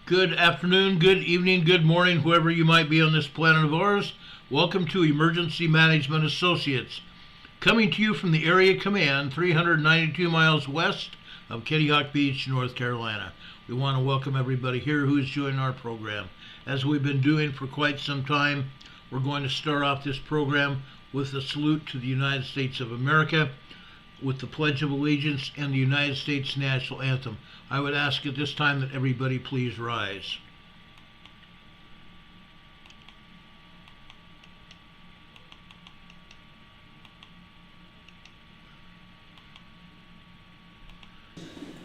Good afternoon, good evening, good morning, whoever you might be on this planet of ours. Welcome to Emergency Management Associates, coming to you from the Area Command, 392 miles west of Kitty Hawk Beach, North Carolina. We want to welcome everybody here who is joining our program. As we've been doing for quite some time, we're going to start off this program with a salute to the United States of America, with the Pledge of Allegiance and the United States National Anthem. I would ask at this time that everybody please rise.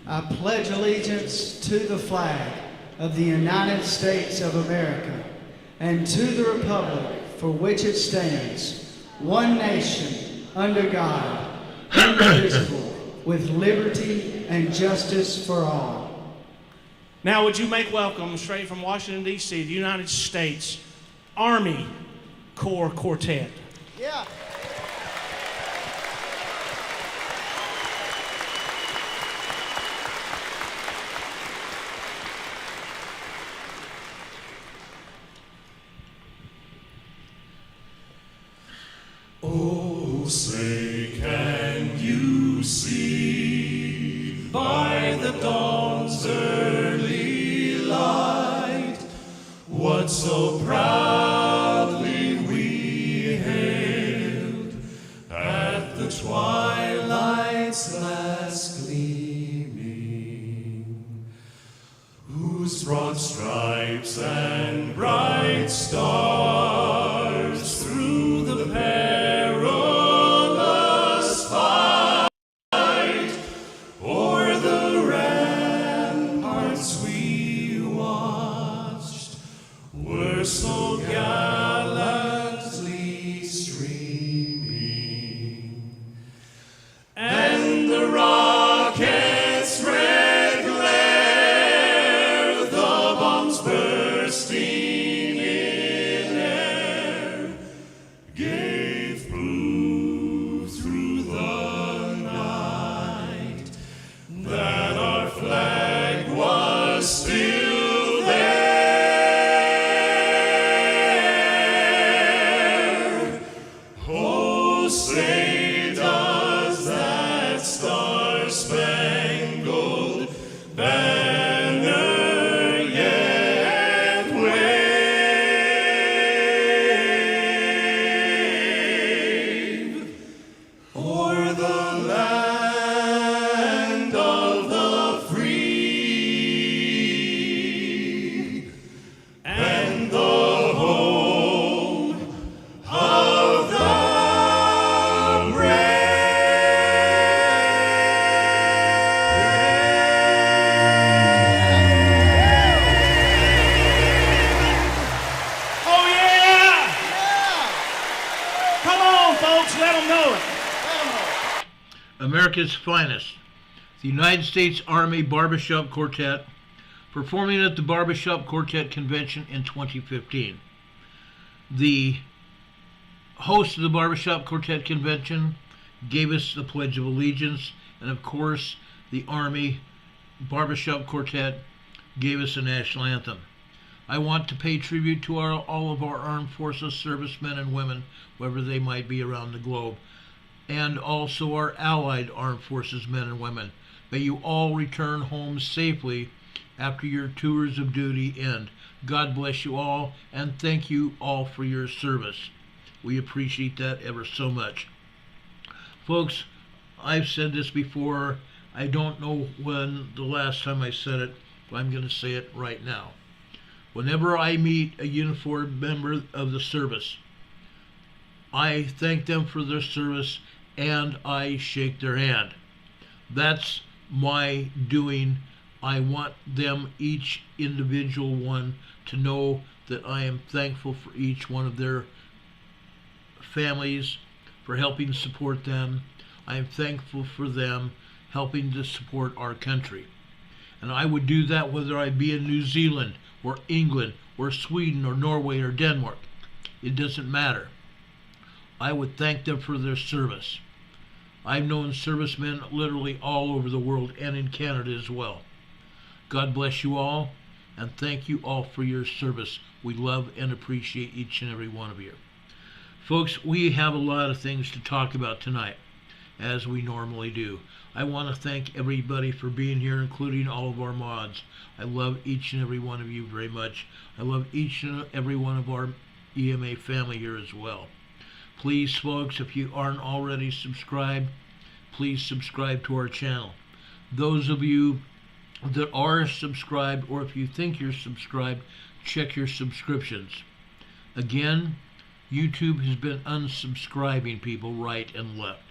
I pledge allegiance to the flag of the United States of America and to the republic for which it stands, one nation, under God, indivisible, with liberty and justice for all. Now would you make welcome, straight from Washington, D.C., the United States Army Corps Quartet. Yeah. Oh, say can you see by the dawn's early light what so proudly we hailed at the twilight's last gleaming, whose broad stripes and bright stars through the perilous fight o'er the ramparts we watched were so gallantly streaming, and the rockets' red glare, the bombs bursting in air, gave proof through the night that our flag was still there. Oh, say does that star-spangled banner yet wave o'er the land of the free and the home of the brave? Oh yeah! Come on, folks, let them know it. America's finest, the United States Army Barbershop Quartet, performing at the Barbershop Quartet Convention in 2015. The host of the Barbershop Quartet Convention gave us the Pledge of Allegiance, and of course, the Army Barbershop Quartet gave us a national anthem. I want to pay tribute to all of our armed forces servicemen and women, wherever they might be around the globe, and also our allied armed forces men and women. May you all return home safely after your tours of duty end. God bless you all, and thank you all for your service. We appreciate that ever so much. Folks, I've said this before. I don't know when the last time I said it, but I'm going to say it right now. Whenever I meet a uniformed member of the service, I thank them for their service and I shake their hand. That's my doing. I want them, each individual one, to know that I am thankful for each one of their families, for helping support them. I am thankful for them helping to support our country. And I would do that whether I be in New Zealand or England or Sweden or Norway or Denmark. It doesn't matter. I would thank them for their service. I've known servicemen literally all over the world and in Canada as well. God bless you all, and thank you all for your service. We love and appreciate each and every one of you. Folks, we have a lot of things to talk about tonight, as we normally do. I want to thank everybody for being here, including all of our mods. I love each and every one of you very much. I love each and every one of our EMA family here as well. Please, folks, if you aren't already subscribed, please subscribe to our channel. Those of you that are subscribed, or if you think you're subscribed, check your subscriptions. Again, YouTube has been unsubscribing people right and left.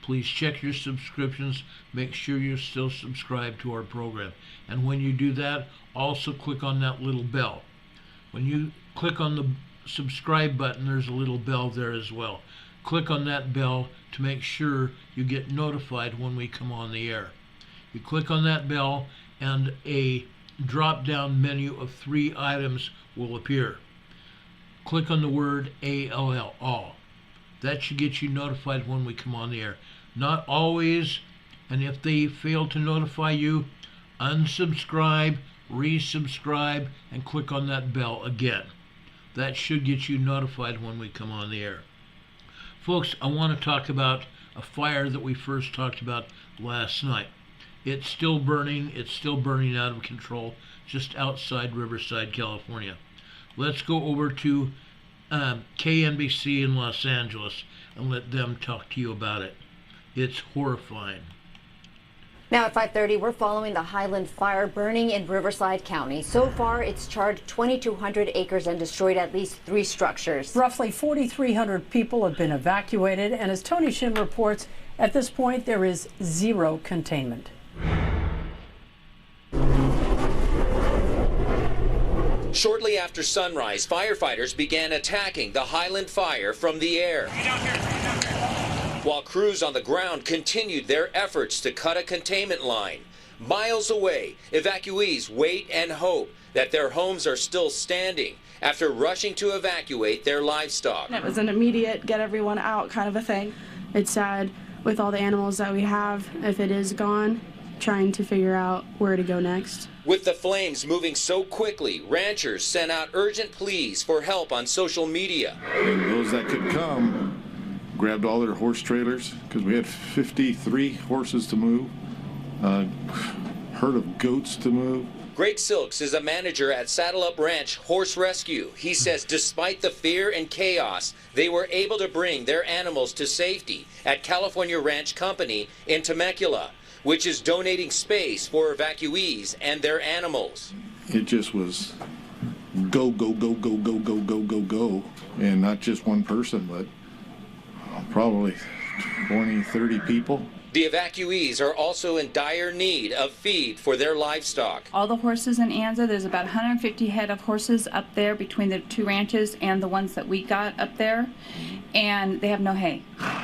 Please check your subscriptions. Make sure you're still subscribed to our program. And when you do that, also click on that little bell. When you click on the subscribe button, there's a little bell there as well. Click on that bell to make sure you get notified when we come on the air. You click on that bell and a drop-down menu of 3 items will appear. Click on the word ALL, all. That should get you notified when we come on the air. Not always, and if they fail to notify you, unsubscribe, resubscribe, and click on that bell again. That should get you notified when we come on the air. Folks, I want to talk about a fire that we first talked about last night. It's still burning out of control just outside Riverside, California. Let's go over to KNBC in Los Angeles and let them talk to you about it. It's horrifying. Now at 5:30, we're following the Highland fire burning in Riverside County. So far, it's charred 2,200 acres and destroyed at least 3 structures. Roughly 4,300 people have been evacuated, and as Tony Shin reports, at this point there is 0 containment. Shortly after sunrise, firefighters began attacking the Highland fire from the air, while crews on the ground continued their efforts to cut a containment line. Miles away, evacuees wait and hope that their homes are still standing after rushing to evacuate their livestock. It was an immediate get everyone out kind of a thing. It's sad with all the animals that we have, if it is gone, trying to figure out where to go next. With the flames moving so quickly, ranchers sent out urgent pleas for help on social media. And those that could come grabbed all their horse trailers, because we had 53 horses to move, herd of goats to move. Greg Silks is a manager at Saddle Up Ranch Horse Rescue. He says despite the fear and chaos, they were able to bring their animals to safety at California Ranch Company in Temecula, which is donating space for evacuees and their animals. It just was go, go, go, go, go, go, go, go, go. And not just one person, but probably 20, 30 people. The evacuees are also in dire need of feed for their livestock. All the horses in Anza, there's about 150 head of horses up there between the 2 ranches and the ones that we got up there, and they have no hay.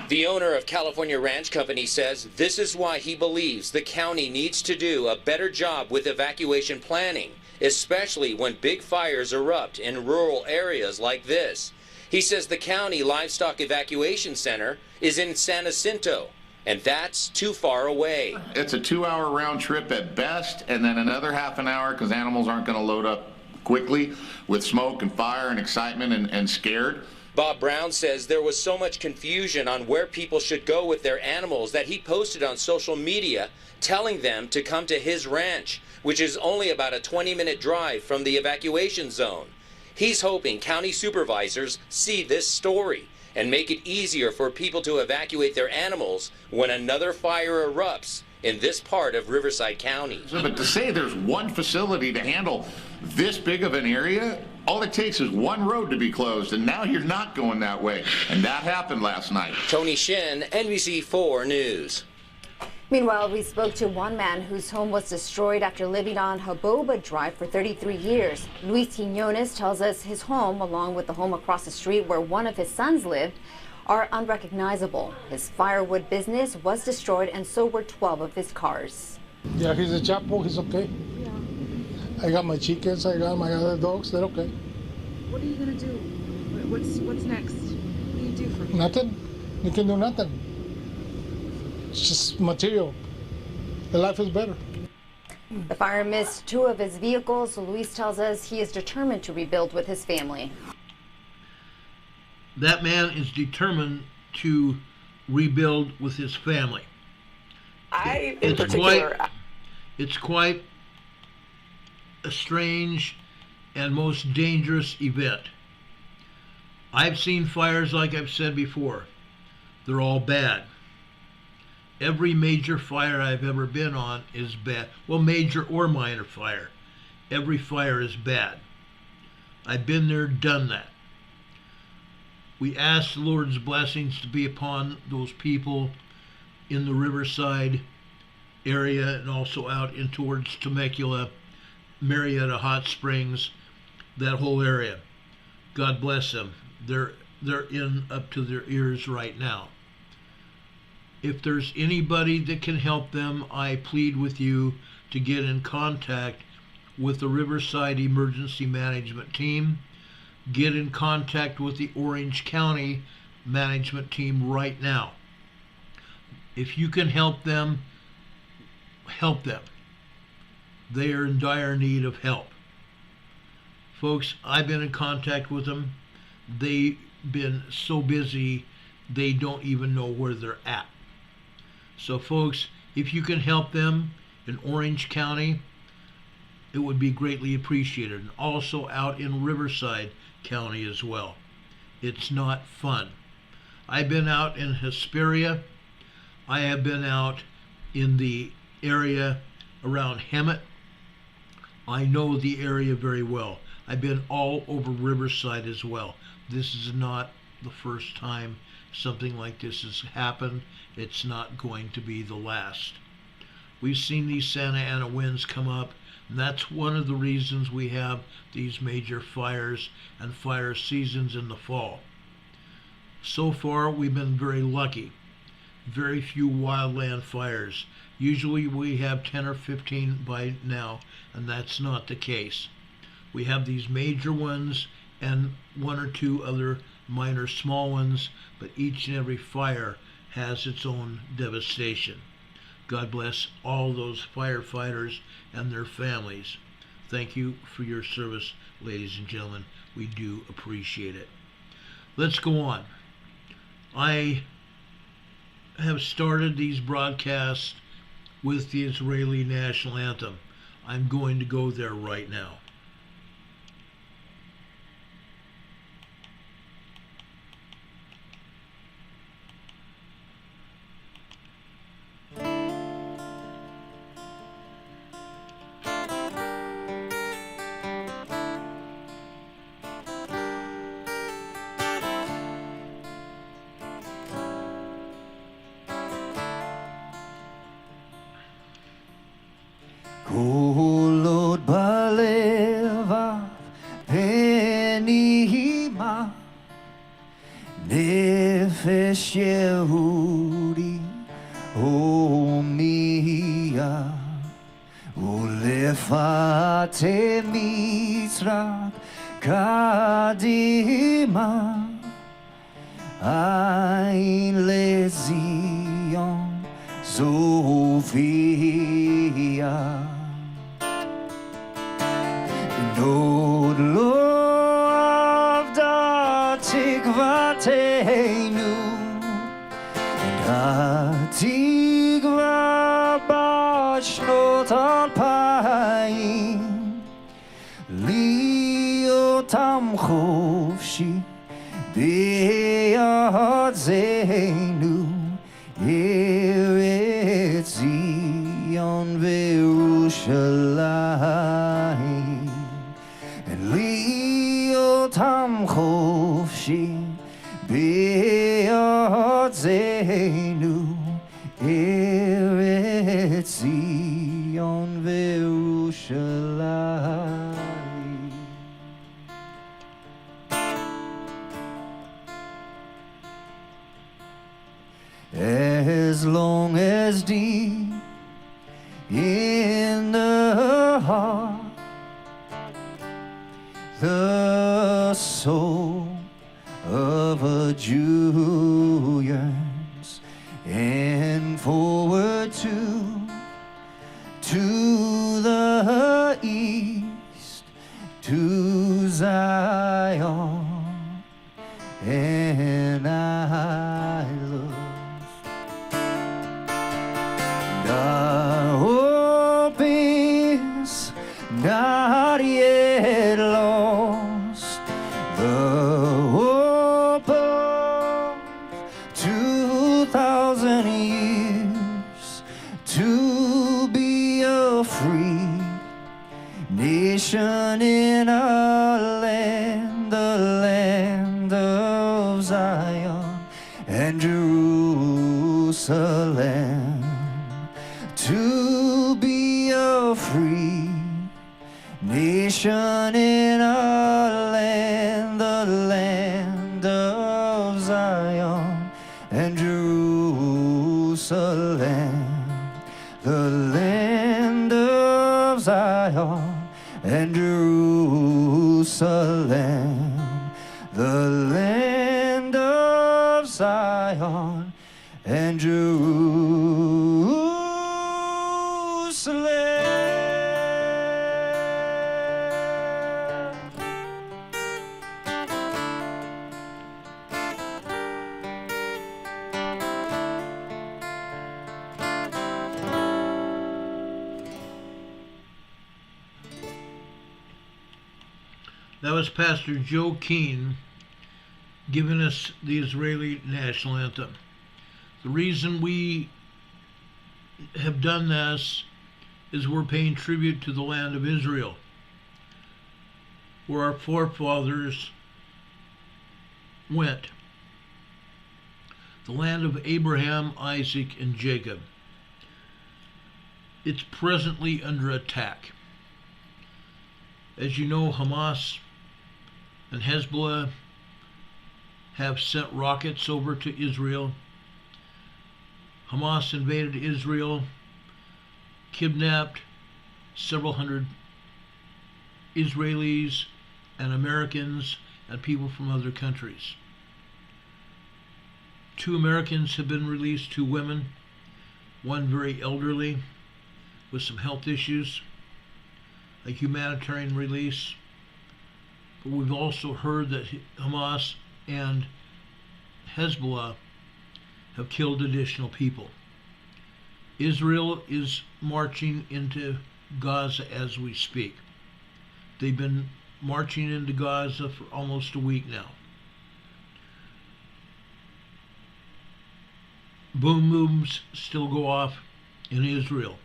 The owner of California Ranch Company says this is why he believes the county needs to do a better job with evacuation planning, especially when big fires erupt in rural areas like this. He says the county livestock evacuation center is in San Jacinto, and that's too far away. It's a 2-hour round trip at best, and then another half an hour because animals aren't going to load up quickly with smoke and fire and excitement and scared. Bob Brown says there was so much confusion on where people should go with their animals that he posted on social media telling them to come to his ranch, which is only about a 20-minute drive from the evacuation zone. He's hoping county supervisors see this story and make it easier for people to evacuate their animals when another fire erupts in this part of Riverside County. But to say there's one facility to handle this big of an area, all it takes is one road to be closed, and now you're not going that way. And that happened last night. Tony Shin, NBC4 News. Meanwhile, we spoke to one man whose home was destroyed after living on Haboba Drive for 33 years. Luis Quinones tells us his home, along with the home across the street where one of his sons lived, are unrecognizable. His firewood business was destroyed, and so were 12 of his cars. Yeah, he's a chapo, he's okay. Yeah. I got my chickens, I got my other dogs, they're okay. What are you gonna do? What's next? What do you do for me? Nothing. You can do nothing. It's just material. The life is better. The fire missed 2 of his vehicles, so Luis tells us he is determined to rebuild with his family. That man is determined to rebuild with his family. It's quite a strange and most dangerous event. I've seen fires, like I've said before. They're all bad. Every major fire I've ever been on is bad. Well, major or minor fire. Every fire is bad. I've been there, done that. We ask the Lord's blessings to be upon those people in the Riverside area and also out in towards Temecula, Marietta Hot Springs, that whole area. God bless them. They're in up to their ears right now. If there's anybody that can help them, I plead with you to get in contact with the Riverside Emergency Management team. Get in contact with the Orange County Management team right now. If you can help them, help them. They are in dire need of help. Folks, I've been in contact with them. They've been so busy, they don't even know where they're at. So folks, if you can help them in Orange County, it would be greatly appreciated. And also out in Riverside County as well. It's not fun. I've been out in Hesperia. I have been out in the area around Hemet. I know the area very well. I've been all over Riverside as well. This is not the first time something like this has happened. It's not going to be the last. We've seen these Santa Ana winds come up, and that's one of the reasons we have these major fires and fire seasons in the fall. So far, we've been very lucky. Very few wildland fires. Usually we have 10 or 15 by now, and that's not the case. We have these major ones and 1 or 2 other minor small ones, but each and every fire has its own devastation. God bless all those firefighters and their families. Thank you for your service, ladies and gentlemen. We do appreciate it. Let's go on. I have started these broadcasts with the Israeli national anthem. I'm going to go there right now. Kolot balevav penima nefesh Yehudi homiya ulefate Mitzrak kadima ain lezion Zofia Nod lo avda tikvateinu Hatikva bashnot alpayim Liotam chofshi beyadzenu Eretz Zion veYerushalayim and liotam chofshi beyadzenu Eretz Zion veYerushalayim. As long as deep in the heart the soul of a Jew yearns, and forward to the to be a free nation in our land, the land of Zion and Jerusalem. To be a free nation in our land, the land of Zion and Jerusalem. The land of Zion and Jerusalem. The land of Zion and Jerusalem. That was Pastor Joe Keane giving us the Israeli national anthem. The reason we have done this is we're paying tribute to the land of Israel, where our forefathers went. The land of Abraham, Isaac, and Jacob. It's presently under attack. As you know, Hamas and Hezbollah have sent rockets over to Israel. Hamas invaded Israel, kidnapped several hundred Israelis and Americans and people from other countries. 2 Americans have been released, 2 women, one very elderly with some health issues, a humanitarian release. But we've also heard that Hamas and Hezbollah have killed additional people. Israel is marching into Gaza as we speak. They've been marching into Gaza for almost a week now. Boom booms still go off in Israel.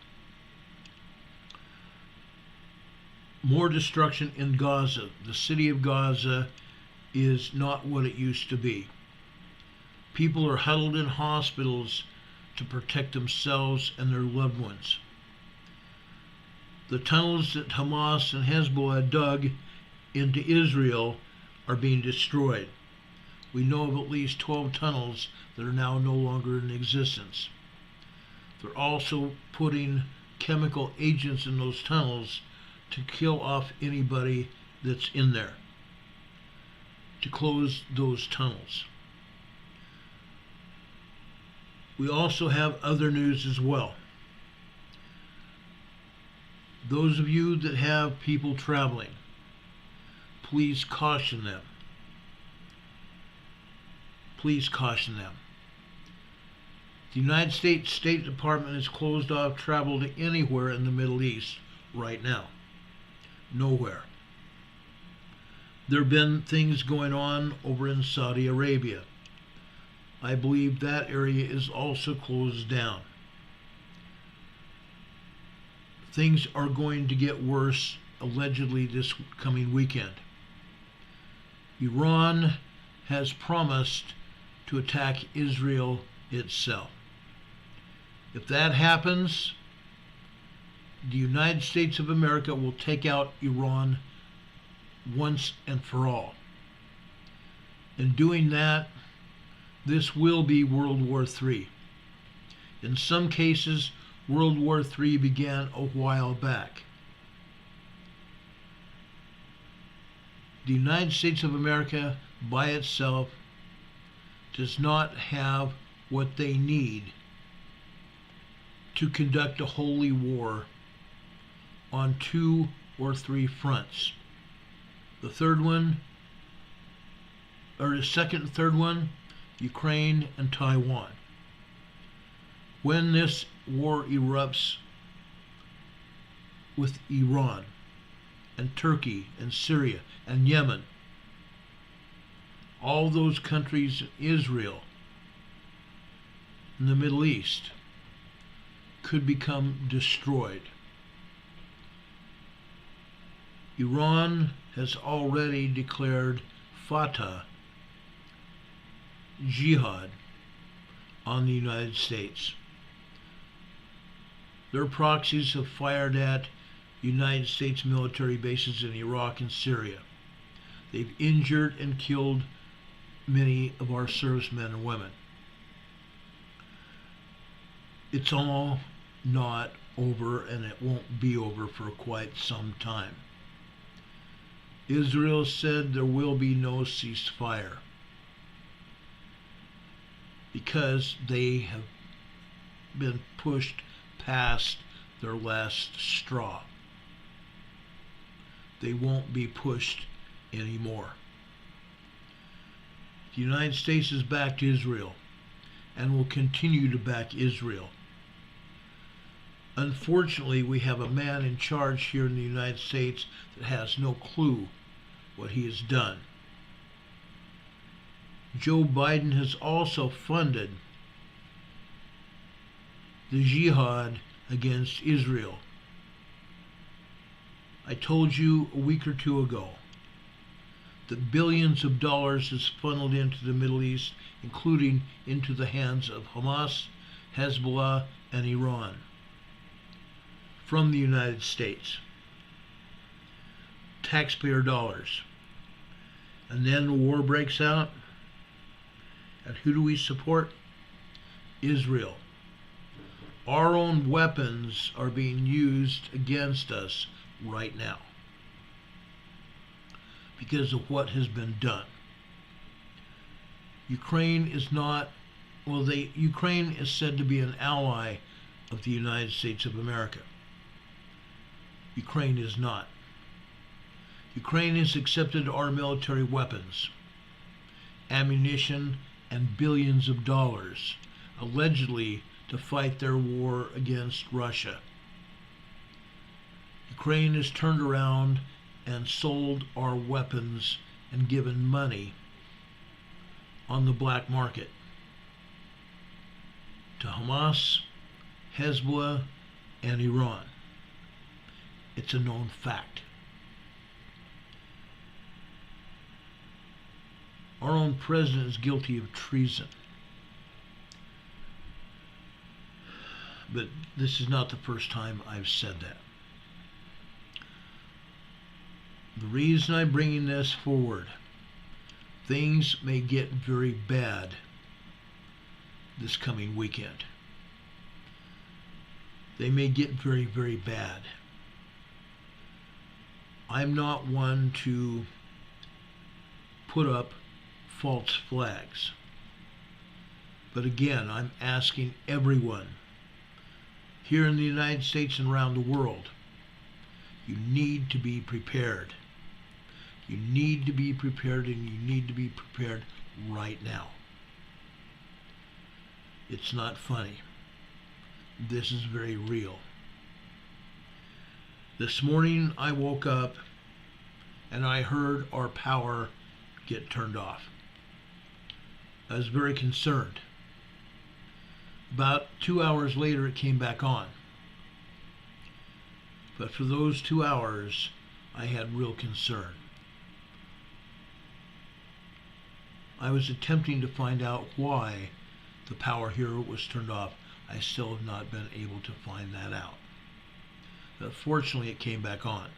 More destruction in Gaza. The city of Gaza is not what it used to be. People are huddled in hospitals to protect themselves and their loved ones. The tunnels that Hamas and Hezbollah dug into Israel are being destroyed. We know of at least 12 tunnels that are now no longer in existence. They're also putting chemical agents in those tunnels to kill off anybody that's in there, to close those tunnels. We also have other news as well. Those of you that have people traveling, please caution them. Please caution them. The United States State Department has closed off travel to anywhere in the Middle East right now. Nowhere. There have been things going on over in Saudi Arabia. I believe that area is also closed down. Things are going to get worse, allegedly, this coming weekend. Iran has promised to attack Israel itself. If that happens, the United States of America will take out Iran once and for all. In doing that, this will be World War III. In some cases, World War III began a while back. The United States of America by itself does not have what they need to conduct a holy war on 2 or 3 fronts. The third one, or the second and third one, Ukraine and Taiwan. When this war erupts with Iran and Turkey and Syria and Yemen, all those countries, Israel, in the Middle East, could become destroyed. Iran has already declared Fatah jihad on the United States. Their proxies have fired at United States military bases in Iraq and Syria. They've injured and killed many of our servicemen and women. It's all not over, and it won't be over for quite some time. Israel said there will be no ceasefire because they have been pushed past their last straw. They won't be pushed anymore. The United States has backed Israel and will continue to back Israel. Unfortunately, we have a man in charge here in the United States that has no clue what he has done. Joe Biden has also funded the jihad against Israel. I told you a week or two ago that billions of dollars is funneled into the Middle East, including into the hands of Hamas, Hezbollah, and Iran from the United States. Taxpayer dollars. And then the war breaks out. And who do we support? Israel. Our own weapons are being used against us right now because of what has been done. Ukraine is not, Ukraine is said to be an ally of the United States of America. Ukraine is not. Ukraine has accepted our military weapons, ammunition, and billions of dollars, allegedly to fight their war against Russia. Ukraine has turned around and sold our weapons and given money on the black market to Hamas, Hezbollah, and Iran. It's a known fact. Our own president is guilty of treason. But this is not the first time I've said that. The reason I'm bringing this forward, things may get very bad this coming weekend. They may get very, very bad. I'm not one to put up false flags. But again, I'm asking everyone here in the United States and around the world, you need to be prepared. You need to be prepared, and you need to be prepared right now. It's not funny. This is very real. This morning I woke up and I heard our power get turned off. I was very concerned. About 2 hours later it came back on. But for those 2 hours I had real concern. I was attempting to find out why the power here was turned off. I still have not been able to find that out. But fortunately it came back on.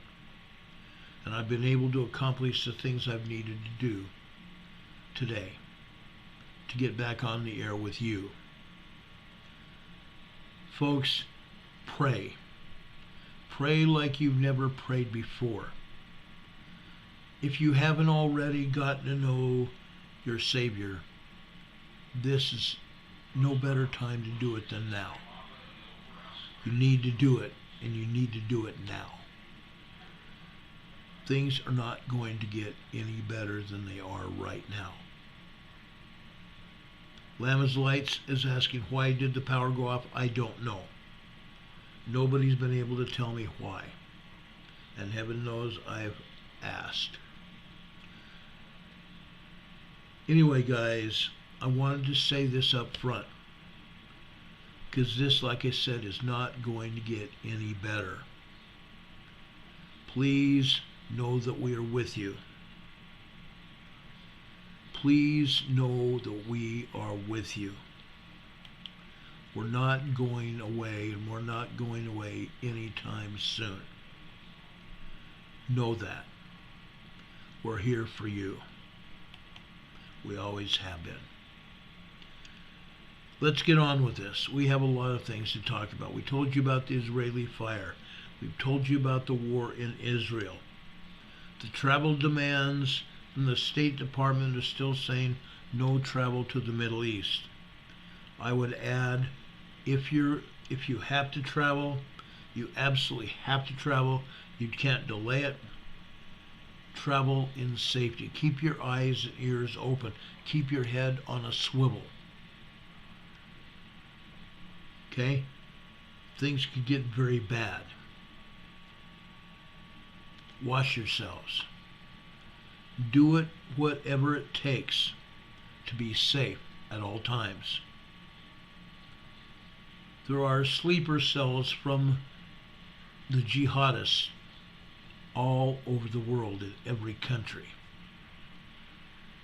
And I've been able to accomplish the things I've needed to do today to get back on the air with you. Folks, pray. Pray like you've never prayed before. If you haven't already gotten to know your Savior, this is no better time to do it than now. You need to do it, and you need to do it now. Things are not going to get any better than they are right now. Lama's Lights is asking, why did the power go off? I don't know. Nobody's been able to tell me why. And heaven knows I've asked. Anyway, guys, I wanted to say this up front. because this, like I said, is not going to get any better. Please know that we are with you. Please know that we are with you. We're not going away, and we're not going away anytime soon. Know that. We're here for you. We always have been. Let's get on with this. We have a lot of things to talk about. We told you about the Israeli fire. We've told you about the war in Israel. The travel demands from the State Department are still saying no travel to the Middle East. I would add, if you have to travel, you absolutely have to travel. You can't delay it. Travel in safety. Keep your eyes and ears open. Keep your head on a swivel. Okay? Things could get very bad. Wash yourselves. Do it whatever it takes to be safe at all times. There are sleeper cells from the jihadists all over the world in every country.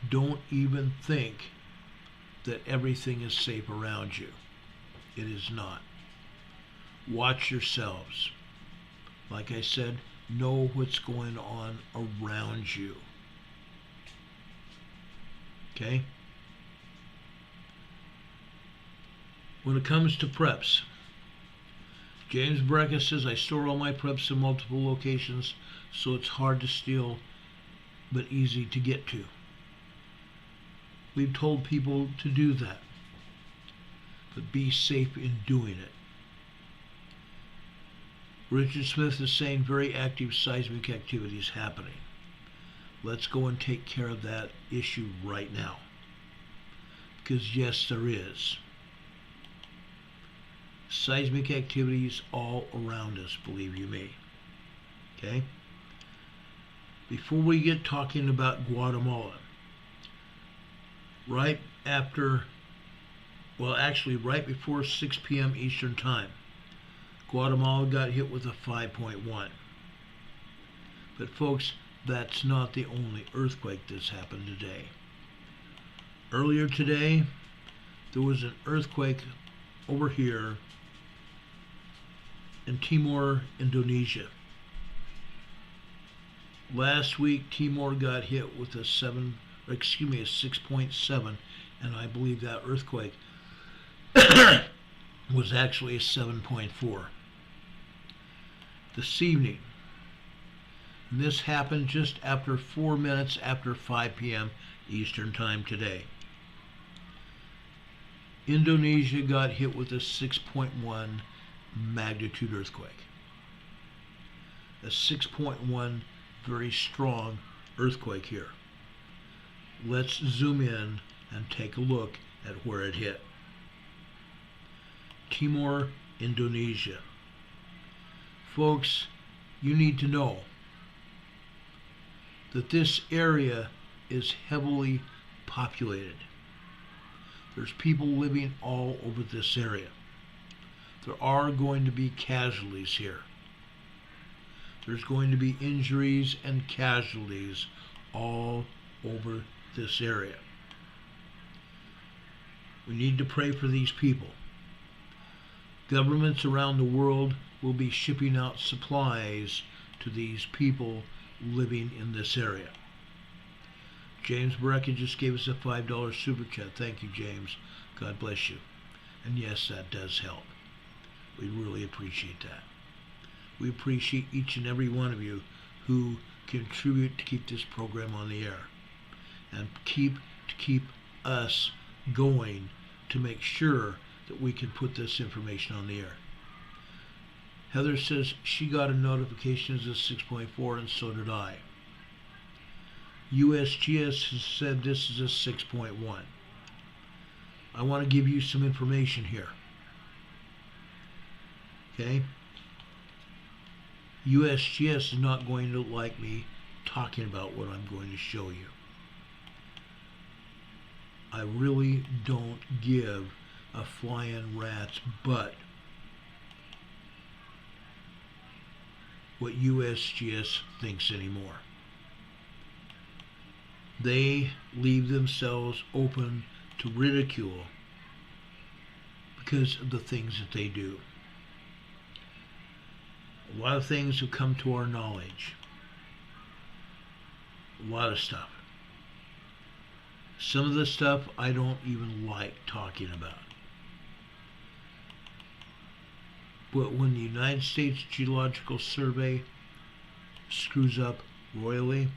Don't even think that everything is safe around you. It is not. Watch yourselves. Like I said, know what's going on around you. Okay? When it comes to preps, James Brecka says, I store all my preps in multiple locations so it's hard to steal but easy to get to. We've told people to do that, but be safe in doing it. Richard Smith is saying very active seismic activities happening. Let's go and take care of that issue right now. Because yes, there is. Seismic activities all around us, believe you me. Okay? Before we get talking about Guatemala, right before 6 p.m. Eastern Time, Guatemala got hit with a 5.1. But folks, that's not the only earthquake that's happened today. Earlier today, there was an earthquake over here in Timor, Indonesia. Last week, Timor got hit with a 6.7, and I believe that earthquake was actually a 7.4. This evening, and this happened just after 4 minutes after 5 p.m. Eastern Time today. Indonesia got hit with a 6.1 magnitude earthquake. A 6.1 very strong earthquake here. Let's zoom in and take a look at where it hit. Timor, Indonesia. Folks, you need to know that this area is heavily populated. There's people living all over this area. There are going to be casualties here. There's going to be injuries and casualties all over this area. We need to pray for these people. Governments around the world will be shipping out supplies to these people living in this area. James Brecka just gave us a $5 super chat. Thank you, James. God bless you. And yes, that does help. We really appreciate that. We appreciate each and every one of you who contribute to keep this program on the air and keep us going to make sure that we can put this information on the air. Heather says she got a notification as a 6.4 and so did I. USGS has said this is a 6.1. I want to give you some information here. Okay? USGS is not going to like me talking about what I'm going to show you. I really don't give a flying rat's butt what USGS thinks anymore. They leave themselves open to ridicule because of the things that they do. A lot of things have come to our knowledge. A lot of stuff. Some of the stuff I don't even like talking about. But when the United States Geological Survey screws up royally,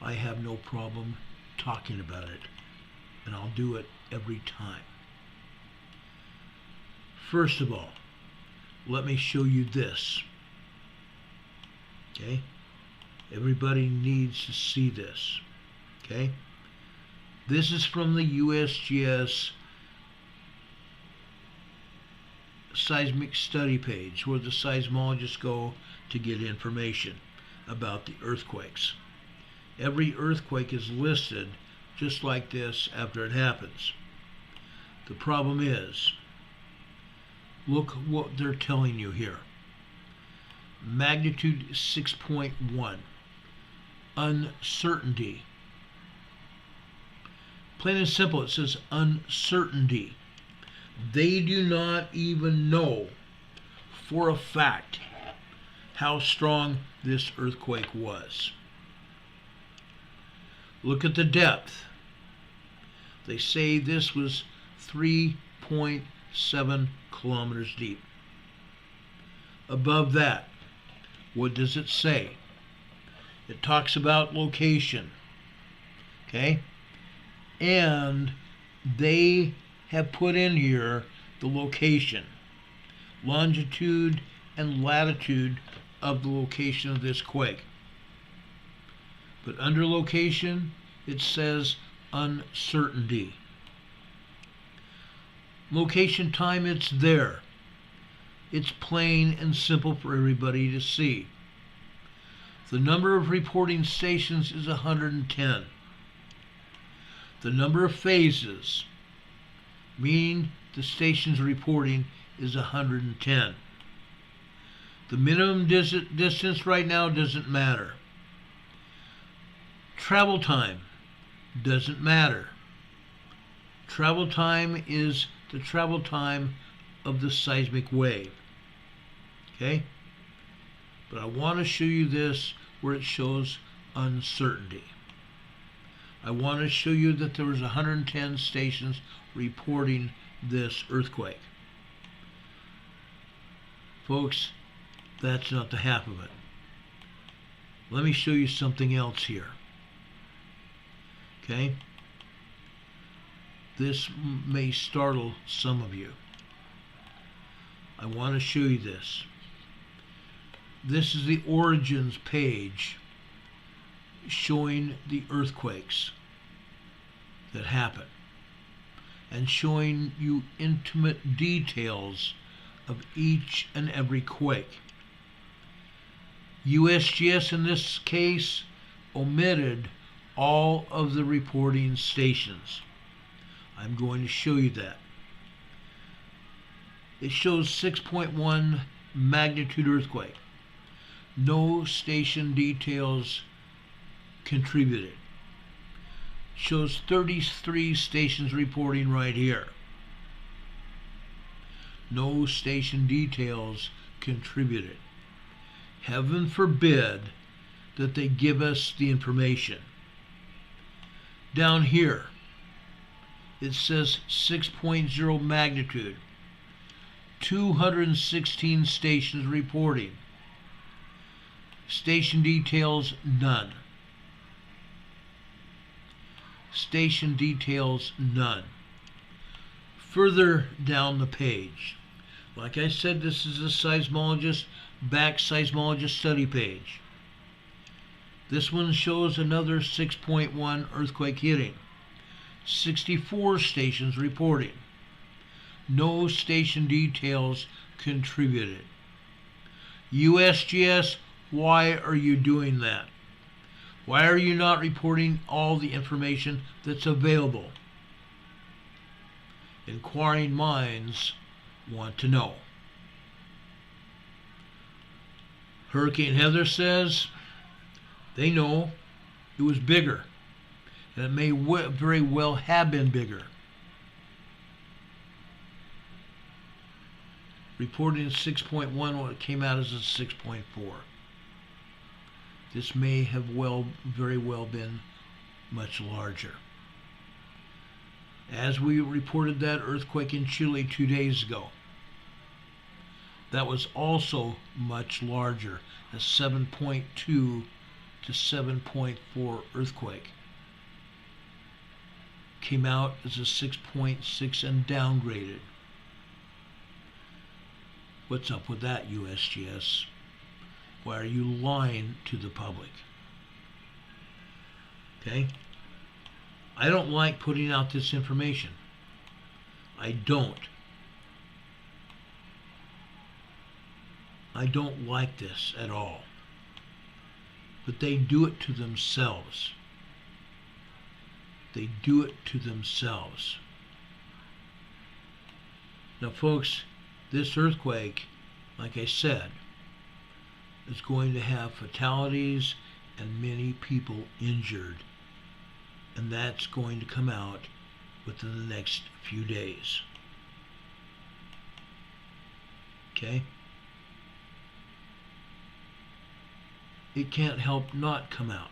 I have no problem talking about it, and I'll do it every time. First of all, let me show you this. Okay? Everybody needs to see this. Okay? This is from the USGS seismic study page, where the seismologists go to get information about the earthquakes. Every earthquake is listed just like this after it happens. The problem is, look what they're telling you here. Magnitude 6.1. Uncertainty. Plain and simple, it says uncertainty. They do not even know for a fact how strong this earthquake was. Look at the depth. They say this was 3.7 kilometers deep. Above that, what does it say? It talks about location. Okay? And they have put in here the location, longitude and latitude of the location of this quake. But under location, it says uncertainty. Location time, it's there. It's plain and simple for everybody to see. The number of reporting stations is 110. The number of phases, meaning the stations reporting, is 110. The minimum distance right now doesn't matter. Travel time doesn't matter. Travel time is the travel time of the seismic wave. Okay? But I want to show you this where it shows uncertainty. I want to show you that there was 110 stations reporting this earthquake. Folks, that's not the half of it. Let me show you something else here. Okay? This may startle some of you. I want to show you this. This is the origins page showing the earthquakes that happen and showing you intimate details of each and every quake. USGS in this case omitted all of the reporting stations. I'm going to show you that. It shows 6.1 magnitude earthquake. No station details contributed. Shows 33 stations reporting right here. No station details contributed. Heaven forbid that they give us the information. Down here, it says 6.0 magnitude. 216 stations reporting. Station details, none. Station details, none. Further down the page, like I said, this is a seismologist study page. This one shows another 6.1 earthquake hitting. 64 stations reporting. No station details contributed. USGS, why are you doing that? Why are you not reporting all the information that's available? Inquiring minds want to know. Hurricane Heather says they know it was bigger, and it may very well have been bigger. Reported in 6.1 when it came out as a 6.4. This may have very well been much larger. As we reported that earthquake in Chile 2 days ago, that was also much larger, a 7.2 to 7.4 earthquake. Came out as a 6.6 and downgraded. What's up with that, USGS? Why are you lying to the public? Okay? I don't like putting out this information. I don't. I don't like this at all. But they do it to themselves. They do it to themselves. Now, folks, this earthquake, like I said, is going to have fatalities and many people injured. And that's going to come out within the next few days. Okay? It can't help not come out.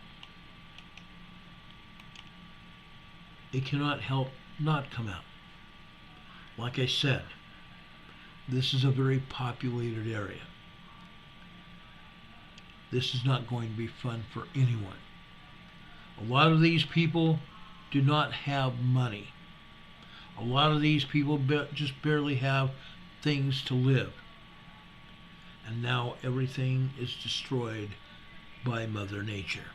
It cannot help not come out. Like I said, this is a very populated area. This is not going to be fun for anyone. A lot of these people do not have money. A lot of these people just barely have things to live. And now everything is destroyed by Mother Nature.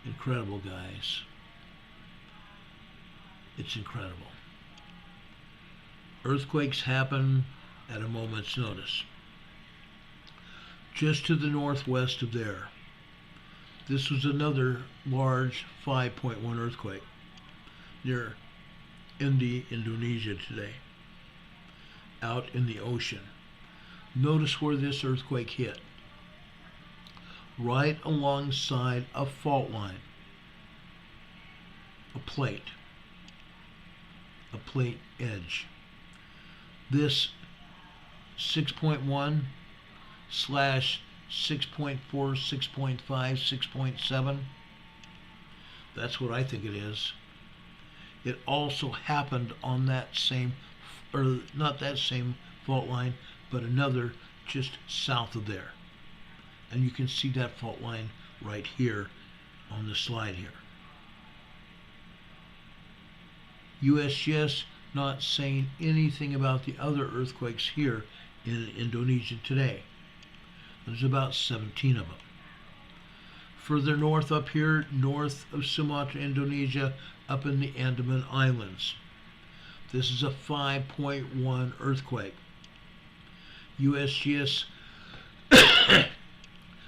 Incredible, guys. It's incredible. Earthquakes happen at a moment's notice. Just to the northwest of there, this was another large 5.1 earthquake near Indonesia today, out in the ocean. Notice where this earthquake hit. Right alongside a fault line, a plate edge. This 6.1 slash 6.4, 6.5, 6.7, that's what I think it is. It also happened on that same, or not that same fault line, but another just south of there. And you can see that fault line right here on the slide here. USGS not saying anything about the other earthquakes here in Indonesia today. There's about 17 of them. Further north up here, north of Sumatra, Indonesia, up in the Andaman Islands. This is a 5.1 earthquake. USGS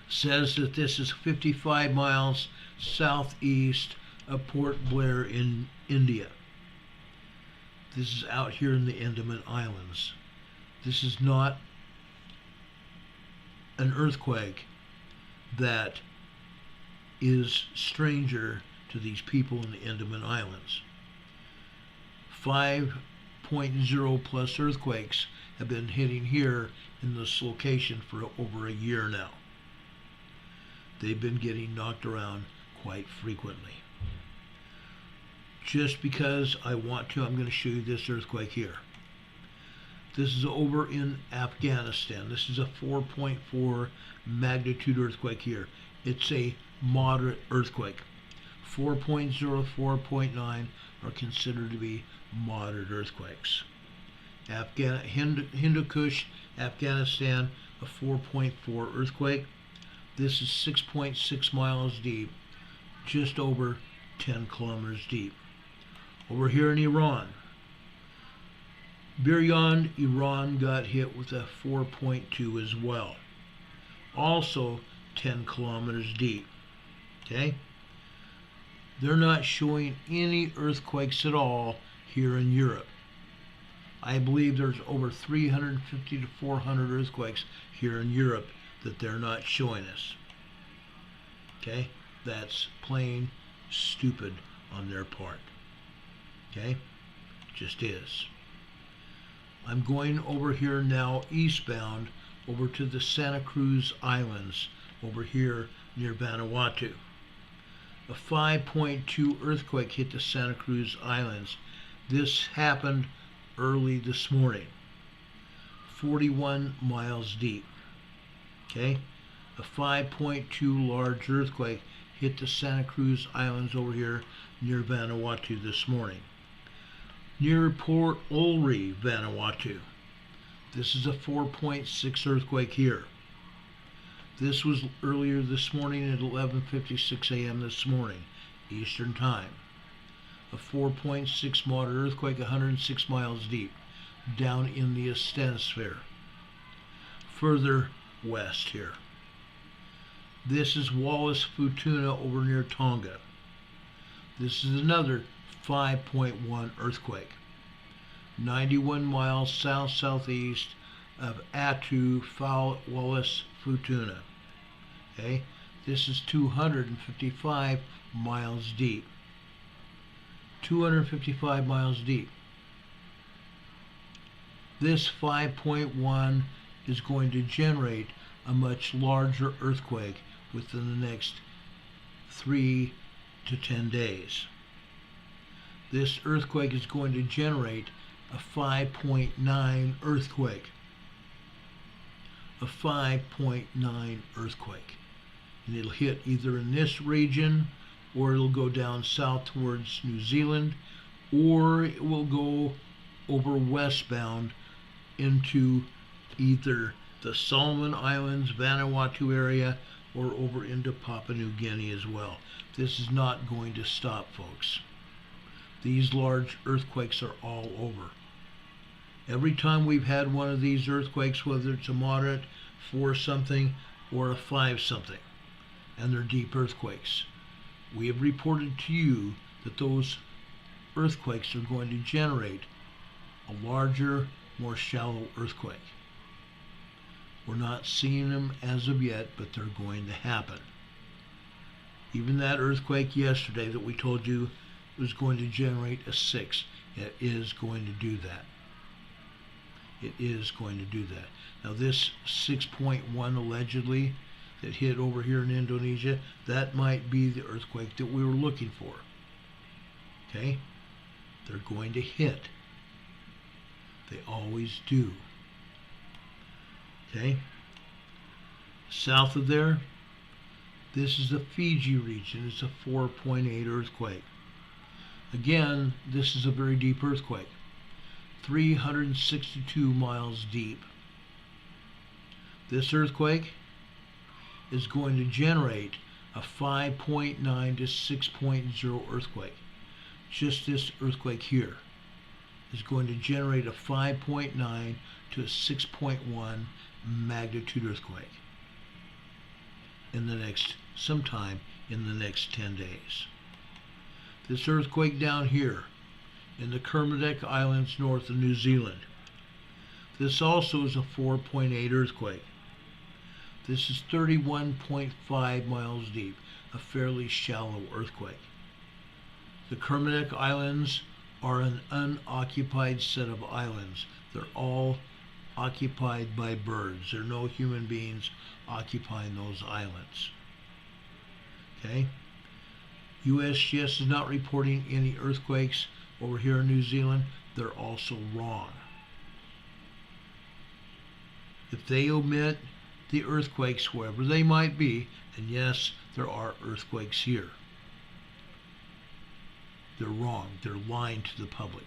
says that this is 55 miles southeast of Port Blair in India. This is out here in the Andaman Islands. This is not an earthquake that is stranger to these people in the Andaman Islands. 5.0 plus earthquakes have been hitting here in this location for over a year now. They've been getting knocked around quite frequently. Just because I want to, I'm going to show you this earthquake here. This is over in Afghanistan. This is a 4.4 magnitude earthquake here. It's a moderate earthquake. 4.0, 4.9 are considered to be moderate earthquakes. Hindu Kush, Afghanistan, a 4.4 earthquake. This is 6.6 miles deep, just over 10 kilometers deep. Over here in Iran, Biryand, Iran got hit with a 4.2 as well. Also 10 kilometers deep. Okay? They're not showing any earthquakes at all here in Europe. I believe there's over 350 to 400 earthquakes here in Europe that they're not showing us. Okay? That's plain stupid on their part. Okay? Just is. I'm going over here now eastbound over to the Santa Cruz Islands over here near Vanuatu. A 5.2 earthquake hit the Santa Cruz Islands. This happened early this morning. 41 miles deep. Okay? A 5.2 large earthquake hit the Santa Cruz Islands over here near Vanuatu this morning. Near Port Olry, Vanuatu. This is a 4.6 earthquake here. This was earlier this morning at 11:56 a.m. this morning, Eastern Time. A 4.6 moderate earthquake, 106 miles deep, down in the asthenosphere. Further west here. This is Wallace Futuna over near Tonga. This is another 5.1 earthquake. 91 miles south-southeast of Attu, Wallace Futuna. Okay, this is 255 miles deep. 255 miles deep. This 5.1 is going to generate a much larger earthquake within the next 3 to 10 days. This earthquake is going to generate a 5.9 earthquake. A 5.9 earthquake. And it'll hit either in this region, or it'll go down south towards New Zealand, or it will go over westbound into either the Solomon Islands, Vanuatu area, or over into Papua New Guinea as well. This is not going to stop, folks. These large earthquakes are all over. Every time we've had one of these earthquakes, whether it's a moderate 4 something or a 5 something, and they're deep earthquakes, we have reported to you that those earthquakes are going to generate a larger, more shallow earthquake. We're not seeing them as of yet, but they're going to happen. Even that earthquake yesterday that we told you was going to generate a 6, it is going to do that. It is going to do that. Now this 6.1 allegedly that hit over here in Indonesia, that might be the earthquake that we were looking for. Okay? They're going to hit. They always do. Okay? South of there, this is the Fiji region. It's a 4.8 earthquake. Again, this is a very deep earthquake. 362 miles deep. This earthquake is going to generate a 5.9 to 6.0 earthquake. Just this earthquake here is going to generate a 5.9 to a 6.1 magnitude earthquake in the next, sometime in the next 10 days. This earthquake down here in the Kermadec Islands north of New Zealand, this also is a 4.8 earthquake. This is 31.5 miles deep, a fairly shallow earthquake. The Kermadec Islands are an unoccupied set of islands. They're all occupied by birds. There are no human beings occupying those islands. Okay? USGS is not reporting any earthquakes over here in New Zealand. They're also wrong. If they omit the earthquakes, wherever they might be, and yes, there are earthquakes here, they're wrong. They're lying to the public.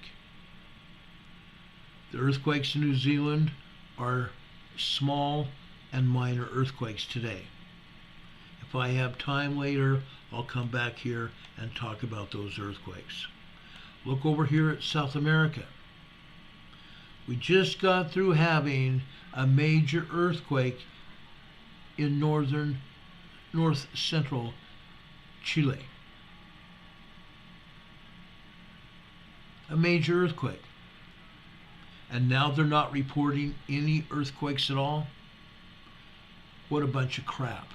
The earthquakes in New Zealand are small and minor earthquakes today. If I have time later, I'll come back here and talk about those earthquakes. Look over here at South America. We just got through having a major earthquake in north central Chile. a major earthquake. And now they're not reporting any earthquakes at all? What a bunch of crap.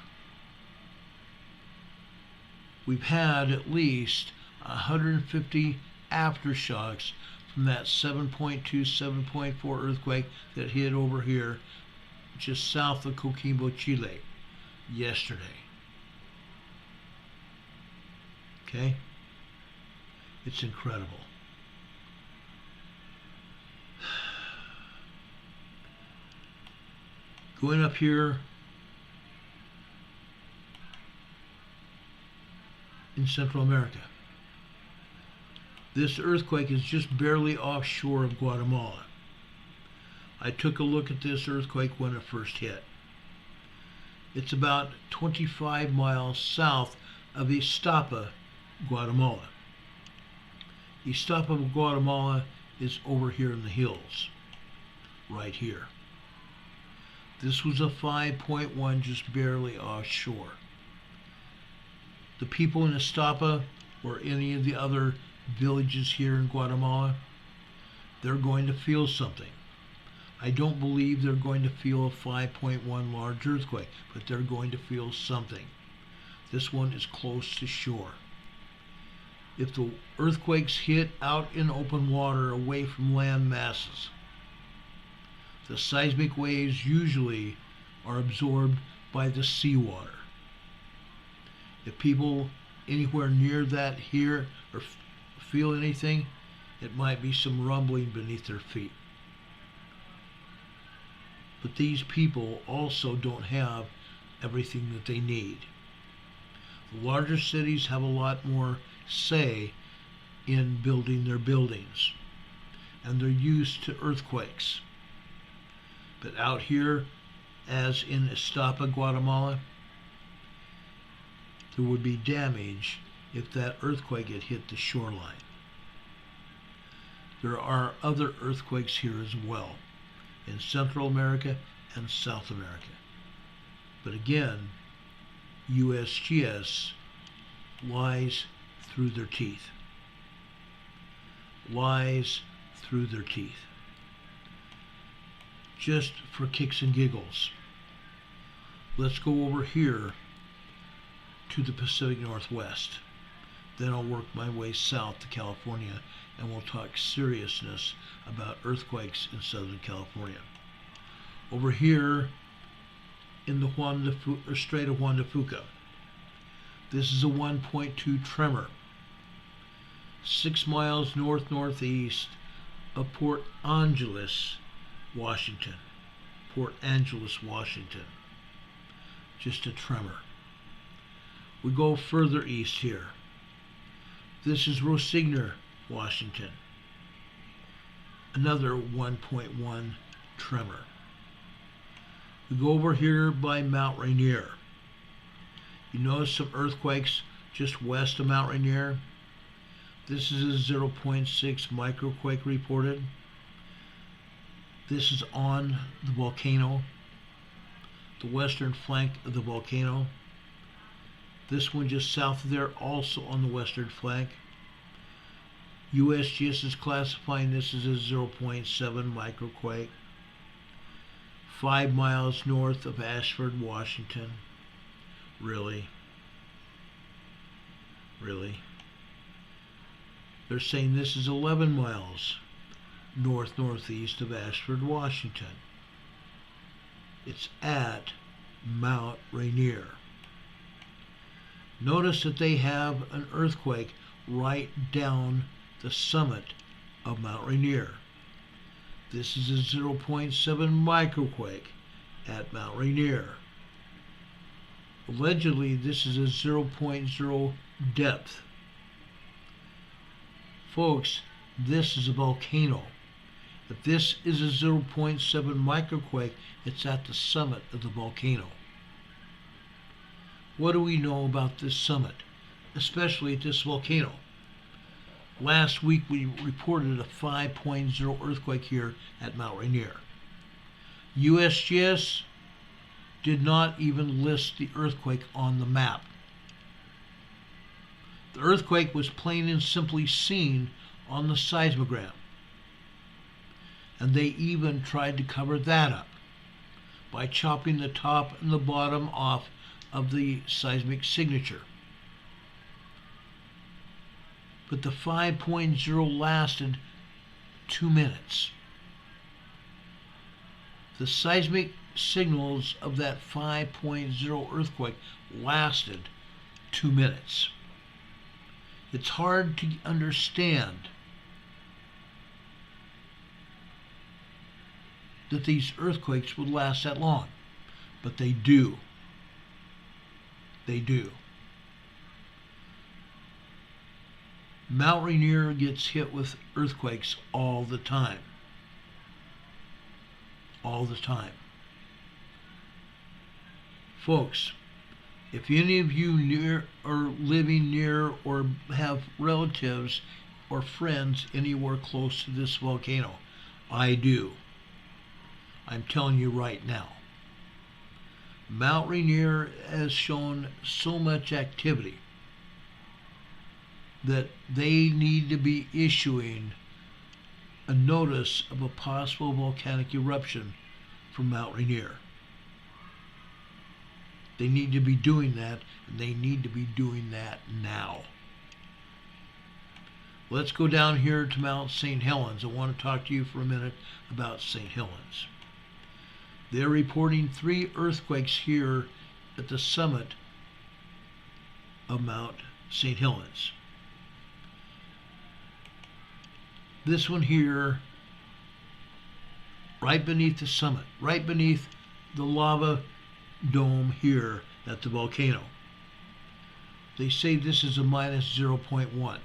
We've had at least 150 aftershocks from that 7.2, 7.4 earthquake that hit over here just south of Coquimbo, Chile yesterday. Okay? It's incredible. Going up here in Central America. This earthquake is just barely offshore of Guatemala. I took a look at this earthquake when it first hit. It's about 25 miles south of Iztapa, Guatemala. Iztapa, Guatemala is over here in the hills, right here. This was a 5.1, just barely offshore. The people in Iztapa or any of the other villages here in Guatemala, they're going to feel something. I don't believe they're going to feel a 5.1 large earthquake, but they're going to feel something. This one is close to shore. If the earthquakes hit out in open water away from land masses, the seismic waves usually are absorbed by the seawater. If people anywhere near that hear or feel anything, it might be some rumbling beneath their feet. But these people also don't have everything that they need. The larger cities have a lot more say in building their buildings, and they're used to earthquakes. But out here, as in Iztapa, Guatemala, there would be damage if that earthquake had hit the shoreline. There are other earthquakes here as well, in Central America and South America. But again, USGS lies through their teeth. Lies through their teeth. Just for kicks and giggles, let's go over here to the Pacific Northwest. Then I'll work my way south to California, and we'll talk seriousness about earthquakes in Southern California. Over here in the Strait of Juan de Fuca, this is a 1.2 tremor, 6 miles north-northeast of Port Angeles, Washington. Port Angeles, Washington. Just a tremor. We go further east here. This is Rosigner, Washington. Another 1.1 tremor. We go over here by Mount Rainier. You notice some earthquakes just west of Mount Rainier. This is a 0.6 microquake reported. This is on the volcano, the western flank of the volcano. This one just south of there, also on the western flank. USGS is classifying this as a 0.7 microquake. 5 miles north of Ashford, Washington. Really? Really? They're saying this is 11 miles north-northeast of Ashford, Washington. It's at Mount Rainier. Notice that they have an earthquake right down the summit of Mount Rainier. This is a 0.7 microquake at Mount Rainier. Allegedly, this is a 0.0 depth. Folks, this is a volcano. If this is a 0.7 microquake, it's at the summit of the volcano. What do we know about this summit, especially at this volcano? Last week we reported a 5.0 earthquake here at Mount Rainier. USGS did not even list the earthquake on the map. The earthquake was plain and simply seen on the seismogram. And they even tried to cover that up by chopping the top and the bottom off of the seismic signature. But the 5.0 lasted 2 minutes. The seismic signals of that 5.0 earthquake lasted 2 minutes. It's hard to understand that these earthquakes would last that long, but they do. They do. Mount Rainier gets hit with earthquakes all the time. All the time. Folks, if any of you are living near or have relatives or friends anywhere close to this volcano, I do. I'm telling you right now. Mount Rainier has shown so much activity that they need to be issuing a notice of a possible volcanic eruption from Mount Rainier. They need to be doing that, and they need to be doing that now. Let's go down here to Mount St. Helens. I want to talk to you for a minute about St. Helens. They're reporting 3 earthquakes here at the summit of Mount St. Helens. This one here, right beneath the summit, right beneath the lava dome here at the volcano. They say this is a minus 0.1.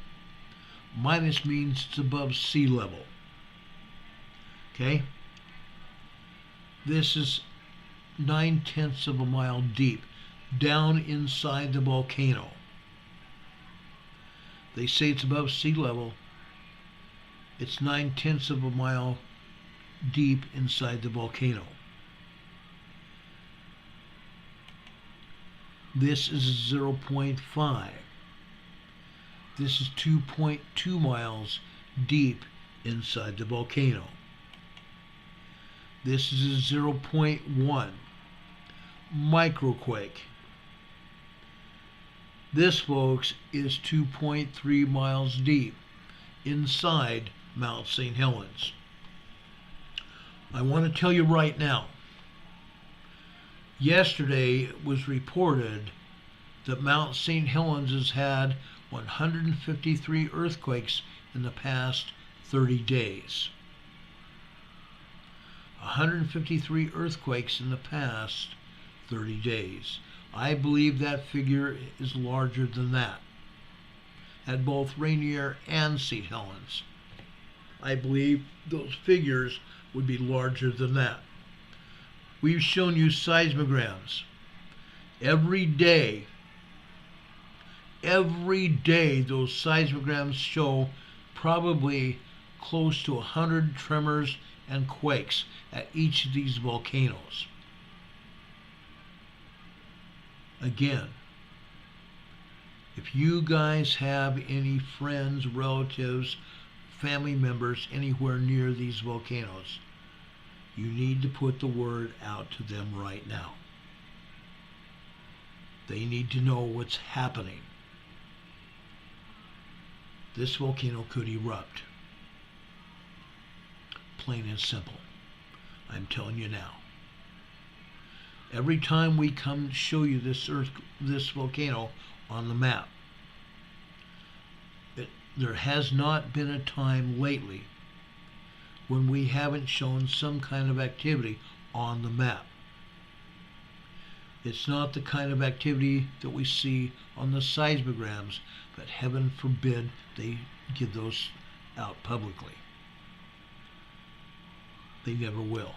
Minus means it's above sea level. Okay? This is 9/10 of a mile deep, down inside the volcano. They say it's above sea level. It's 9/10 of a mile deep inside the volcano. This is 0.5. This is 2.2 miles deep inside the volcano. This is a 0.1 microquake. This, folks, is 2.3 miles deep inside Mount St. Helens. I want to tell you right now, yesterday it was reported that Mount St. Helens has had 153 earthquakes in the past 30 days. 153 earthquakes in the past 30 days. I believe that figure is larger than that at both Rainier and St. Helens. I believe those figures would be larger than that. We've shown you seismograms. Every day those seismograms show probably close to 100 tremors and quakes at each of these volcanoes. Again, if you guys have any friends, relatives, family members anywhere near these volcanoes, you need to put the word out to them right now. They need to know what's happening. This volcano could erupt. Plain and simple. I'm telling you now. Every time we come to show you this volcano on the map, there has not been a time lately when we haven't shown some kind of activity on the map. It's not the kind of activity that we see on the seismograms, but heaven forbid they give those out publicly. They never will.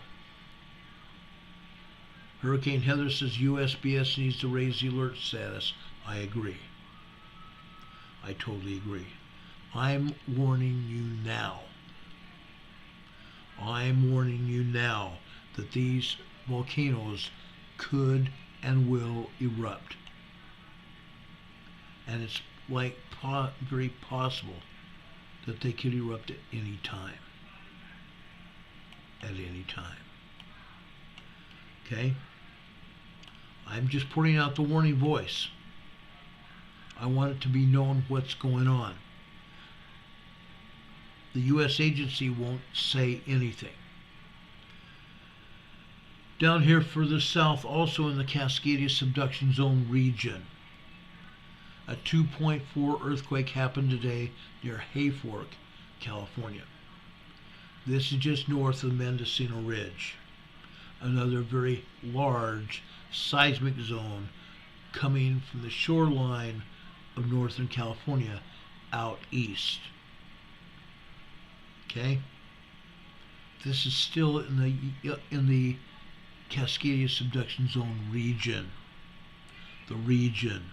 Hurricane Heather says USBS needs to raise the alert status. I agree. I totally agree. I'm warning you now. I'm warning you now that these volcanoes could and will erupt. And it's very possible that they could erupt at any time. At any time. Okay? I'm just putting out the warning voice. I want it to be known what's going on. The U.S. agency won't say anything. Down here further south, also in the Cascadia subduction zone region, a 2.4 earthquake happened today near Hayfork, California. This is just north of Mendocino Ridge. Another very large seismic zone coming from the shoreline of Northern California out east. Okay? This is still in the Cascadia subduction zone region. The region.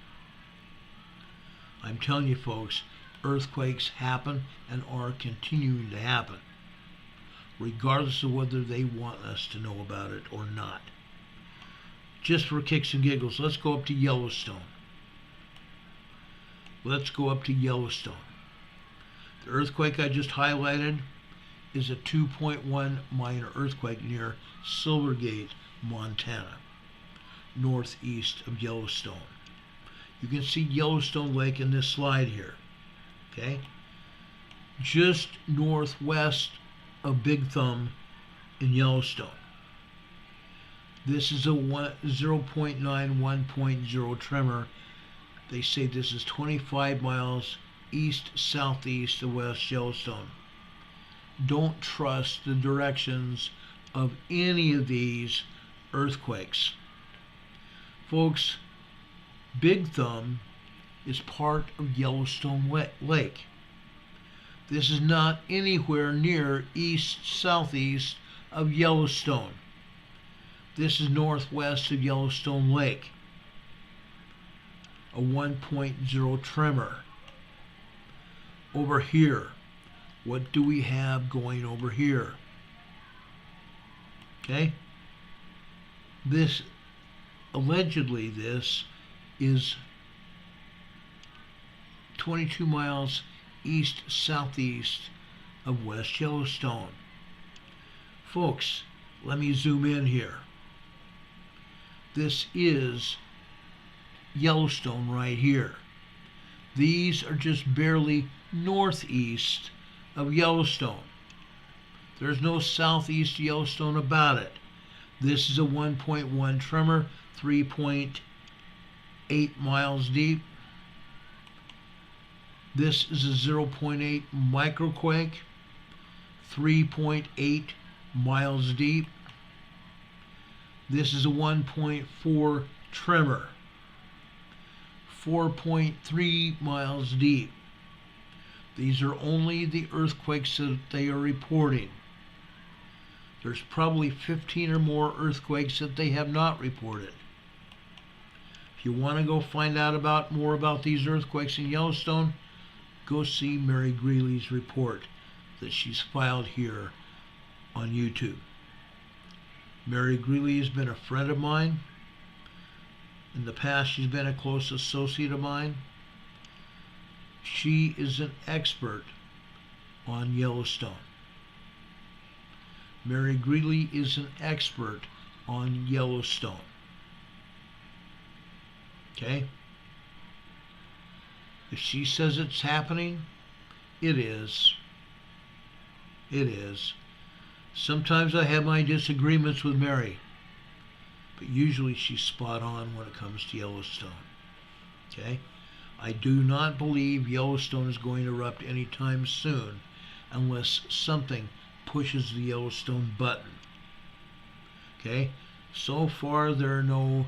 I'm telling you folks, earthquakes happen and are continuing to happen, regardless of whether they want us to know about it or not. Just for kicks and giggles, let's go up to Yellowstone. Let's go up to Yellowstone. The earthquake I just highlighted is a 2.1 minor earthquake near Silvergate, Montana, northeast of Yellowstone. You can see Yellowstone Lake in this slide here. Okay? Just northwest of Big Thumb in Yellowstone. This is a 0.91.0 tremor. They say this is 25 miles east-southeast of West Yellowstone. Don't trust the directions of any of these earthquakes. Folks, Big Thumb is part of Yellowstone Lake. This is not anywhere near east-southeast of Yellowstone. This is northwest of Yellowstone Lake. A 1.0 tremor. Over here, what do we have going over here? Okay? This, allegedly this, is 22 miles east-southeast of West Yellowstone. Folks, let me zoom in here. This is Yellowstone right here. These are just barely northeast of Yellowstone. There's no southeast Yellowstone about it. This is a 1.1 tremor, 3.8 miles deep. This is a 0.8 microquake, 3.8 miles deep. This is a 1.4 tremor, 4.3 miles deep. These are only the earthquakes that they are reporting. There's probably 15 or more earthquakes that they have not reported. If you want to go find out more about these earthquakes in Yellowstone, go see Mary Greeley's report that she's filed here on YouTube. Mary Greeley has been a friend of mine. In the past, she's been a close associate of mine. She is an expert on Yellowstone. Mary Greeley is an expert on Yellowstone. Okay? If she says it's happening, it is. It is. Sometimes I have my disagreements with Mary, but usually she's spot on when it comes to Yellowstone. Okay? I do not believe Yellowstone is going to erupt anytime soon unless something pushes the Yellowstone button. Okay? So far there are no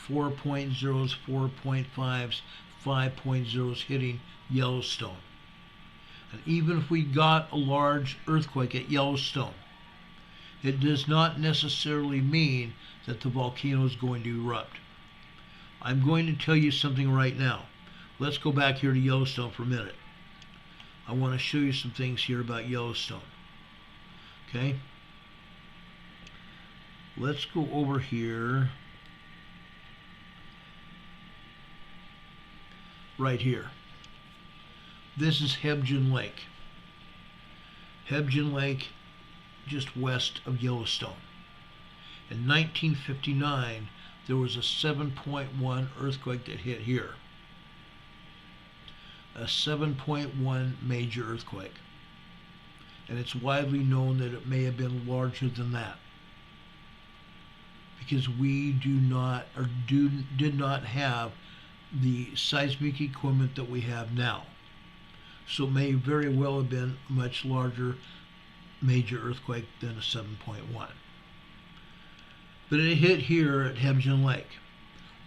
4.0s, 4.5s, 5.0s hitting Yellowstone. And even if we got a large earthquake at Yellowstone, it does not necessarily mean that the volcano is going to erupt. I'm going to tell you something right now. Let's go back here to Yellowstone for a minute. I want to show you some things here about Yellowstone. Okay? Let's go over here. Right here. This is Hebgen Lake. Hebgen Lake, just west of Yellowstone. In 1959, there was a 7.1 earthquake that hit here. A 7.1 major earthquake. And it's widely known that it may have been larger than that, because we did not have the seismic equipment that we have now. So it may very well have been a much larger major earthquake than a 7.1. But it hit here at Hebgen Lake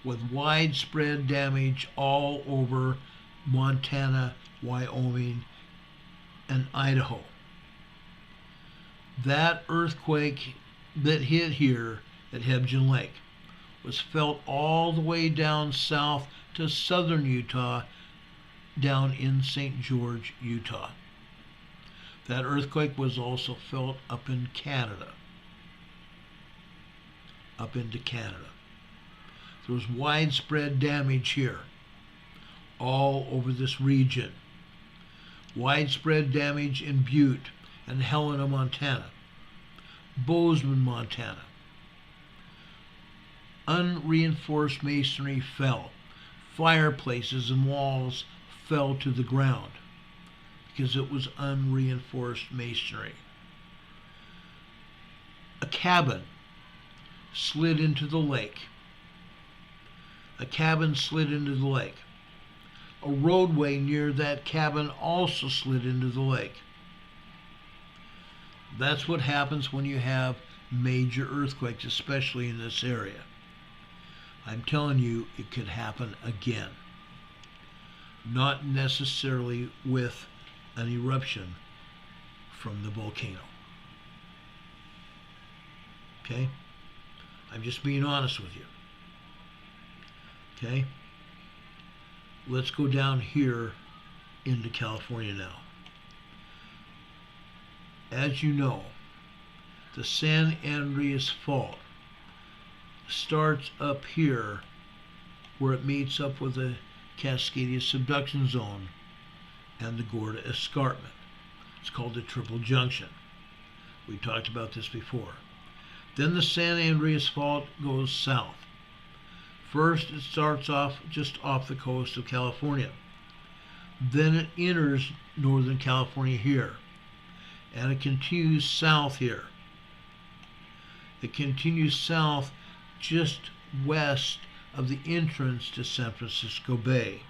with widespread damage all over Montana, Wyoming, and Idaho. That earthquake that hit here at Hebgen Lake was felt all the way down south to southern Utah, down in St. George, Utah. That earthquake was also felt up in Canada. Up into Canada. There was widespread damage here, all over this region. Widespread damage in Butte and Helena, Montana. Bozeman, Montana. Unreinforced masonry fell. Fireplaces and walls fell to the ground because it was unreinforced masonry. A cabin slid into the lake. A cabin slid into the lake. A roadway near that cabin also slid into the lake. That's what happens when you have major earthquakes, especially in this area. I'm telling you, it could happen again. Not necessarily with an eruption from the volcano. Okay? I'm just being honest with you. Okay? Let's go down here into California now. As you know, the San Andreas Fault starts up here where it meets up with the Cascadia Subduction Zone and the Gorda Escarpment. It's called the Triple Junction. We talked about this before. Then the San Andreas Fault goes south. First, it starts off just off the coast of California. Then it enters Northern California here. And it continues south here. It continues south just west of the entrance to San Francisco Bay.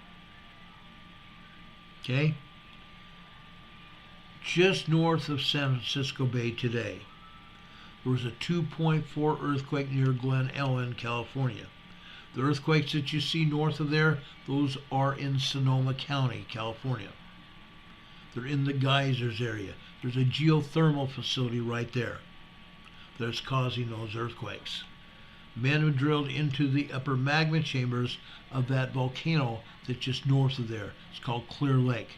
Okay? Just north of San Francisco Bay today, there was a 2.4 earthquake near Glen Ellen, California. The earthquakes that you see north of there, those are in Sonoma County, California. They're in the geysers area. There's a geothermal facility right there that's causing those earthquakes. Men have drilled into the upper magma chambers of that volcano that's just north of there. It's called Clear Lake,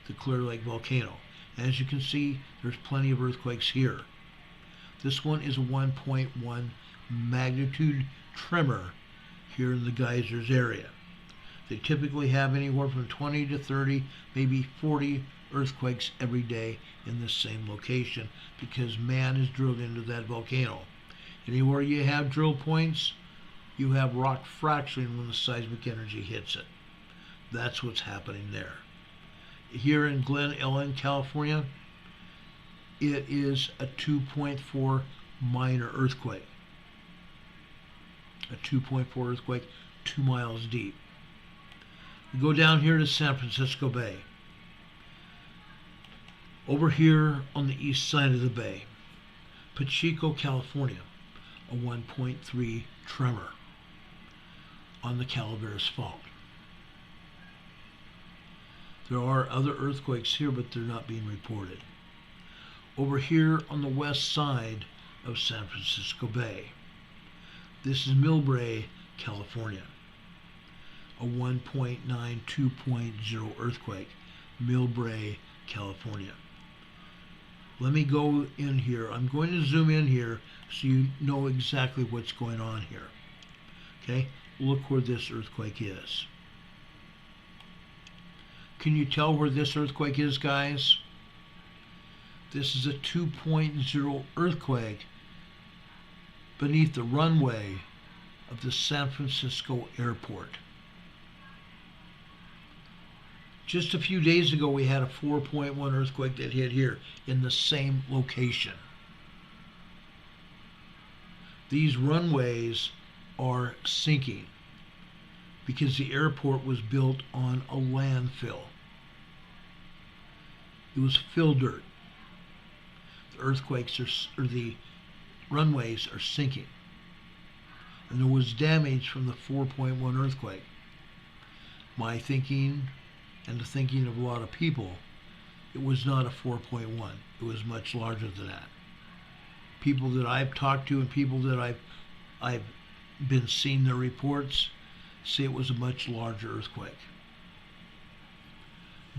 the Clear Lake volcano. And as you can see, there's plenty of earthquakes here. This one is a 1.1 magnitude tremor here in the geysers area. They typically have anywhere from 20 to 30, maybe 40 earthquakes every day in the same location because man has drilled into that volcano. Anywhere you have drill points, you have rock fracturing when the seismic energy hits it. That's what's happening there. Here in Glen Ellen, California, it is a 2.4 minor earthquake. A 2.4 earthquake 2 miles deep. We go down here to San Francisco Bay. Over here on the east side of the bay, Pacheco, California, a 1.3 tremor on the Calaveras Fault. There are other earthquakes here, but they're not being reported. Over here on the west side of San Francisco Bay, this is Millbrae, California, a 1.92.0 earthquake, Millbrae, California. Let me go in here. I'm going to zoom in here so you know exactly what's going on here. Okay, look where this earthquake is. Can you tell where this earthquake is, guys? This is a 2.0 earthquake beneath the runway of the San Francisco airport. Just a few days ago, we had a 4.1 earthquake that hit here in the same location. These runways are sinking because the airport was built on a landfill. It was fill dirt. The runways are sinking. And there was damage from the 4.1 earthquake. My thinking, and the thinking of a lot of people, it was not a 4.1. It was much larger than that. People that I've talked to and people that I've been seeing their reports say it was a much larger earthquake.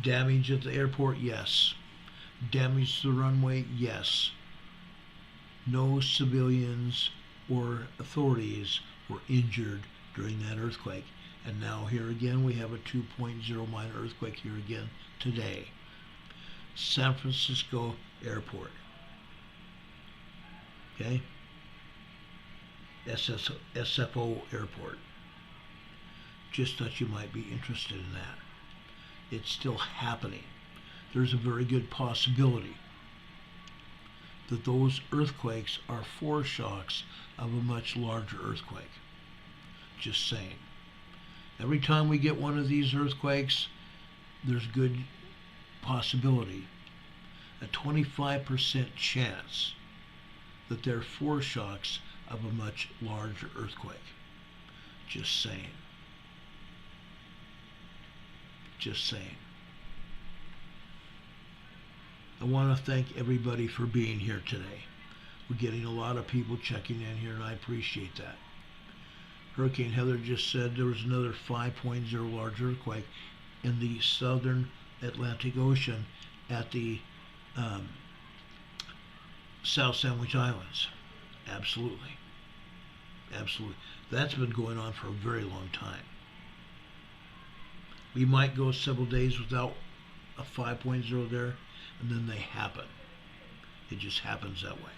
Damage at the airport, yes. Damage to the runway, yes. No civilians or authorities were injured during that earthquake. And now here again we have a 2.0 minor earthquake here again today. San Francisco Airport. Okay? SFO Airport. Just thought you might be interested in that. It's still happening. There's a very good possibility that those earthquakes are foreshocks of a much larger earthquake. Just saying. Every time we get one of these earthquakes, there's good possibility, a 25% chance that they're foreshocks of a much larger earthquake. Just saying. Just saying. I want to thank everybody for being here today. We're getting a lot of people checking in here, and I appreciate that. Hurricane Heather just said there was another 5.0 large earthquake in the southern Atlantic Ocean at the South Sandwich Islands. Absolutely. Absolutely. That's been going on for a very long time. We might go several days without a 5.0 there, and then they happen. It just happens that way.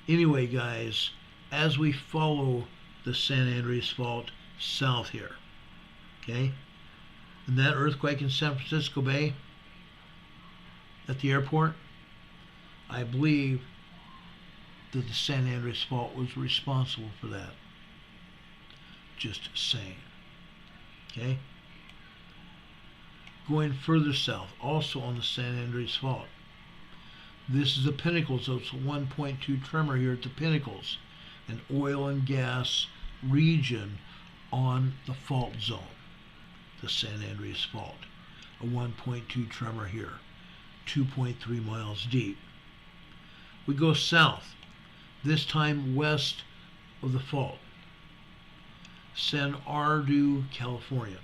Anyway, guys, as we follow the San Andreas Fault south here, okay? And that earthquake in San Francisco Bay at the airport, I believe that the San Andreas Fault was responsible for that. Just saying. Okay? Going further south, also on the San Andreas Fault. This is the Pinnacles, so it's a 1.2 tremor here at the Pinnacles, an oil and gas region on the fault zone, the San Andreas Fault. A 1.2 tremor here, 2.3 miles deep. We go south, this time west of the fault. San Bernardino, California,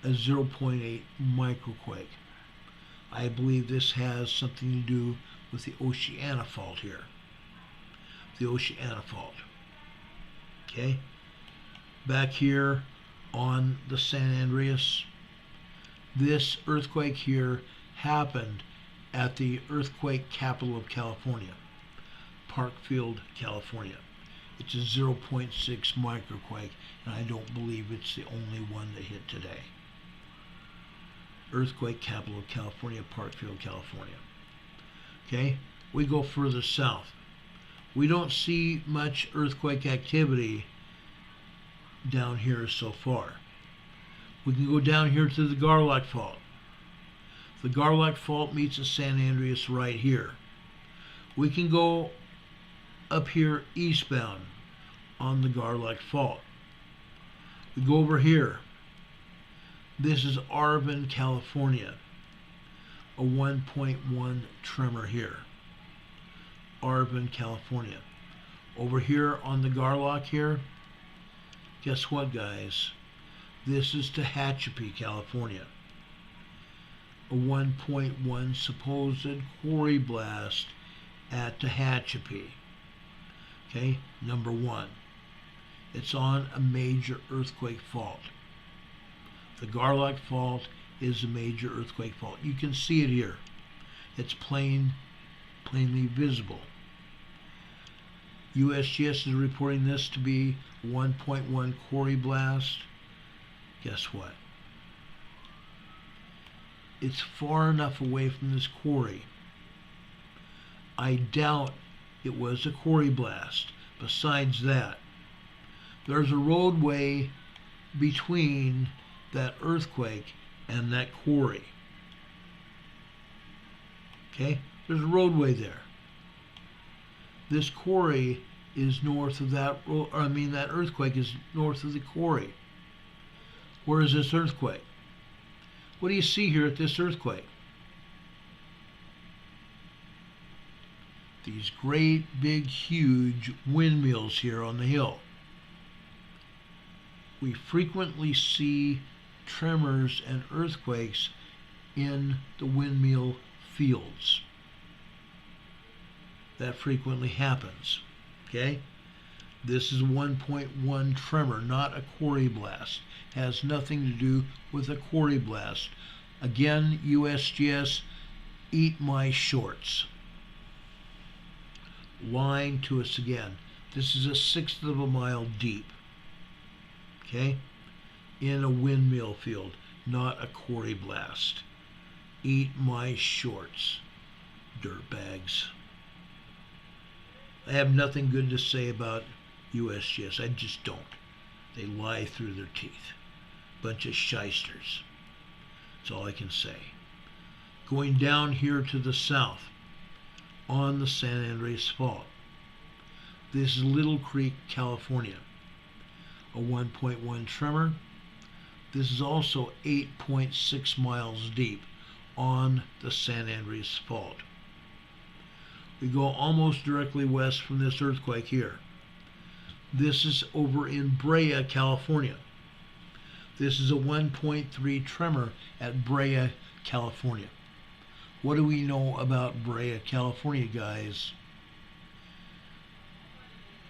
a 0.8 microquake. I believe this has something to do with the Oceania Fault here. The Oceania Fault. Okay? Back here on the San Andreas, this earthquake here happened at the earthquake capital of California, Parkfield, California. It's a 0.6 microquake, and I don't believe it's the only one that hit today. Earthquake capital of California, Parkfield, California. Okay, we go further south. We don't see much earthquake activity down here so far. We can go down here to the Garlock Fault. The Garlock Fault meets the San Andreas right here. We can go up here eastbound on the Garlock Fault. We go over here. This is Arvin, California, a 1.1 tremor here. Arvin, California. Over here on the Garlock here, guess what, guys? This is Tehachapi, California. A 1.1 supposed quarry blast at Tehachapi. Okay, number one. It's on a major earthquake fault. The Garlock Fault is a major earthquake fault. You can see it here. It's plainly visible. USGS is reporting this to be 1.1 quarry blast. Guess what? It's far enough away from this quarry. I doubt it was a quarry blast. Besides that, there's a roadway between that earthquake and that quarry. Okay? There's a roadway there. This quarry is north of that, that earthquake is north of the quarry. Where is this earthquake? What do you see here at this earthquake? These great, big, huge windmills here on the hill. We frequently see tremors and earthquakes in the windmill fields. That frequently happens. Okay? This is 1.1 tremor, not a quarry blast. Has nothing to do with a quarry blast. Again, USGS, eat my shorts. Lying to us again. This is 1/6 of a mile deep. Okay? In a windmill field, not a quarry blast. Eat my shorts, dirtbags. I have nothing good to say about USGS. I just don't. They lie through their teeth. Bunch of shysters. That's all I can say. Going down here to the south on the San Andreas Fault. This is Little Creek, California. A 1.1 tremor. This is also 8.6 miles deep on the San Andreas Fault. We go almost directly west from this earthquake here. This is over in Brea, California. This is a 1.3 tremor at Brea, California. What do we know about Brea, California, guys?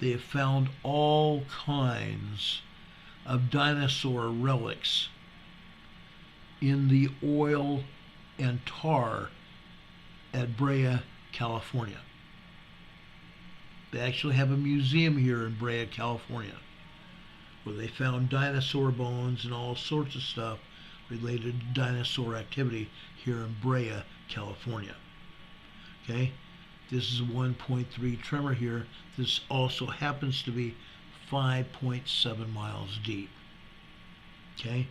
They have found all kinds of dinosaur relics in the oil and tar at Brea, California. They actually have a museum here in Brea, California, where they found dinosaur bones and all sorts of stuff related to dinosaur activity here in Brea, California. Okay? This is a 1.3 tremor here. This also happens to be 5.7 miles deep. Okay?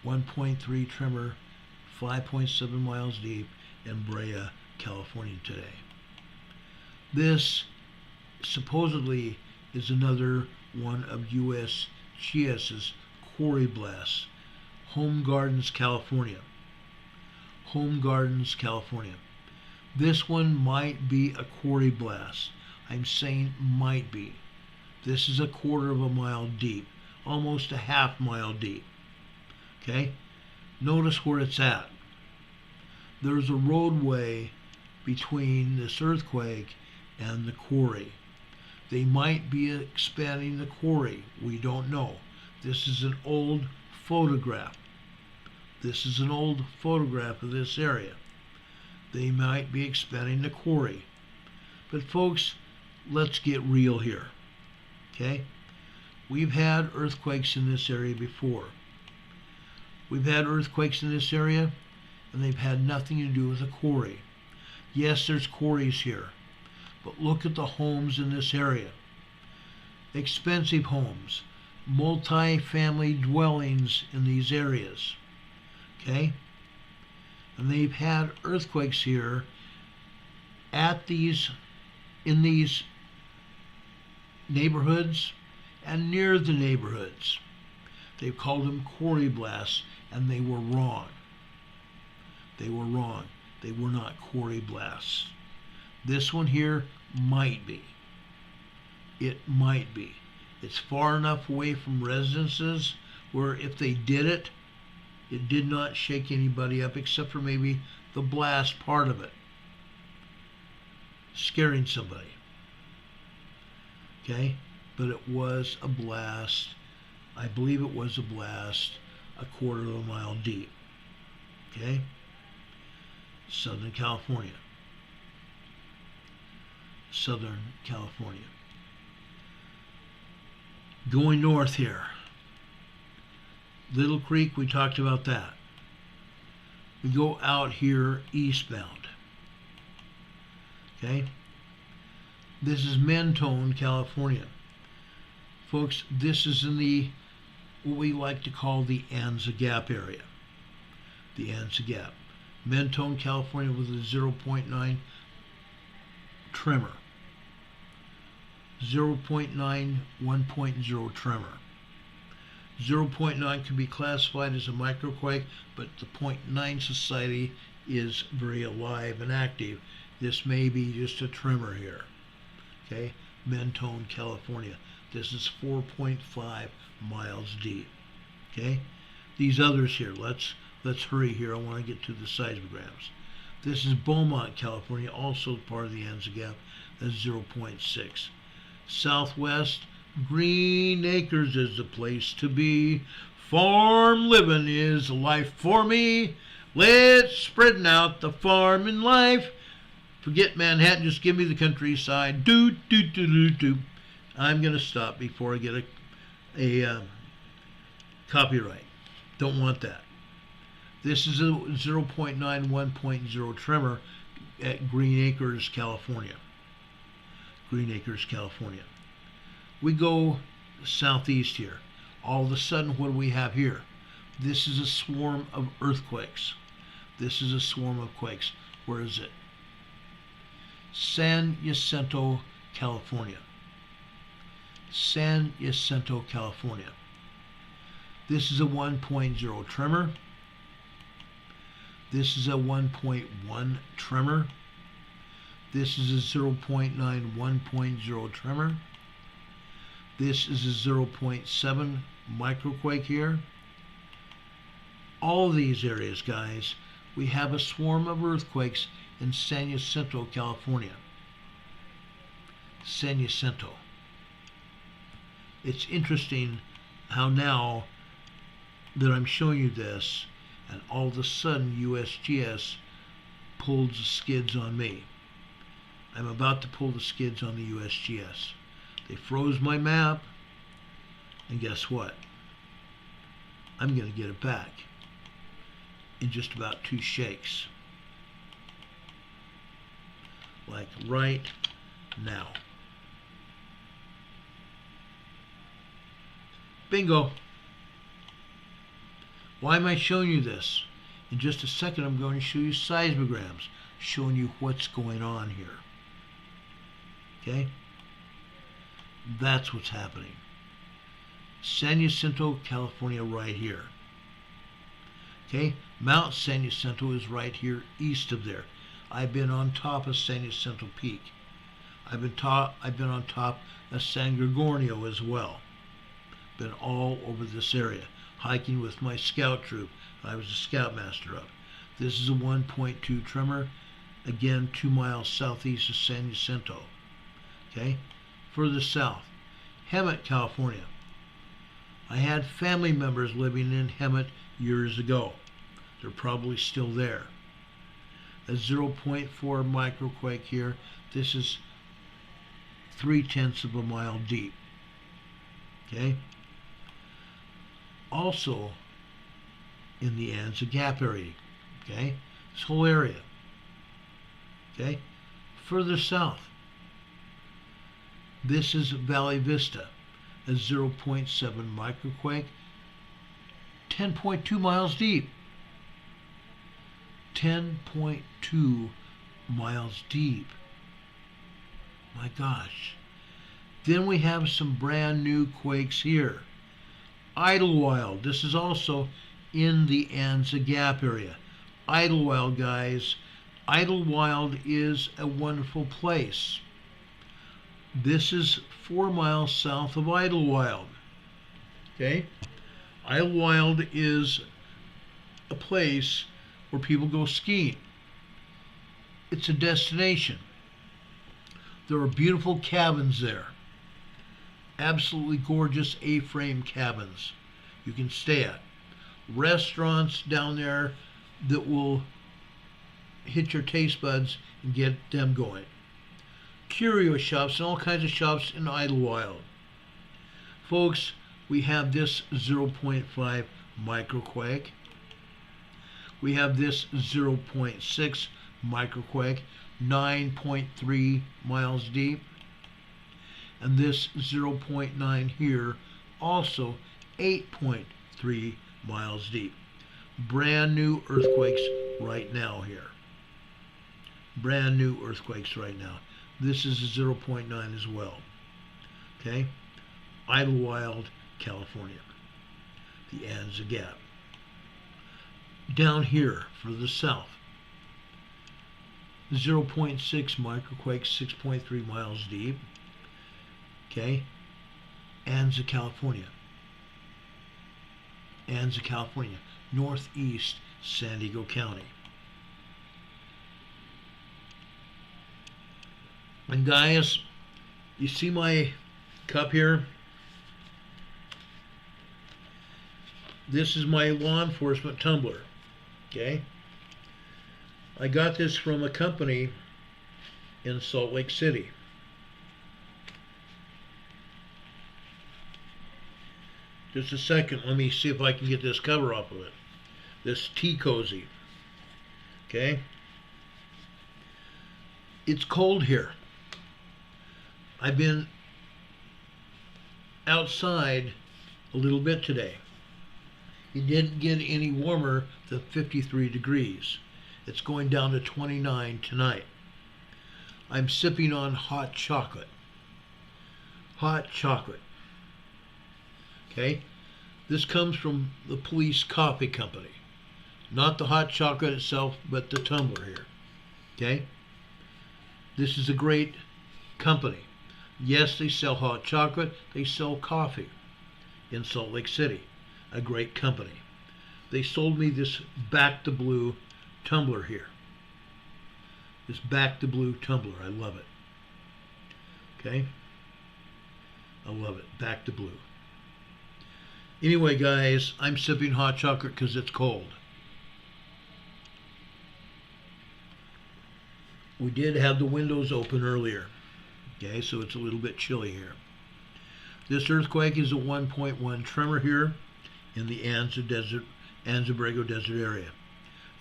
1.3 tremor, 5.7 miles deep in Brea, California today. This supposedly is another one of USGS's quarry blasts. Home Gardens, California. Home Gardens, California. This one might be a quarry blast. I'm saying might be. This is 1/4 of a mile deep, almost a 1/2 mile deep. Okay? Notice where it's at. There's a roadway between this earthquake and the quarry. They might be expanding the quarry. We don't know. This is an old photograph. This is an old photograph of this area. They might be expanding the quarry. But folks, let's get real here. Okay? We've had earthquakes in this area before. We've had earthquakes in this area, and they've had nothing to do with a quarry. Yes, there's quarries here, but look at the homes in this area. Expensive homes, multi-family dwellings in these areas. Okay? And they've had earthquakes here in these neighborhoods and near the neighborhoods. They've called them quarry blasts, and they were wrong. They were wrong. They were not quarry blasts. This one here might be. It might be. It's far enough away from residences where if they did it, it did not shake anybody up except for maybe the blast part of it. Scaring somebody. Okay? But it was a blast. I believe it was a blast 1/4 of a mile deep. Okay? Southern California. Southern California. Going north here. Little Creek, we talked about that. We go out here eastbound. Okay? This is Mentone, California. Folks, this is in the, what we like to call the Anza Gap area. The Anza Gap. Mentone, California with a 0.9 tremor. 0.9, 1.0 tremor. 0.9 can be classified as a microquake, but the 0.9 society is very alive and active. This may be just a tremor here. Okay, Mentone, California. This is 4.5 miles deep. Okay, these others here. Let's hurry here. I want to get to the seismograms. This is Beaumont, California, also part of the Anza Gap. That's 0.6. Southwest, Green Acres is the place to be. Farm living is life for me. Let's spreading out the farming life. Forget Manhattan, just give me the countryside. Do, do, do, do, do. I'm going to stop before I get a copyright. Don't want that. This is a 0.9, 1.0 tremor at Green Acres, California. Green Acres, California. We go southeast here. All of a sudden, what do we have here? This is a swarm of earthquakes. This is a swarm of quakes. Where is it? San Jacinto, California. San Jacinto, California. This is a 1.0 tremor. This is a 1.1 tremor. This is a 0.9, 1.0 tremor. This is a 0.7 microquake here. All these areas, guys, we have a swarm of earthquakes in San Jacinto, California. San Jacinto. It's interesting how now that I'm showing you this, and all of a sudden USGS pulled the skids on me. I'm about to pull the skids on the USGS. They froze my map, and guess what? I'm going to get it back in just about 2 shakes. Like right now. Bingo. Why am I showing you this? In just a second, I'm going to show you seismograms, showing you what's going on here. Okay? That's what's happening. San Jacinto, California, right here. Okay? Mount San Jacinto is right here east of there. I've been on top of San Jacinto Peak. I've been on top of San Gregorio as well. Been all over this area, hiking with my scout troop. I was a scoutmaster of. This is a 1.2 tremor, again 2 miles southeast of San Jacinto. Okay, further south, Hemet, California. I had family members living in Hemet years ago. They're probably still there. A 0.4 microquake here. This is 0.3 of a mile deep. Okay. Also in the Anza Gap area. Okay. This whole area. Okay. Further south. This is Valley Vista, a 0.7 microquake, 10.2 miles deep. 10.2 miles deep. My gosh. Then we have some brand new quakes here. Idlewild. This is also in the Anza Gap area. Idlewild, guys. Idlewild is a wonderful place. This is 4 miles south of Idlewild. Okay? Idlewild is a place where people go skiing. It's a destination. There are beautiful cabins there. Absolutely gorgeous A-frame cabins you can stay at. Restaurants down there that will hit your taste buds and get them going. Curio shops and all kinds of shops in Idlewild. Folks, we have this 0.5 microquake. We have this 0.6 microquake, 9.3 miles deep. And this 0.9 here, also 8.3 miles deep. Brand new earthquakes right now here. Brand new earthquakes right now. This is a 0.9 as well. Okay? Idlewild, California. The Anza Gap. Down here, further south, 0.6 microquake, 6.3 miles deep. Okay? Anza, California. Anza, California. Northeast San Diego County. And guys, you see my cup here? This is my law enforcement tumbler. Okay? I got this from a company in Salt Lake City. Just a second, let me see if I can get this cover off of it. This tea cozy. Okay? It's cold here. I've been outside a little bit today. It didn't get any warmer than 53 degrees. It's going down to 29 tonight. I'm sipping on hot chocolate. Hot chocolate. Okay? This comes from the police coffee company. Not the hot chocolate itself, but the tumbler here. Okay? This is a great company. Yes, they sell hot chocolate. They sell coffee in Salt Lake City. A great company. They sold me this Back to Blue tumbler here. This Back to Blue tumbler. I love it. Okay? I love it. Back to Blue. Anyway, guys, I'm sipping hot chocolate because it's cold. We did have the windows open earlier. Okay, so it's a little bit chilly here. This earthquake is a 1.1 tremor here in the Anza Borrego Desert area.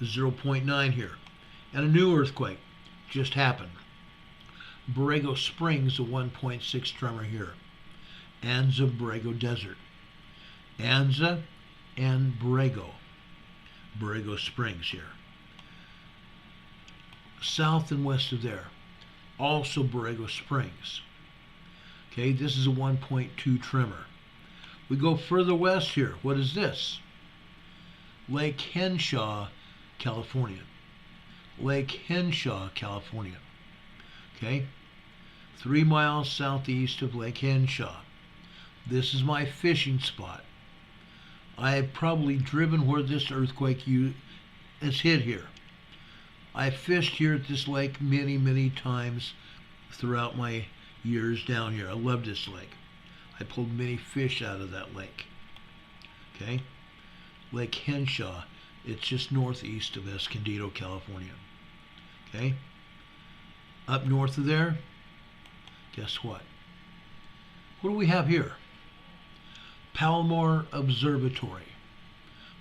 0.9 here. And a new earthquake just happened. Borrego Springs, a 1.6 tremor here. Anza Borrego Desert. Anza and Borrego. Borrego Springs here. South and west of there. Also Borrego Springs. Okay, this is a 1.2 tremor. We go further west here. What is this? Lake Henshaw, California. Lake Henshaw, California. Okay? 3 miles southeast of Lake Henshaw. This is my fishing spot. I have probably driven where this earthquake has hit here. I fished here at this lake many, many times throughout my years down here. I love this lake. I pulled many fish out of that lake. Okay? Lake Henshaw. It's just northeast of Escondido, California. Okay? Up north of there, guess what? What do we have here? Palomar Observatory.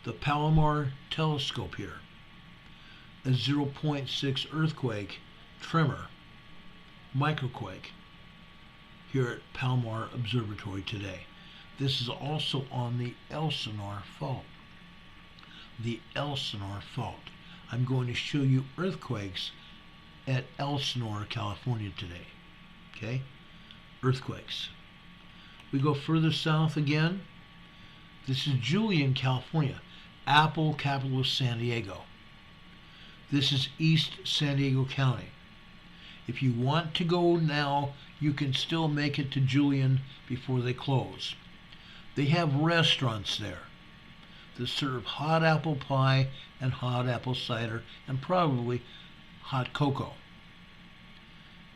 The Palomar Telescope here. A 0.6 earthquake, tremor, microquake here at Palomar Observatory today. This is also on the Elsinore Fault. The Elsinore Fault. I'm going to show you earthquakes at Elsinore, California today. Okay? Earthquakes. We go further south again. This is Julian, California. Apple, capital of San Diego. This is East San Diego County. If you want to go now, you can still make it to Julian before they close. They have restaurants there that serve hot apple pie and hot apple cider and probably hot cocoa.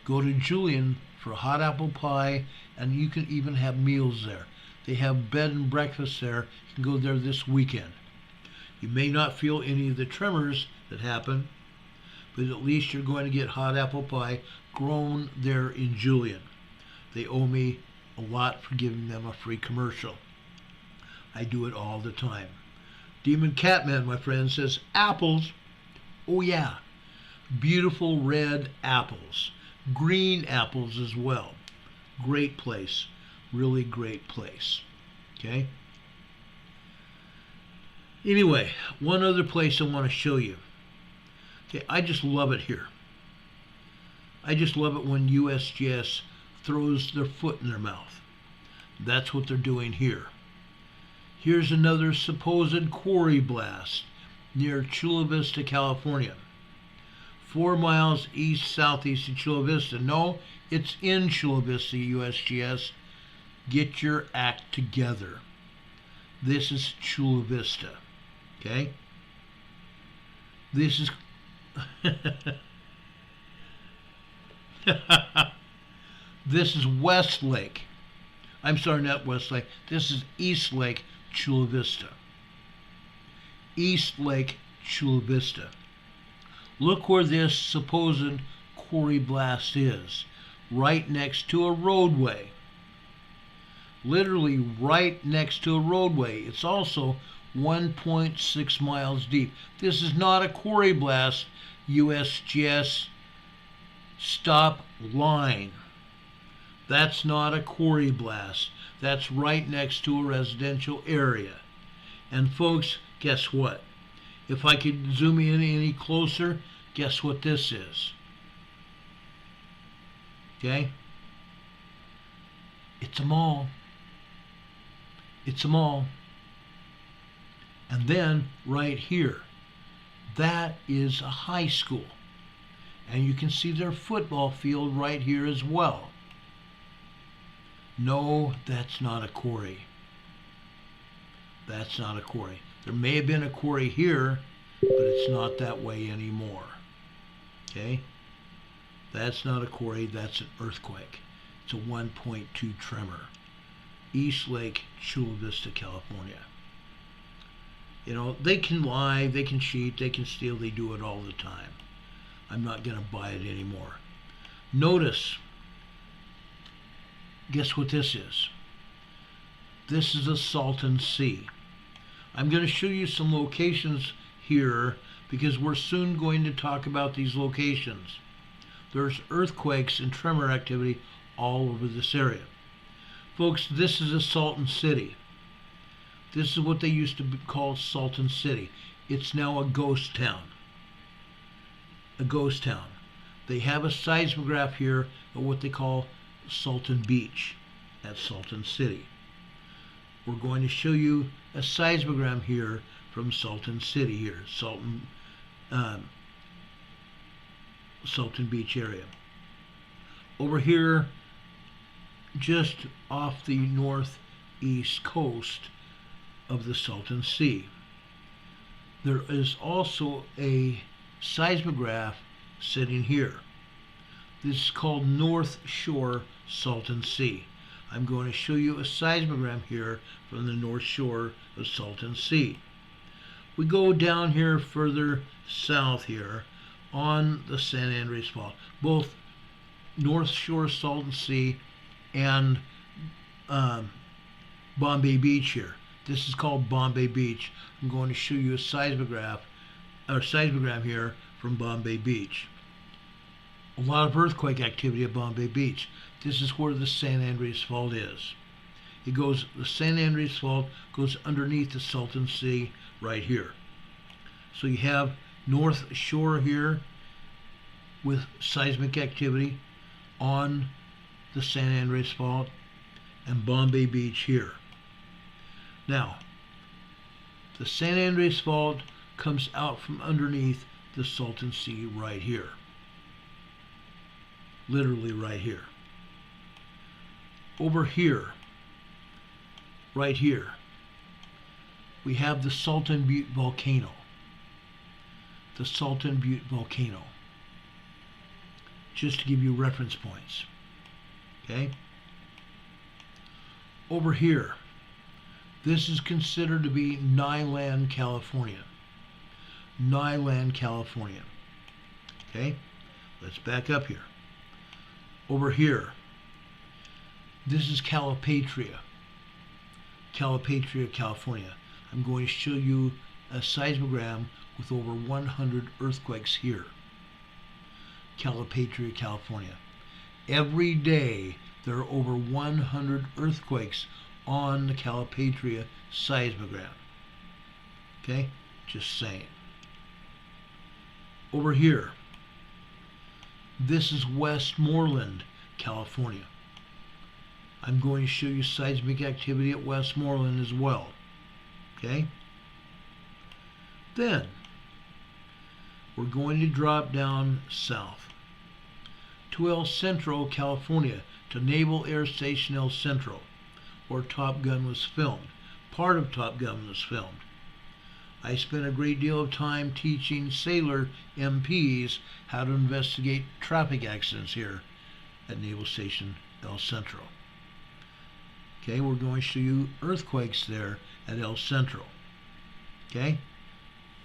Go to Julian for hot apple pie, and you can even have meals there. They have bed and breakfast there. You can go there this weekend. You may not feel any of the tremors that happen, but at least you're going to get hot apple pie grown there in Julian. They owe me a lot for giving them a free commercial. I do it all the time. Demon Catman, my friend, says apples. Oh yeah, beautiful red apples, green apples as well. Great place, really great place. Okay. Anyway, one other place I want to show you. Okay, I just love it here. I just love it when USGS throws their foot in their mouth. That's what they're doing here. Here's another supposed quarry blast near Chula Vista, California. 4 miles east-southeast of Chula Vista. No, it's in Chula Vista, USGS. Get your act together. This is Chula Vista. Okay? This is... This is Westlake. I'm sorry, not Westlake. This is Eastlake, Chula Vista. Eastlake, Chula Vista. Look where this supposed quarry blast is. Right next to a roadway. Literally right next to a roadway. It's also 1.6 miles deep. This is not a quarry blast. USGS, stop lying. That's not a quarry blast. That's right next to a residential area. And folks, guess what? If I could zoom in any closer, guess what this is? Okay? It's a mall. It's a mall. And then right here, that is a high school. And you can see their football field right here as well. No, that's not a quarry. That's not a quarry. There may have been a quarry here, but it's not that way anymore. Okay? That's not a quarry, that's an earthquake. It's a 1.2 tremor. East Lake, Chula Vista, California. You know, they can lie, they can cheat, they can steal, they do it all the time. I'm not going to buy it anymore. Notice, guess what this is? This is a Salton Sea. I'm going to show you some locations here because we're soon going to talk about these locations. There's earthquakes and tremor activity all over this area. Folks, this is a Salton City. This is what they used to call Salton City. It's now a ghost town. A ghost town. They have a seismograph here of what they call Salton Beach at Salton City. We're going to show you a seismogram here from Salton City here, Salton Beach area. Over here, just off the northeast coast of the Salton Sea, there is also a seismograph sitting here. This is called North Shore Salton Sea. I'm going to show you a seismogram here from the North Shore of Salton Sea. We go down here further south here on the San Andreas Fault, both North Shore Salton Sea and Bombay Beach here. This is called Bombay Beach. I'm going to show you a seismogram here from Bombay Beach. A lot of earthquake activity at Bombay Beach. This is where the San Andreas Fault is. It goes, the San Andreas Fault goes underneath the Salton Sea right here. So you have North Shore here with seismic activity on the San Andreas Fault and Bombay Beach here. Now, the San Andreas Fault comes out from underneath the Salton Sea right here. Literally right here. Over here, right here, we have the Salton Butte volcano. The Salton Butte volcano. Just to give you reference points. Okay? Over here, this is considered to be Nyland, California. Nyland, California. Okay, let's back up here. Over here, this is Calipatria, California. I'm going to show you a seismogram with over 100 earthquakes here. Calipatria, California. Every day there are over 100 earthquakes on the Calipatria seismogram. Okay, just saying. Over here, this is Westmoreland, California. I'm going to show you seismic activity at Westmoreland as well. Okay? Then, we're going to drop down south to El Centro, California, to Naval Air Station El Centro, where Top Gun was filmed. Part of Top Gun was filmed. I spent a great deal of time teaching sailor MPs how to investigate traffic accidents here at Naval Station El Centro. Okay, we're going to show you earthquakes there at El Centro. Okay?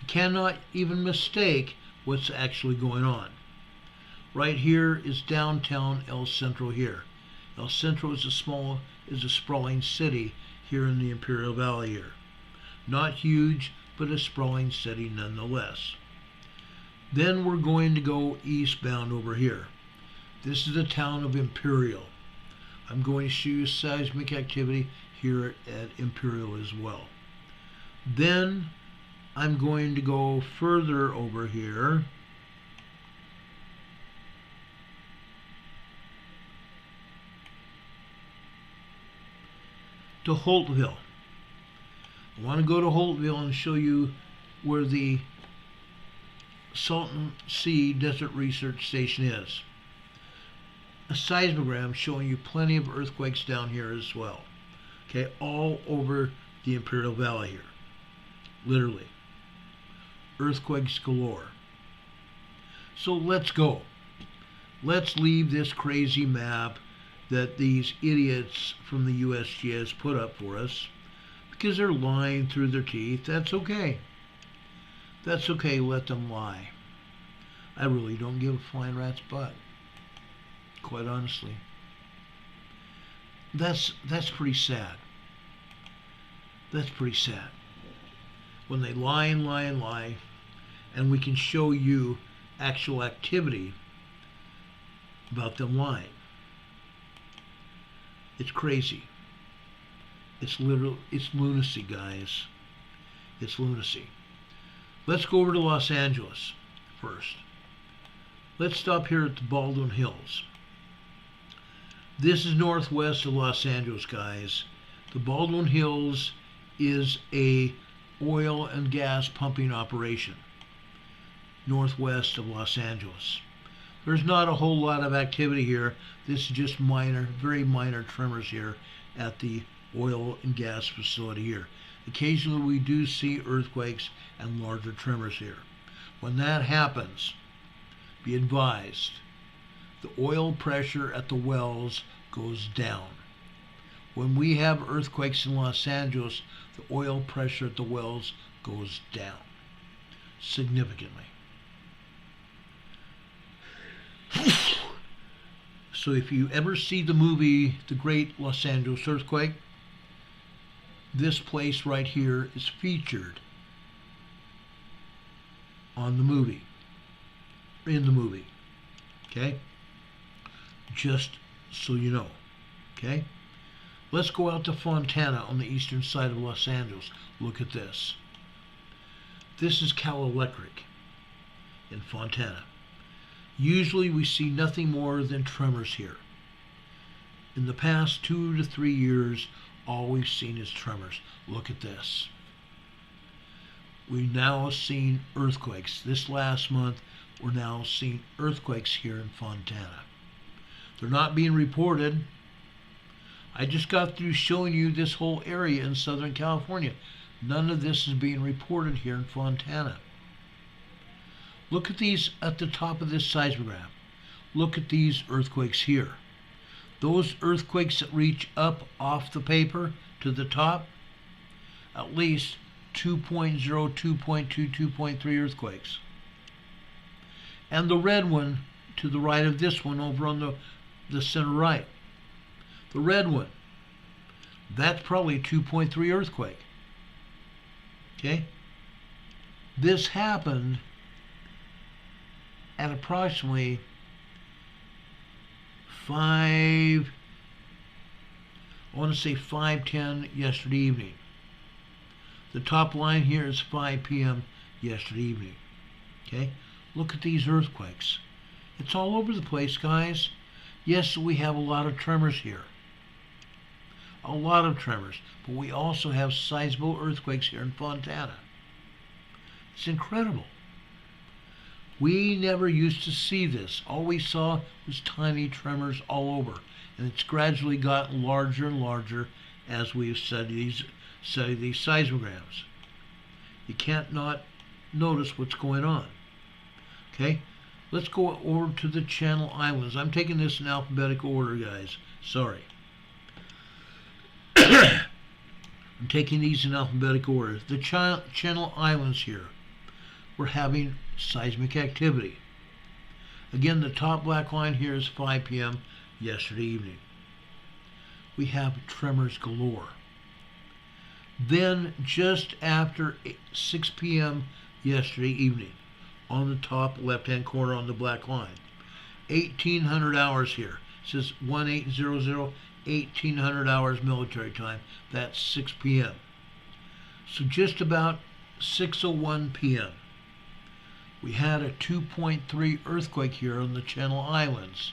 You cannot even mistake what's actually going on. Right here is downtown El Centro here. El Centro is a sprawling city here in the Imperial Valley here. Not huge, but a sprawling city nonetheless. Then we're going to go eastbound over here. This is the town of Imperial. I'm going to show you seismic activity here at Imperial as well. Then I'm going to go further over here to Holtville. I want to go to Holtville and show you where the Salton Sea Desert Research Station is. A seismogram showing you plenty of earthquakes down here as well. Okay, all over the Imperial Valley here. Literally. Earthquakes galore. So let's go. Let's leave this crazy map that these idiots from the USGS put up for us, because they're lying through their teeth. That's okay. That's okay, let them lie. I really don't give a flying rat's butt, quite honestly. That's pretty sad. That's pretty sad. When they lie and lie and lie, and we can show you actual activity about them lying. It's crazy. It's lunacy, guys. It's lunacy. Let's go over to Los Angeles first. Let's stop here at the Baldwin Hills. This is northwest of Los Angeles, guys. The Baldwin Hills is a oil and gas pumping operation northwest of Los Angeles. There's not a whole lot of activity here. This is just minor, very minor tremors here at the oil and gas facility here. Occasionally we do see earthquakes and larger tremors here. When that happens, be advised, the oil pressure at the wells goes down. When we have earthquakes in Los Angeles, the oil pressure at the wells goes down significantly. So if you ever see the movie The Great Los Angeles Earthquake, this place right here is featured on the movie, in the movie, okay? Just so you know, okay? Let's go out to Fontana on the eastern side of Los Angeles. Look at this. This is Cal Electric in Fontana. Usually we see nothing more than tremors here. In the past 2 to 3 years, all we've seen is tremors. Look at this. We've now seen earthquakes. This last month, we're now seeing earthquakes here in Fontana. They're not being reported. I just got through showing you this whole area in Southern California. None of this is being reported here in Fontana. Look at these at the top of this seismogram. Look at these earthquakes here. Those earthquakes that reach up off the paper to the top, at least 2.0, 2.2, 2.3 earthquakes. and the red one to the right of this one over on the center right. The red one, that's probably a 2.3 earthquake. Okay? This happened at approximately 5:10 yesterday evening. The top line here is 5 p.m. yesterday evening. Okay? Look at these earthquakes. It's all over the place, guys. Yes, we have a lot of tremors here. A lot of tremors. But we also have sizable earthquakes here in Fontana. It's incredible. We never used to see this. All we saw was tiny tremors all over. And it's gradually gotten larger and larger as we've studied these seismograms. You can't not notice what's going on. Okay? Let's go over to the Channel Islands. I'm taking this in alphabetical order, guys. Sorry. I'm taking these in alphabetical order. The Channel Islands here, we're having seismic activity. Again, the top black line here is 5 p.m. yesterday evening. We have tremors galore. Then, just after 6 p.m. yesterday evening, on the top left-hand corner on the black line, 1800 hours here. It says 1800, 1800 hours military time. That's 6 p.m. So just about 6:01 p.m. we had a 2.3 earthquake here on the Channel Islands.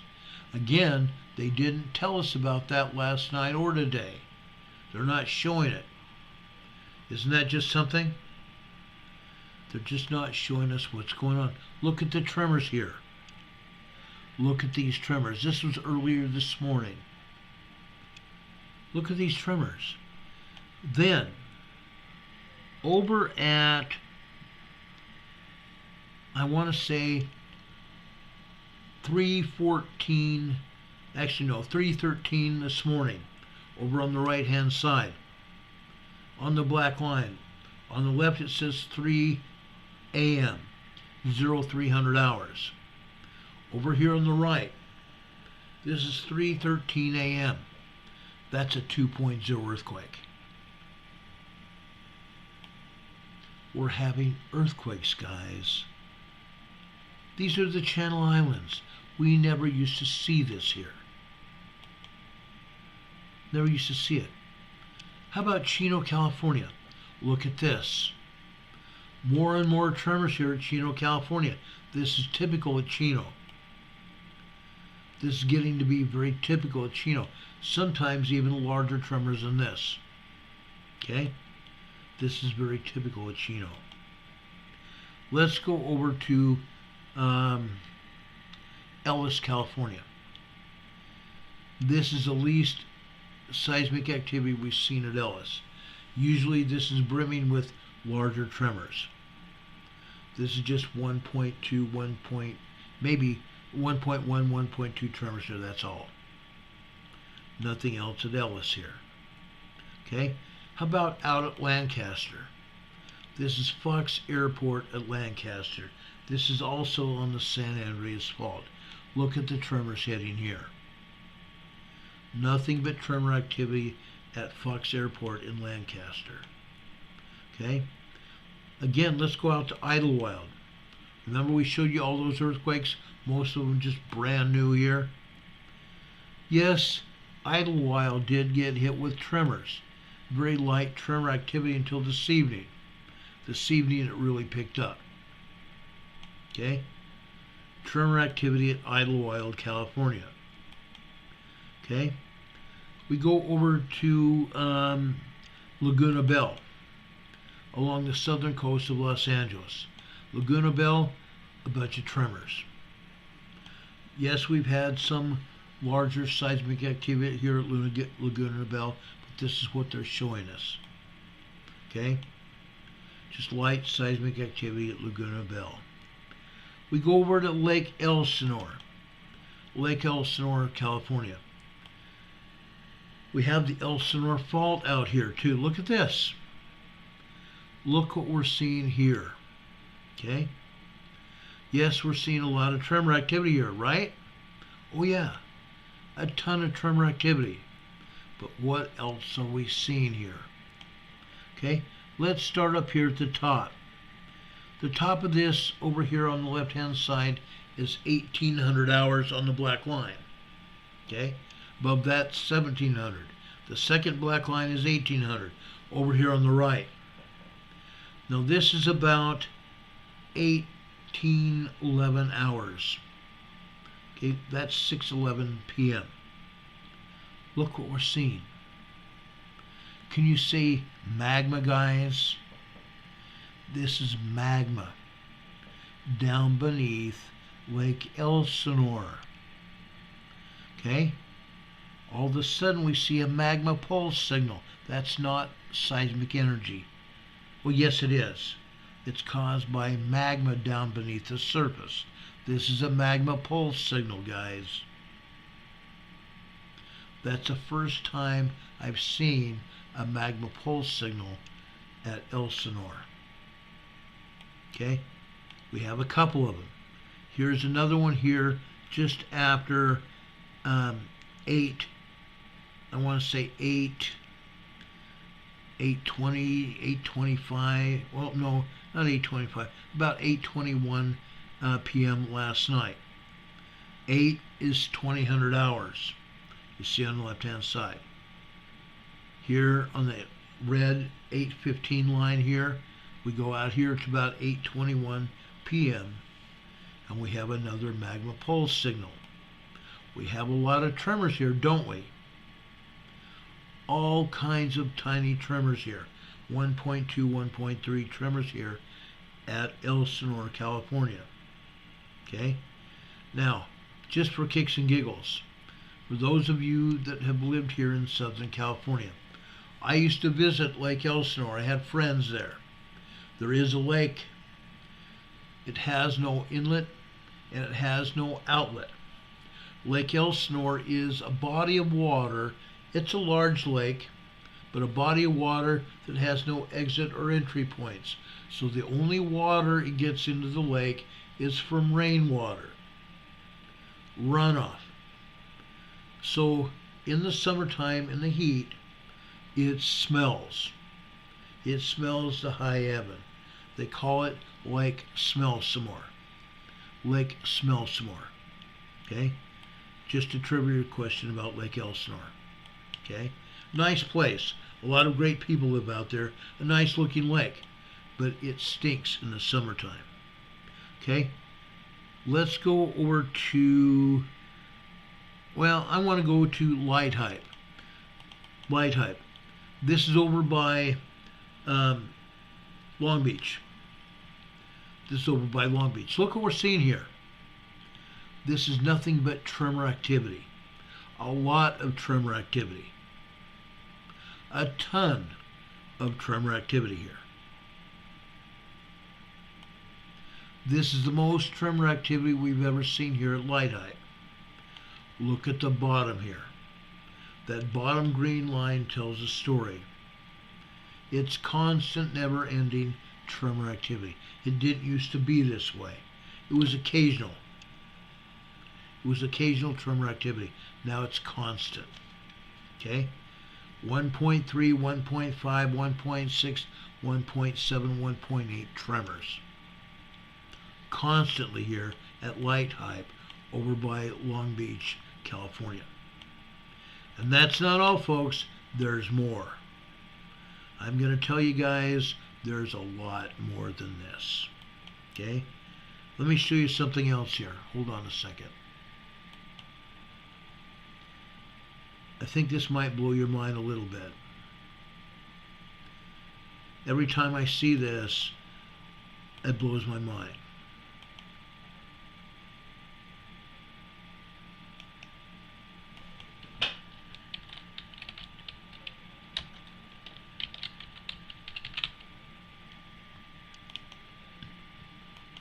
Again, they didn't tell us about that last night or today. They're not showing it. Isn't that just something? They're just not showing us what's going on. Look at the tremors here. Look at these tremors. This was earlier this morning. Look at these tremors. Then, over at, I want to say 3:14, actually no, 3:13 this morning, over on the right-hand side, on the black line. On the left it says 3 a.m., 0300 hours. Over here on the right, this is 3:13 a.m. That's a 2.0 earthquake. We're having earthquakes, guys. These are the Channel Islands. We never used to see this here. Never used to see it. How about Chino, California? Look at this. More and more tremors here at Chino, California. This is typical at Chino. This is getting to be very typical at Chino. Sometimes even larger tremors than this. Okay? This is very typical at Chino. Let's go over to Ellis, California. This is the least seismic activity we've seen at Ellis. Usually this is brimming with larger tremors. This is just 1.2, maybe 1.1, 1.2 tremors here, that's all. Nothing else at Ellis here. Okay? How about out at Lancaster? This is Fox Airport at Lancaster. This is also on the San Andreas Fault. Look at the tremors heading here. Nothing but tremor activity at Fox Airport in Lancaster. Okay? Again, let's go out to Idlewild. Remember we showed you all those earthquakes? Most of them just brand new here. Yes, Idlewild did get hit with tremors. Very light tremor activity until this evening. This evening it really picked up. Okay? Tremor activity at Idlewild, California. Okay? We go over to Laguna Bell, along the southern coast of Los Angeles. Laguna Bell, a bunch of tremors. Yes, we've had some larger seismic activity here at Laguna Bell, but this is what they're showing us. Okay? Just light seismic activity at Laguna Bell. We go over to Lake Elsinore. Lake Elsinore, California. We have the Elsinore Fault out here too. Look at this. Look what we're seeing here. Okay? Yes, we're seeing a lot of tremor activity here, right? Oh yeah, a ton of tremor activity. But what else are we seeing here? Okay, let's start up here at the top. The top of this over here on the left-hand side is 1,800 hours on the black line. Okay, above that 1,700. The second black line is 1,800 over here on the right. Now this is about 1811 hours. Okay, that's 6:11 p.m. Look what we're seeing. Can you see magma, guys? This is magma down beneath Lake Elsinore. Okay? All of a sudden we see a magma pulse signal. That's not seismic energy. Well, yes it is. It's caused by magma down beneath the surface. This is a magma pulse signal, guys. That's the first time I've seen a magma pulse signal at Elsinore. Okay? We have a couple of them. Here's another one here just after 8, I want to say 8:20, 8:25, well, no, not 8:25, about 8:21 p.m. last night. 8 is 2000 hours. You see on the left-hand side. Here on the red 8:15 line here, we go out here to about 8:21 p.m. and we have another magma pulse signal. We have a lot of tremors here, don't we? All kinds of tiny tremors here. 1.2, 1.3 tremors here at Elsinore, California. Okay? Now, just for kicks and giggles, for those of you that have lived here in Southern California, I used to visit Lake Elsinore. I had friends there. There is a lake. It has no inlet and it has no outlet. Lake Elsinore is a body of water. It's a large lake, but a body of water that has no exit or entry points. So the only water it gets into the lake is from rainwater, runoff. So in the summertime, in the heat, it smells. It smells to high heaven. They call it Lake Smell-Some-More. Lake Smell-Some-More. Okay? Just a trivia question about Lake Elsinore. Okay? Nice place. A lot of great people live out there. A nice looking lake. But it stinks in the summertime. Okay? Let's go over to, well, I want to go to Light Hype. Light Hype. This is over by Long Beach. This is over by Long Beach. Look what we're seeing here. This is nothing but tremor activity. A lot of tremor activity. A ton of tremor activity here. This is the most tremor activity we've ever seen here at Light Hype. Look at the bottom here. That bottom green line tells a story. It's constant, never-ending tremor activity. It didn't used to be this way. It was occasional. It was occasional tremor activity. Now it's constant. Okay? 1.3, 1.5, 1.6, 1.7, 1.8 tremors. Constantly here at Light Hype over by Long Beach, California. And that's not all, folks. There's more. I'm going to tell you guys there's a lot more than this. Okay? Let me show you something else here. Hold on a second. I think this might blow your mind a little bit. Every time I see this, it blows my mind.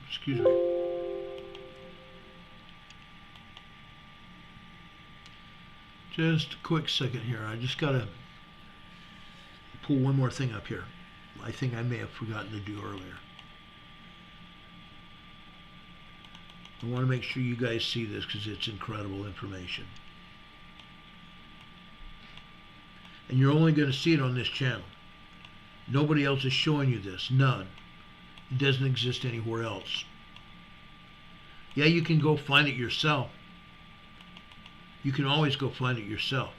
Excuse me. Just a quick second here. I just got to pull one more thing up here. I think I may have forgotten to do earlier. I want to make sure you guys see this because it's incredible information. And you're only going to see it on this channel. Nobody else is showing you this. None. It doesn't exist anywhere else. Yeah, you can go find it yourself. You can always go find it yourself.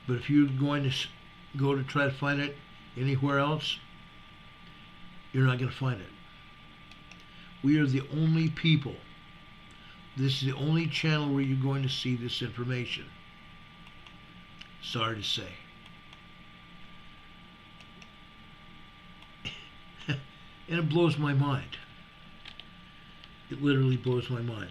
But if you're going to go to try to find it anywhere else, you're not going to find it. We are the only people. This is the only channel where you're going to see this information. Sorry to say. And it blows my mind. It literally blows my mind.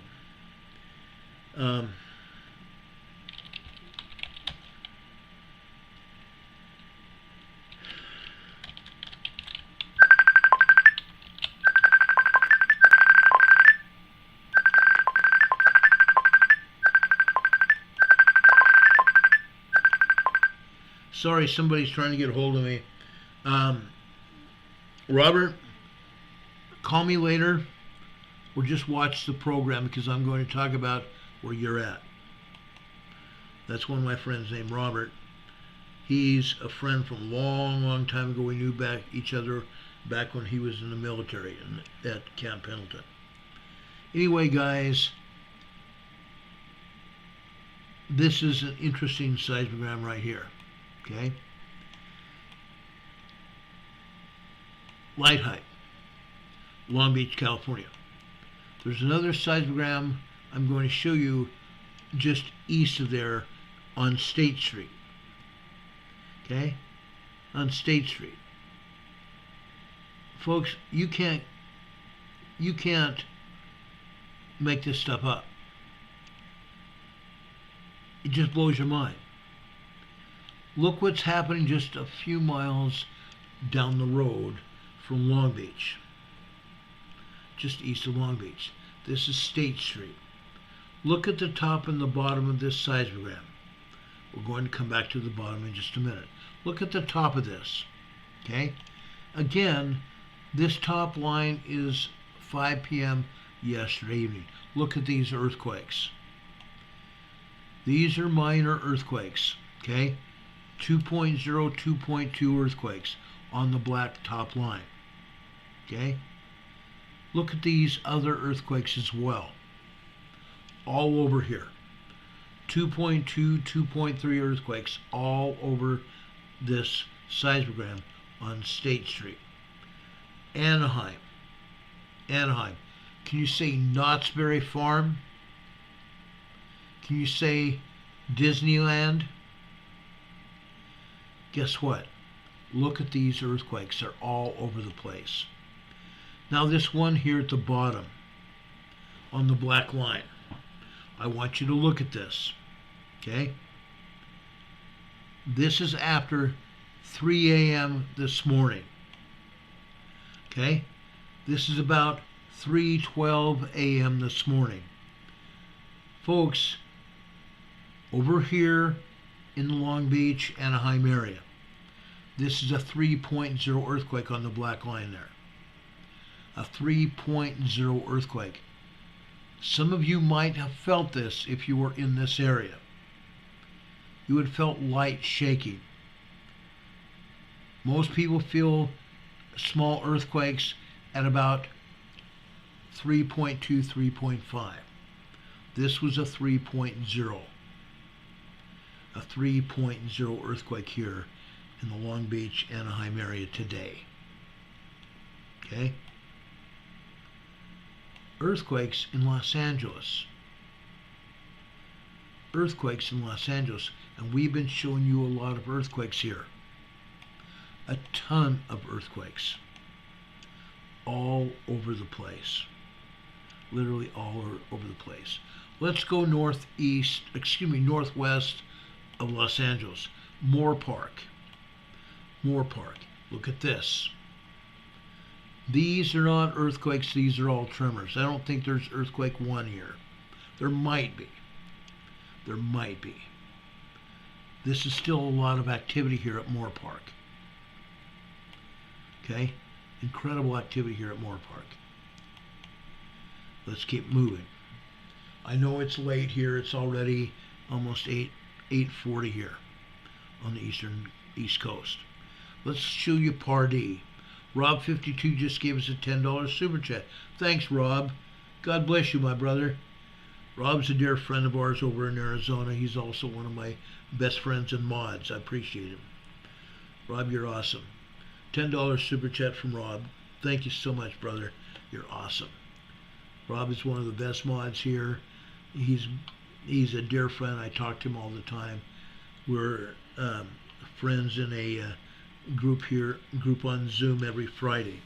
Sorry, somebody's trying to get a hold of me. Robert, call me later or just watch the program because I'm going to talk about where you're at. That's one of my friends named Robert. He's a friend from a long, long time ago. We knew each other back when he was in the military at Camp Pendleton. Anyway, guys, this is an interesting seismogram right here. Okay? Light height, Long Beach, California. There's another seismogram I'm going to show you just east of there on State Street. Okay? On State Street. Folks, you can't make this stuff up. It just blows your mind. Look what's happening just a few miles down the road from Long Beach. Just east of Long Beach. This is State Street. Look at the top and the bottom of this seismogram. We're going to come back to the bottom in just a minute. Look at the top of this. Okay? Again, this top line is 5 p.m. yesterday evening. Look at these earthquakes. These are minor earthquakes. Okay? 2.0, 2.2 earthquakes on the black top line. Okay? Look at these other earthquakes as well. All over here. 2.2, 2.3 earthquakes all over this seismogram on State Street. Anaheim. Anaheim. Can you say Knott's Berry Farm? Can you say Disneyland? Guess what? Look at these earthquakes. They're all over the place. Now this one here at the bottom on the black line. I want you to look at this. Okay? This is after 3 a.m. this morning. Okay? This is about 3:12 a.m. this morning. Folks, over here in the Long Beach, Anaheim area, this is a 3.0 earthquake on the black line there. A 3.0 earthquake. Some of you might have felt this if you were in this area. You would have felt light shaking. Most people feel small earthquakes at about 3.2, 3.5. This was a 3.0. A 3.0 earthquake here in the Long Beach, Anaheim area today. Okay? Earthquakes in Los Angeles. Earthquakes in Los Angeles. And we've been showing you a lot of earthquakes here. A ton of earthquakes. All over the place. Literally all over the place. Let's go northwest of Los Angeles. Moore Park. Moore Park. Look at this. These are not earthquakes, these are all tremors. I don't think there's earthquake 1 here. There might be. There might be. This is still a lot of activity here at Moore Park. Okay? Incredible activity here at Moore Park. Let's keep moving. I know it's late here. It's already almost 8:40 here on the East Coast. Let's show you Pardee. Rob52 just gave us a $10 super chat. Thanks, Rob. God bless you, my brother. Rob's a dear friend of ours over in Arizona. He's also one of my best friends and mods. I appreciate him. Rob, you're awesome. $10 super chat from Rob. Thank you so much, brother. You're awesome. Rob is one of the best mods here. He's a dear friend. I talk to him all the time. We're friends in a group on Zoom every Friday.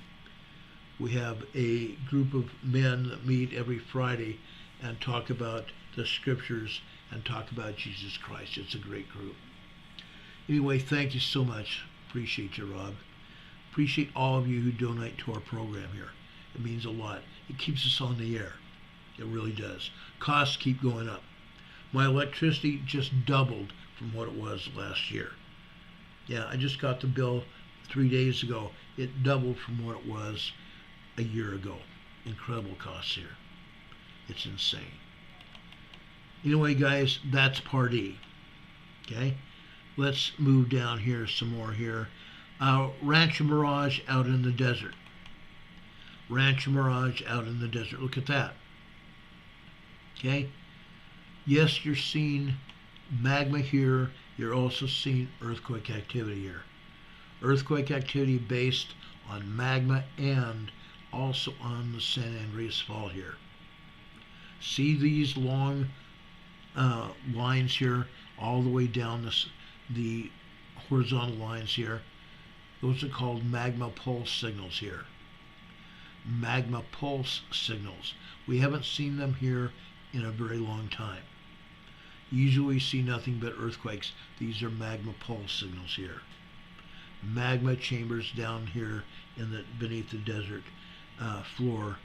We have a group of men that meet every Friday and talk about the scriptures and talk about Jesus Christ. It's a great group. Anyway, thank you so much. Appreciate you, Rob. Appreciate all of you who donate to our program here. It means a lot. It keeps us on the air. It really does. Costs keep going up. My electricity just doubled from what it was last year. Yeah, I just got the bill 3 days ago. It doubled from what it was a year ago. Incredible costs here. It's insane. Anyway, guys, that's Pardee. Okay? Let's move down here some more here. Rancho Mirage out in the desert. Rancho Mirage out in the desert. Look at that. Okay? Yes, you're seeing magma here. You're also seeing earthquake activity here. Earthquake activity based on magma and also on the San Andreas Fault here. See these long lines here all the way down the horizontal lines here? Those are called magma pulse signals here. Magma pulse signals. We haven't seen them here in a very long time. Usually we see nothing but earthquakes. These are magma pulse signals here. Magma chambers down here beneath the desert floor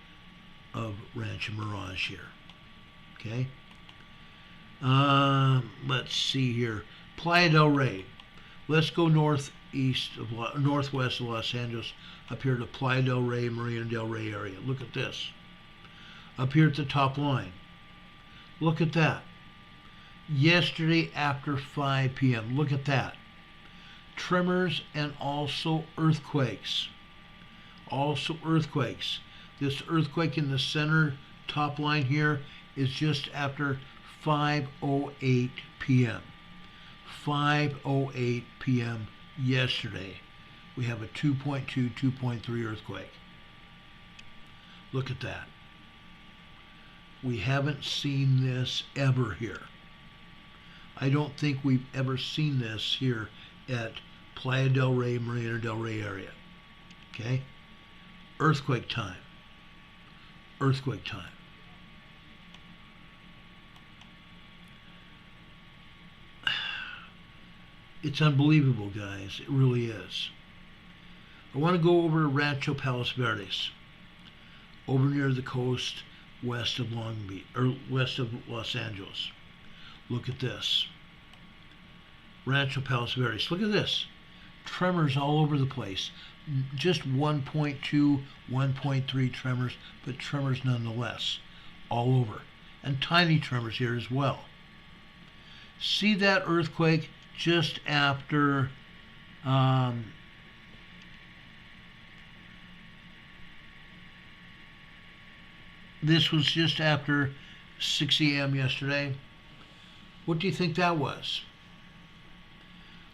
of Rancho Mirage here. Okay? Let's see here. Playa del Rey. Let's go northwest of Los Angeles, up here to Playa del Rey, Marina del Rey area. Look at this. Up here at the top line. Look at that. Yesterday after 5 p.m. Look at that. Tremors and also earthquakes. Also earthquakes. This earthquake in the center top line here is just after 5:08 p.m. 5:08 p.m. yesterday. We have a 2.2, 2.3 earthquake. Look at that. We haven't seen this ever here. I don't think we've ever seen this here at Playa del Rey, Marina del Rey area. Okay? Earthquake time. Earthquake time. It's unbelievable, guys. It really is. I want to go over to Rancho Palos Verdes, over near the coast west of Long Beach, or west of Los Angeles. Look at this. Rancho Palos Verdes. Look at this. Tremors all over the place. Just 1.2, 1.3 tremors, but tremors nonetheless. All over. And tiny tremors here as well. See that earthquake just after this was just after 6 a.m. yesterday. What do you think that was?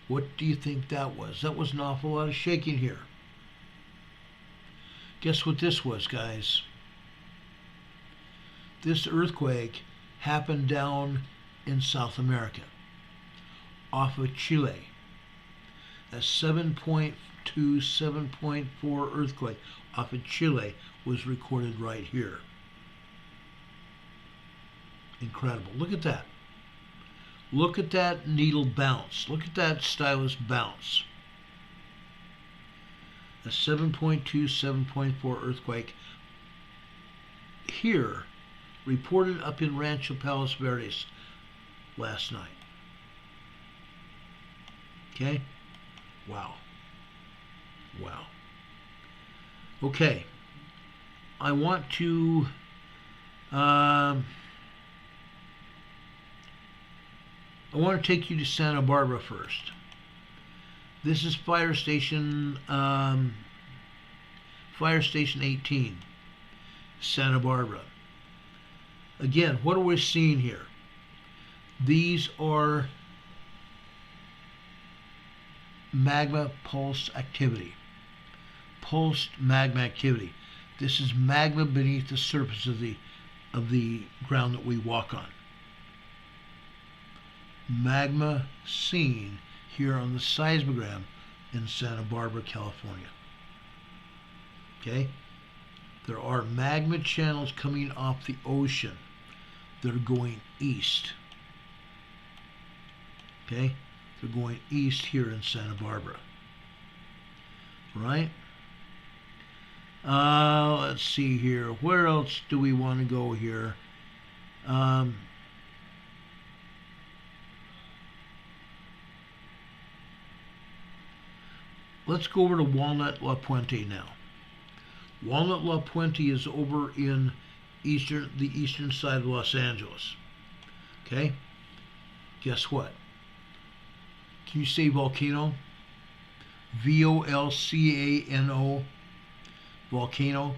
What do you think that was? That was an awful lot of shaking here. Guess what this was, guys? This earthquake happened down in South America, off of Chile. A 7.2, 7.4 earthquake off of Chile was recorded right here. Incredible. Look at that. Look at that needle bounce. Look at that stylus bounce. A 7.2, 7.4 earthquake here, reported up in Rancho Palos Verdes last night. Okay? Wow. Wow. Okay. I want to I want to take you to Santa Barbara first. This is Fire Station 18, Santa Barbara. Again, what are we seeing here? These are magma pulse activity. Pulsed magma activity. This is magma beneath the surface of the ground that we walk on. Magma seen here on the seismogram in Santa Barbara, California. Okay? There are magma channels coming off the ocean that are going east. Okay? They're going east here in Santa Barbara. Right? Let's see here. Where else do we want to go here? Let's go over to Walnut La Puente now. Walnut La Puente is over in the eastern side of Los Angeles. Okay? Guess what? Can you say volcano? V-O-L-C-A-N-O. Volcano.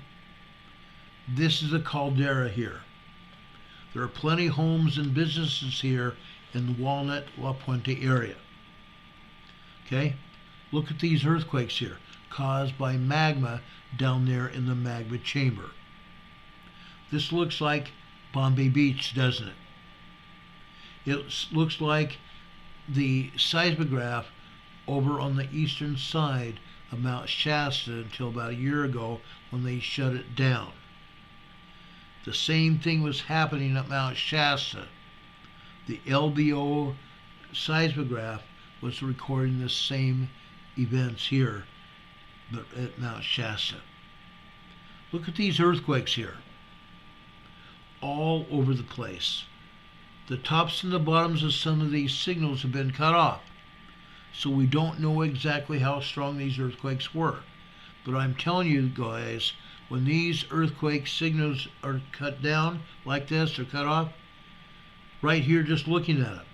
This is a caldera here. There are plenty of homes and businesses here in the Walnut La Puente area. Okay? Look at these earthquakes here, caused by magma down there in the magma chamber. This looks like Bombay Beach, doesn't it? It looks like the seismograph over on the eastern side of Mount Shasta until about a year ago when they shut it down. The same thing was happening at Mount Shasta. The LBO seismograph was recording the same events here but at Mount Shasta. Look at these earthquakes here. All over the place. The tops and the bottoms of some of these signals have been cut off. So we don't know exactly how strong these earthquakes were. But I'm telling you guys, when these earthquake signals are cut down like this, or cut off, right here just looking at it,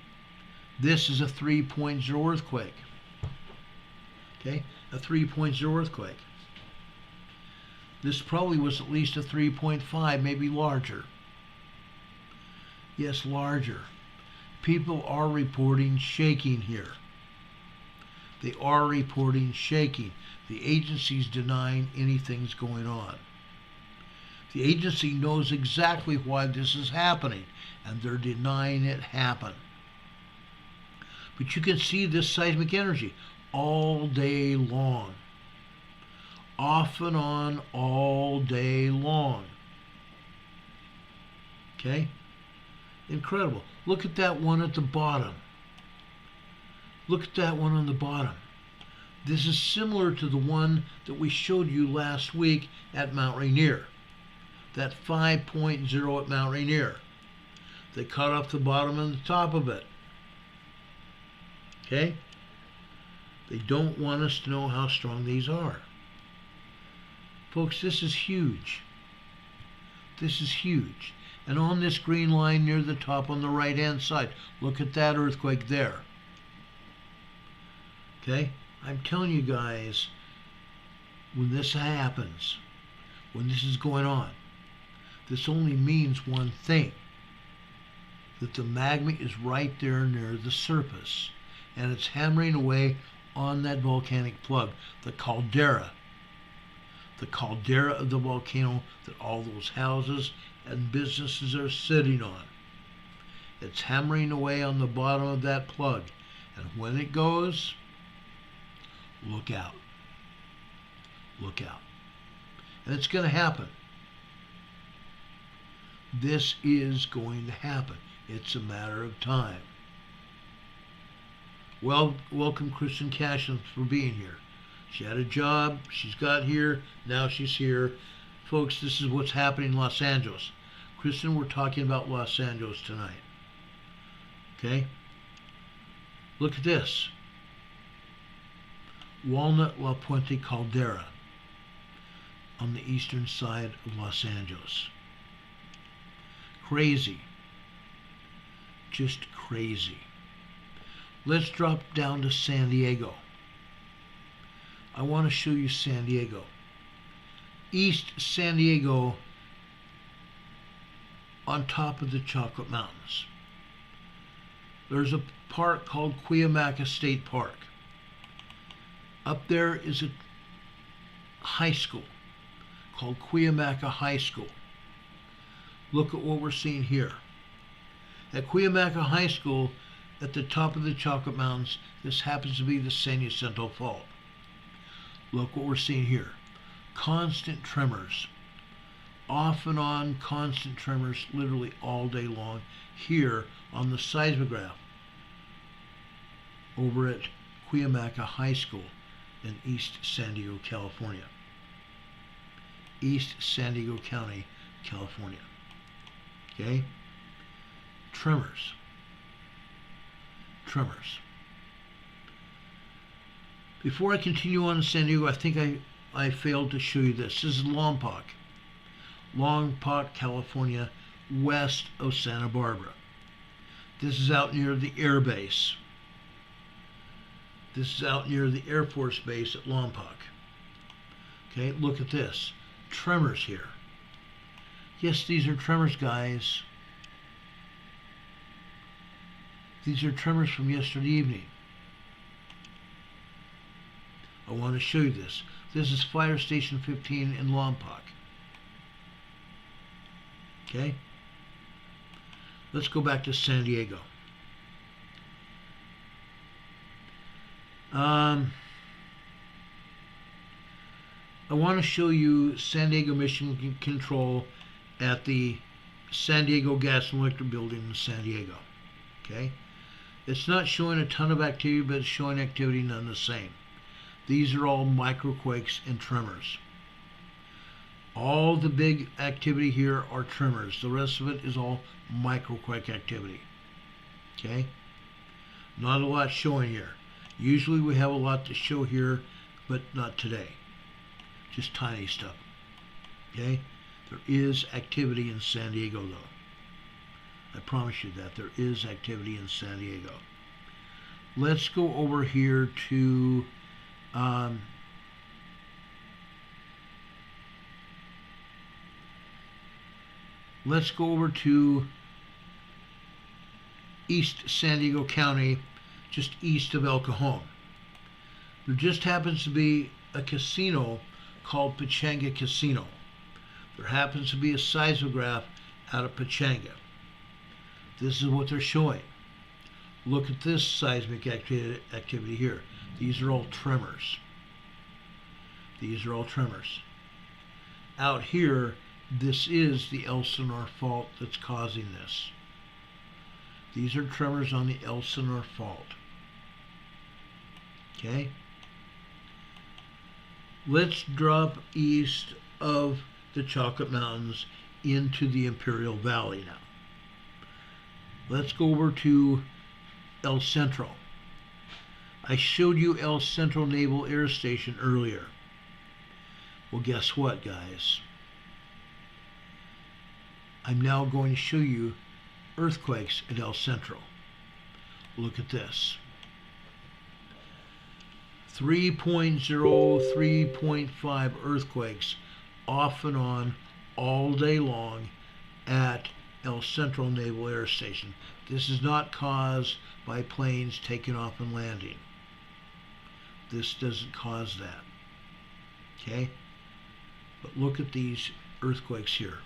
this is a 3.0 earthquake. Okay, a 3.0 earthquake. This probably was at least a 3.5, maybe larger. Yes, larger. People are reporting shaking here. They are reporting shaking. The agency's denying anything's going on. The agency knows exactly why this is happening, and they're denying it happened. But you can see this seismic energy all day long. Off and on all day long. Okay? Incredible. Look at that one at the bottom. Look at that one on the bottom. This is similar to the one that we showed you last week at Mount Rainier. That 5.0 at Mount Rainier. They cut off the bottom and the top of it. Okay? They don't want us to know how strong these are. Folks, this is huge. This is huge. And on this green line near the top on the right-hand side, look at that earthquake there. Okay? I'm telling you guys, when this happens, when this is going on, this only means one thing, that the magma is right there near the surface, and it's hammering away on that volcanic plug, the caldera of the volcano that all those houses and businesses are sitting on. It's hammering away on the bottom of that plug, and when it goes, look out. Look out. And it's going to happen. This is going to happen. It's a matter of time. Well, welcome Kristen Cashin for being here. She had a job, she's got here, now she's here. Folks, this is what's happening in Los Angeles. Kristen, we're talking about Los Angeles tonight. Okay? Look at this. Walnut La Puente Caldera on the eastern side of Los Angeles. crazy. Just crazy. Let's drop down to San Diego. I want to show you San Diego. East San Diego, on top of the Chocolate Mountains. There's a park called Cuyamaca State Park. Up there is a high school called Cuyamaca High School. Look at what we're seeing here. At Cuyamaca High School, at the top of the Chocolate Mountains, this happens to be the San Jacinto Fault. Look what we're seeing here. Constant tremors. Off and on constant tremors literally all day long here on the seismograph over at Cuyamaca High School in East San Diego, California. East San Diego County, California. Okay? Tremors. Tremors. Before I continue on to San Diego, I think I failed to show you this. This is Lompoc. Lompoc, California, west of Santa Barbara. This is out near the air base. This is out near the Air Force Base at Lompoc. Okay, look at this. Tremors here. Yes, these are tremors, guys. These are tremors from yesterday evening. I want to show you this. This is Fire Station 15 in Lompoc. Okay? Let's go back to San Diego. I want to show you San Diego Mission Control at the San Diego Gas and Electric Building in San Diego. Okay? It's not showing a ton of activity, but it's showing activity none the same. These are all microquakes and tremors. All the big activity here are tremors. The rest of it is all microquake activity. Okay? Not a lot showing here. Usually we have a lot to show here, but not today. Just tiny stuff. Okay? There is activity in San Diego, though. I promise you that. There is activity in San Diego. Let's go over here to let's go over to East San Diego County, just east of El Cajon. There just happens to be a casino called Pechanga Casino. There happens to be a seismograph out of Pechanga. This is what they're showing. Look at this seismic activity here. These are all tremors. These are all tremors. Out here, this is the Elsinore Fault that's causing this. These are tremors on the Elsinore Fault. Okay? Let's drop east of the Chocolate Mountains into the Imperial Valley now. Let's go over to El Centro. I showed you El Centro Naval Air Station earlier. Well, guess what, guys? I'm now going to show you earthquakes at El Centro. Look at this. 3.0, 3.5 earthquakes off and on all day long at El Centro Naval Air Station. This is not caused by planes taking off and landing. This doesn't cause that. Okay? But look at these earthquakes here.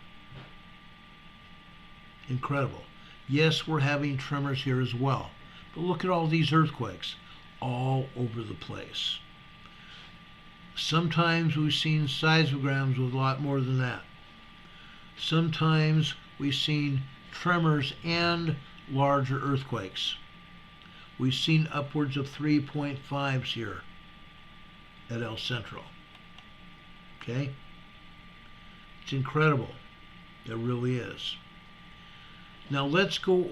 Incredible. Yes, we're having tremors here as well. But look at all these earthquakes all over the place. Sometimes we've seen seismograms with a lot more than that. Sometimes we've seen tremors and larger earthquakes. We've seen upwards of 3.5s here at El Centro. Okay? It's incredible. It really is. Now let's go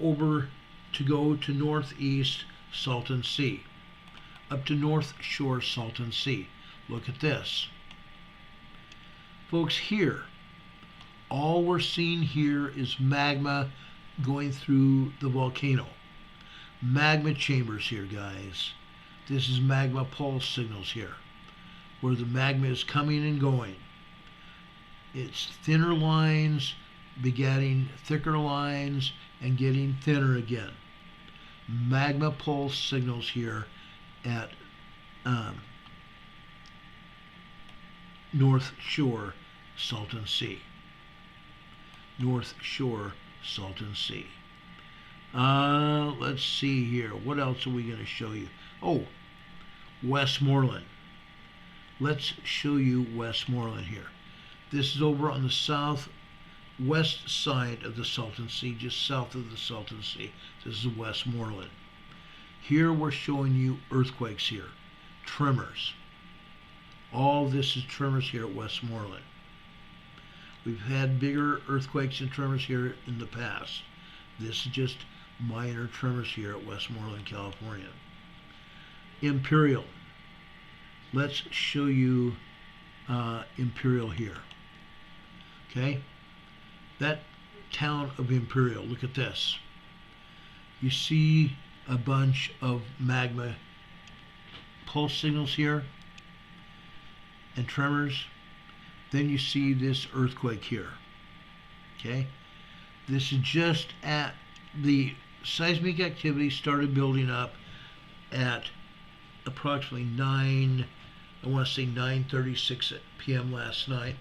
to northeast Salton Sea, up to North Shore Salton Sea. Look at this. Folks, here, All we're seeing here is magma going through the volcano. Magma chambers here, guys. This is magma pulse signals here, where the magma is coming and going. It's thinner lines begetting thicker lines and getting thinner again. Magma pulse signals here at North Shore, Salton Sea. North Shore, Salton Sea. Let's see here. What else are we going to show you? Oh, Westmoreland. Let's show you Westmoreland here. This is over on the southwest side of the Salton Sea, just south of the Salton Sea. This is Westmoreland. Here we're showing you earthquakes here, tremors. All this is tremors here at Westmoreland. We've had bigger earthquakes and tremors here in the past. This is just minor tremors here at Westmoreland, California. Imperial. Let's show you Imperial here. Okay? That town of Imperial, look at this. You see a bunch of magma pulse signals here and tremors. Then you see this earthquake here. Okay? This is just at the seismic activity started building up at approximately 9:36 p.m. last night,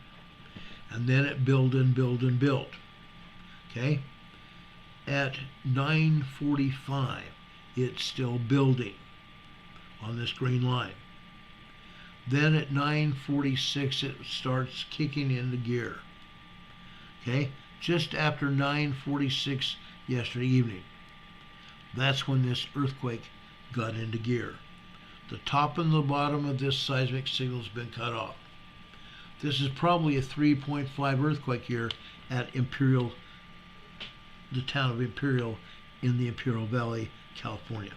and then it built and built and built. Okay? At 9:45, it's still building on this green line. Then at 9:46, it starts kicking into gear. Okay? Just after 9:46 yesterday evening, that's when this earthquake got into gear. The top and the bottom of this seismic signal has been cut off. This is probably a 3.5 earthquake here at Imperial, the town of Imperial in the Imperial Valley, California.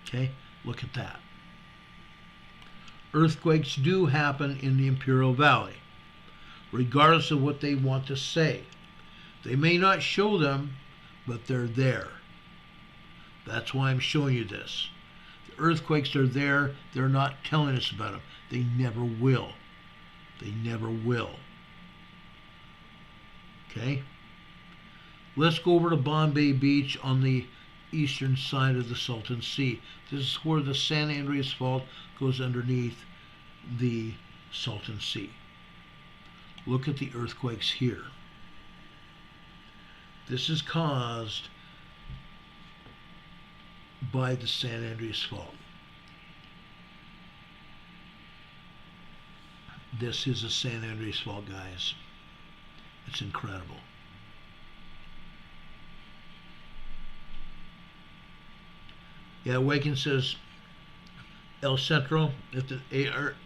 Okay, look at that. Earthquakes do happen in the Imperial Valley, regardless of what they want to say. They may not show them, but they're there. That's why I'm showing you this. The earthquakes are there. They're not telling us about them. They never will. They never will. Okay? Let's go over to Bombay Beach on the eastern side of the Salton Sea. This is where the San Andreas Fault goes underneath the Salton Sea. Look at the earthquakes here. This is caused by the San Andreas Fault. This is a San Andreas Fault, guys. It's incredible. Yeah, Waken says, El Centro at the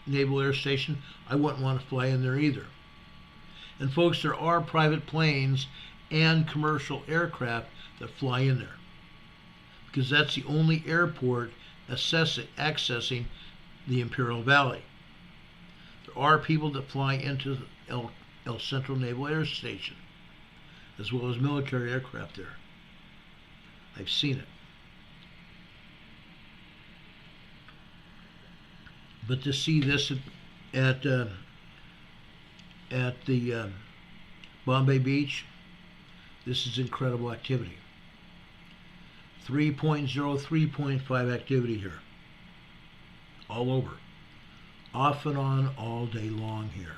Naval Air Station, I wouldn't want to fly in there either. And folks, there are private planes and commercial aircraft that fly in there, because that's the only airport accessing the Imperial Valley. There are people that fly into El Centro Naval Air Station, as well as military aircraft there. I've seen it. But to see this at the Bombay Beach, this is incredible activity. 3.0, 3.5 activity here. All over. Off and on all day long here.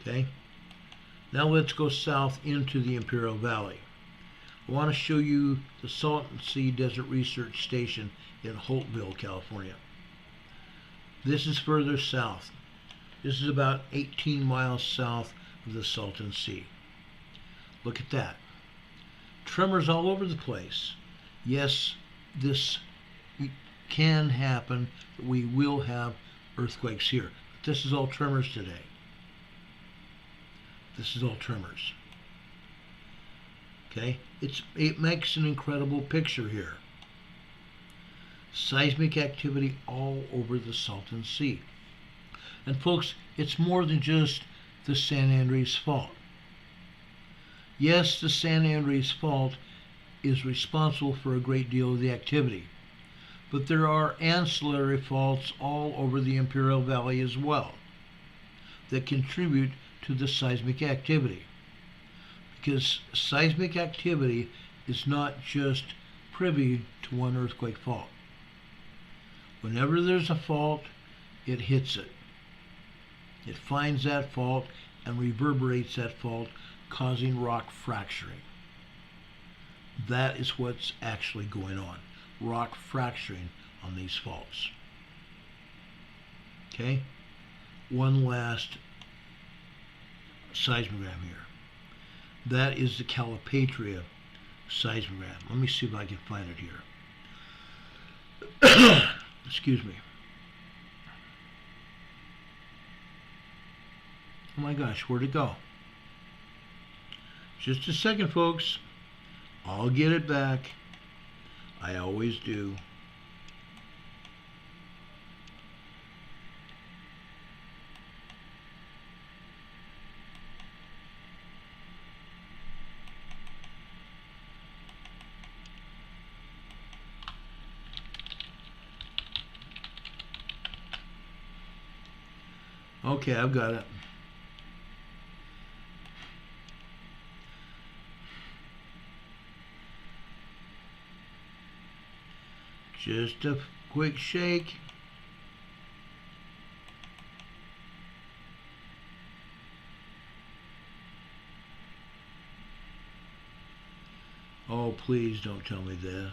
Okay? Now let's go south into the Imperial Valley. I want to show you the Salton Sea Desert Research Station in Holtville, California. This is further south. This is about 18 miles south of the Salton Sea. Look at that. Tremors all over the place. Yes, this can happen. We will have earthquakes here. But this is all tremors today. This is all tremors. Okay? It makes an incredible picture here. Seismic activity all over the Salton Sea. And folks, it's more than just the San Andreas Fault. Yes, the San Andreas Fault is responsible for a great deal of the activity, but there are ancillary faults all over the Imperial Valley as well that contribute to the seismic activity. Because seismic activity is not just privy to one earthquake fault. Whenever there's a fault, it hits it. It finds that fault and reverberates that fault, causing rock fracturing. That is what's actually going on. Rock fracturing on these faults. Okay? One last seismogram here. That is the Calipatria seismogram. Let me see if I can find it here. Excuse me. Oh my gosh, where'd it go? Just a second, folks. I'll get it back. I always do. Okay, I've got it. Just a quick shake. Oh, please don't tell me that.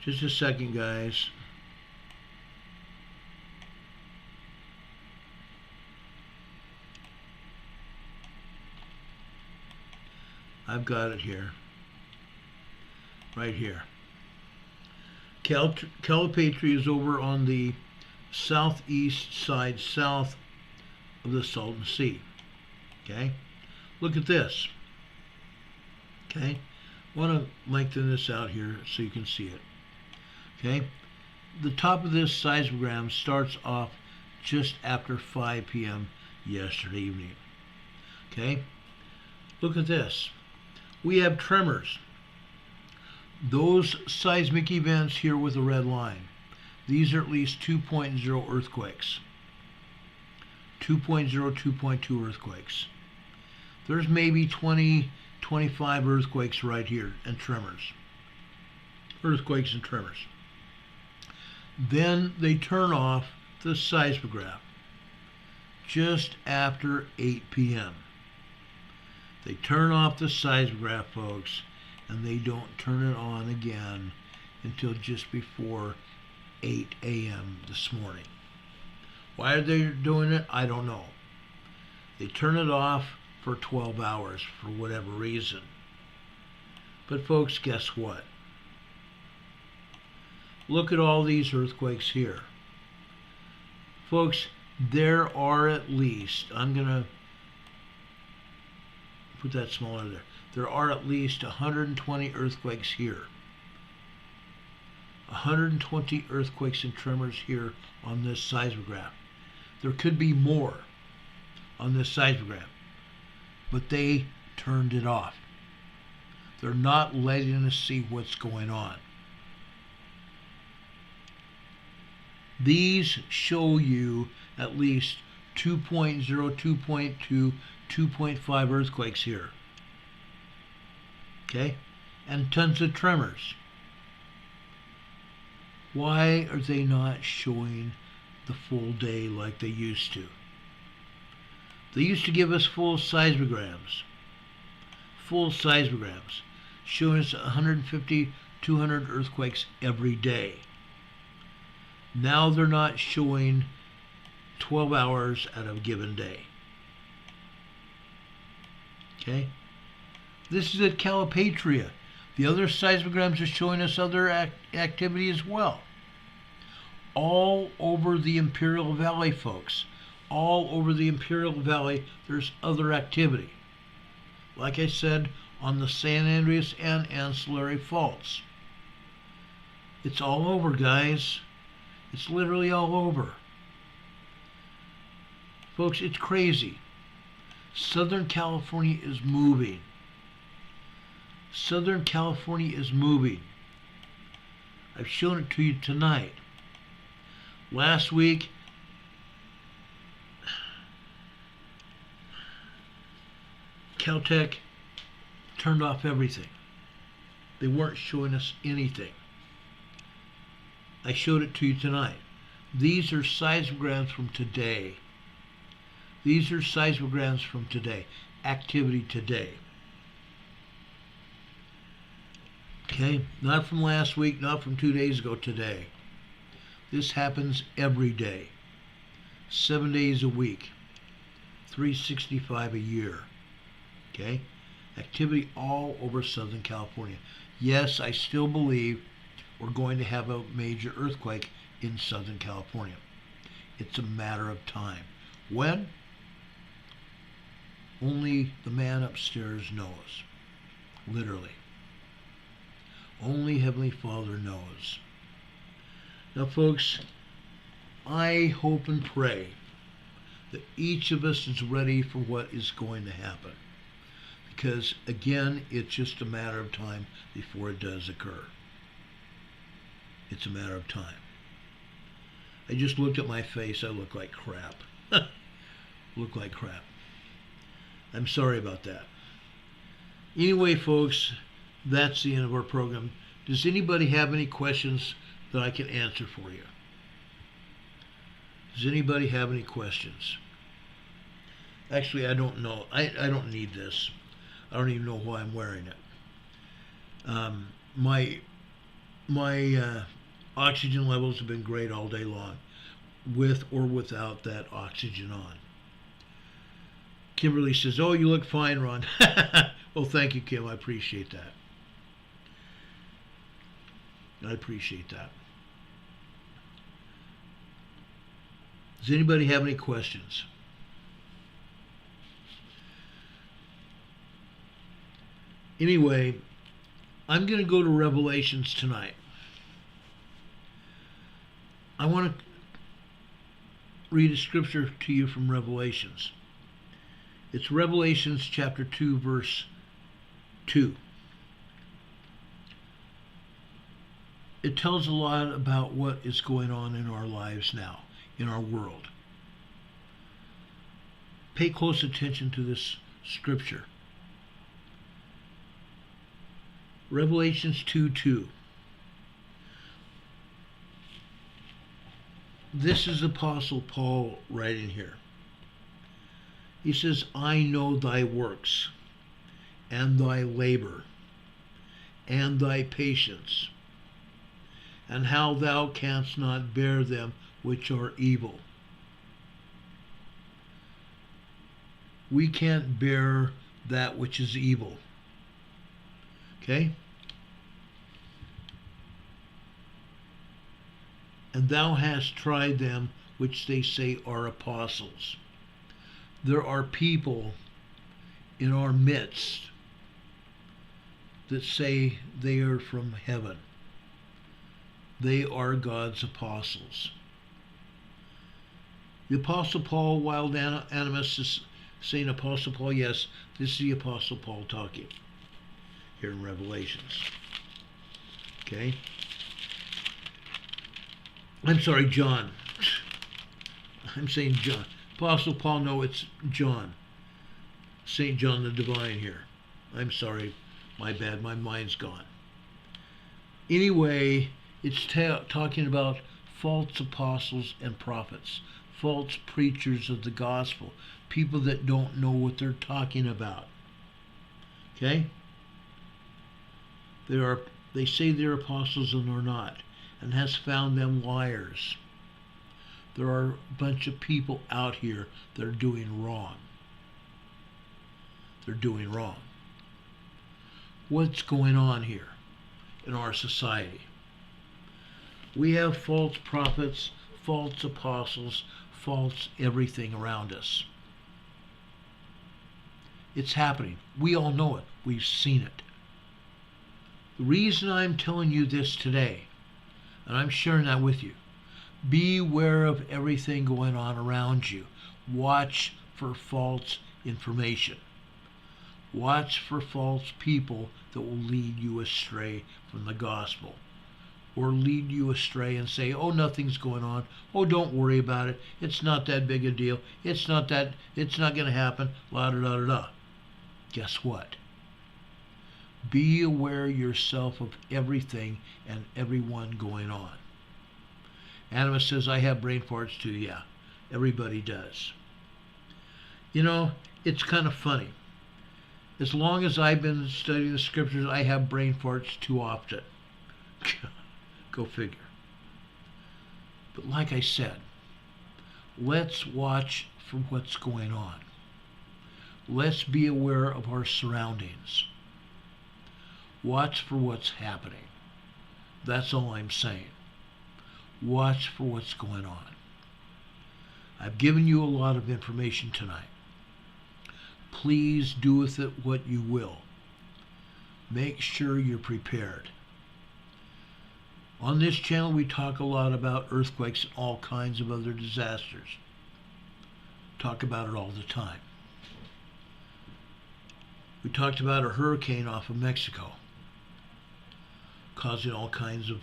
Just a second, guys. I've got it here. Right here. Calipatria is over on the southeast side, south of the Salton Sea. Okay? Look at this. Okay? I want to lengthen this out here so you can see it. Okay? The top of this seismogram starts off just after 5 p.m. yesterday evening. Okay? Look at this. We have tremors. Those seismic events here with the red line, these are at least 2.0 earthquakes. 2.0, 2.2 earthquakes. There's maybe 20, 25 earthquakes right here and tremors. Earthquakes and tremors. Then they turn off the seismograph just after 8 p.m. They turn off the seismograph, folks, and they don't turn it on again until just before 8 a.m. this morning. Why are they doing it? I don't know. They turn it off for 12 hours for whatever reason. But folks, guess what? Look at all these earthquakes here. Folks, there are at least, I'm going to put that smaller there. There are at least 120 earthquakes here. 120 earthquakes and tremors here on this seismograph. There could be more on this seismograph, but they turned it off. They're not letting us see what's going on. These show you at least 2.0, 2.2, 2.5 earthquakes here. Okay? And tons of tremors. Why are they not showing the full day like they used to? They used to give us full seismograms. Full seismograms. Showing us 150, 200 earthquakes every day. Now they're not showing 12 hours at a given day. Okay? This is at Calipatria. The other seismograms are showing us other activity as well. All over the Imperial Valley, folks. All over the Imperial Valley, there's other activity. Like I said, on the San Andreas and ancillary faults. It's all over, guys. It's literally all over. Folks, it's crazy. Southern California is moving. Southern California is moving. I've shown it to you tonight. Last week, Caltech turned off everything. They weren't showing us anything. I showed it to you tonight. These are seismograms from today. These are seismograms from today. Activity today. Okay? Not from last week, not from 2 days ago, today. This happens every day. 7 days a week. 365 a year. Okay? Activity all over Southern California. Yes, I still believe we're going to have a major earthquake in Southern California. It's a matter of time. When? Only the man upstairs knows. Literally. Only Heavenly Father knows. Now, folks, I hope and pray that each of us is ready for what is going to happen. Because, again, it's just a matter of time before it does occur. It's a matter of time. I just looked at my face. I look like crap. Look like crap. I'm sorry about that. Anyway, folks, that's the end of our program. Does anybody have any questions that I can answer for you? Does anybody have any questions? Actually, I don't know. I don't need this. I don't even know why I'm wearing it. My oxygen levels have been great all day long, with or without that oxygen on. Kimberly says, "Oh, you look fine, Ron." Well, thank you, Kim. I appreciate that. I appreciate that. Does anybody have any questions? Anyway, I'm going to go to Revelations tonight. I want to read a scripture to you from Revelations. It's Revelations chapter 2, verse 2. It tells a lot about what is going on in our lives now, in our world. Pay close attention to this scripture. Revelations 2:2. This is Apostle Paul writing here. He says, "I know thy works, and thy labor, and thy patience, and how thou canst not bear them which are evil." We can't bear that which is evil. Okay? "And thou hast tried them which they say are apostles." There are people in our midst that say they are from heaven. They are God's apostles. The Apostle Paul, Wild Animus, is saying Apostle Paul. Yes, this is the Apostle Paul talking here in Revelations. Okay? I'm sorry, John. I'm saying John. Apostle Paul, no, it's John. St. John the Divine here. I'm sorry, my bad, my mind's gone. Anyway, it's talking about false apostles and prophets, false preachers of the gospel, people that don't know what they're talking about. Okay? They say they're apostles and they're not, and has found them liars. There are a bunch of people out here that are doing wrong. They're doing wrong. What's going on here in our society? We have false prophets, false apostles, false everything around us. It's happening. We all know it. We've seen it. The reason I'm telling you this today, and I'm sharing that with you, Be aware of everything going on around you. Watch for false information. Watch for false people that will lead you astray from the gospel, or lead you astray and say, oh, nothing's going on. Oh, don't worry about it. It's not that big a deal. It's not going to happen. La da da da da. Guess what? Be aware yourself of everything and everyone going on. Anima says, I have brain farts too. Yeah, everybody does. You know, it's kind of funny. As long as I've been studying the scriptures, I have brain farts too often. Go figure. But like I said, let's watch for what's going on. Let's be aware of our surroundings. Watch for what's happening. That's all I'm saying. Watch for what's going on. I've given you a lot of information tonight. Please do with it what you will. Make sure you're prepared. On this channel, we talk a lot about earthquakes and all kinds of other disasters. Talk about it all the time. We talked about a hurricane off of Mexico, causing all kinds of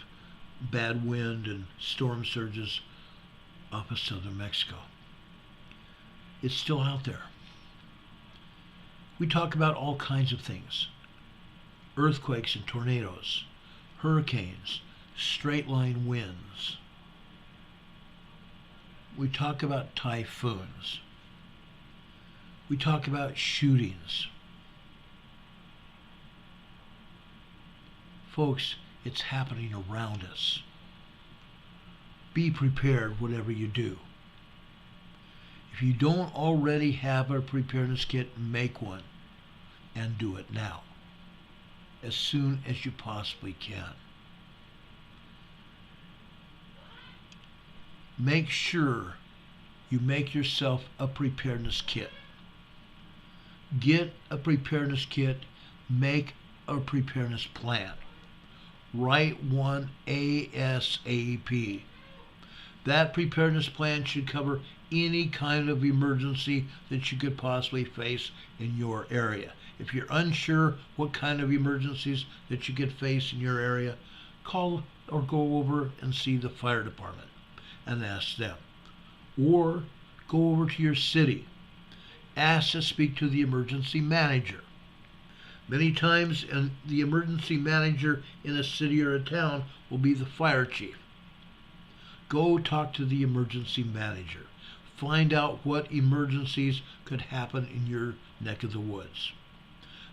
bad wind and storm surges off of southern Mexico. It's still out there. We talk about all kinds of things. Earthquakes and tornadoes, hurricanes, straight line winds. We talk about typhoons. We talk about shootings. Folks, it's happening around us. Be prepared whatever you do. If you don't already have a preparedness kit, make one and do it now, as soon as you possibly can. Make sure you make yourself a preparedness kit. Get a preparedness kit, make a preparedness plan. Write one ASAP. That preparedness plan should cover any kind of emergency that you could possibly face in your area. If you're unsure what kind of emergencies that you could face in your area, call or go over and see the fire department and ask them. Or go over to your city. Ask to speak to the emergency manager. Many times, the emergency manager in a city or a town will be the fire chief. Go talk to the emergency manager. Find out what emergencies could happen in your neck of the woods.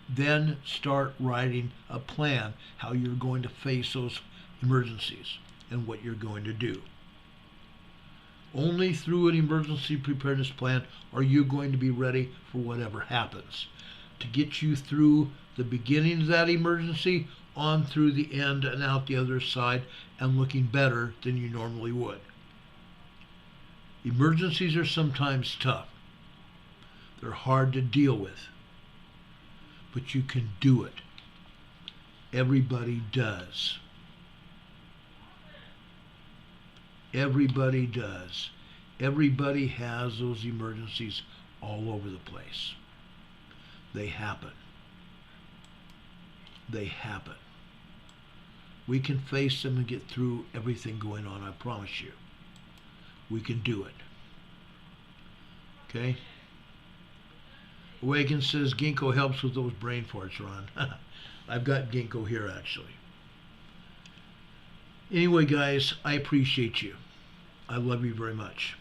Then start writing a plan how you're going to face those emergencies and what you're going to do. Only through an emergency preparedness plan are you going to be ready for whatever happens, to get you through the beginning of that emergency on through the end and out the other side and looking better than you normally would. Emergencies are sometimes tough. They're hard to deal with, but you can do it. Everybody does. Everybody does. Everybody has those emergencies all over the place. They happen. They happen. We can face them and get through everything going on, I promise you. We can do it. Okay? Awaken says ginkgo helps with those brain farts, Ron. I've got ginkgo here, actually. Anyway, guys, I appreciate you. I love you very much.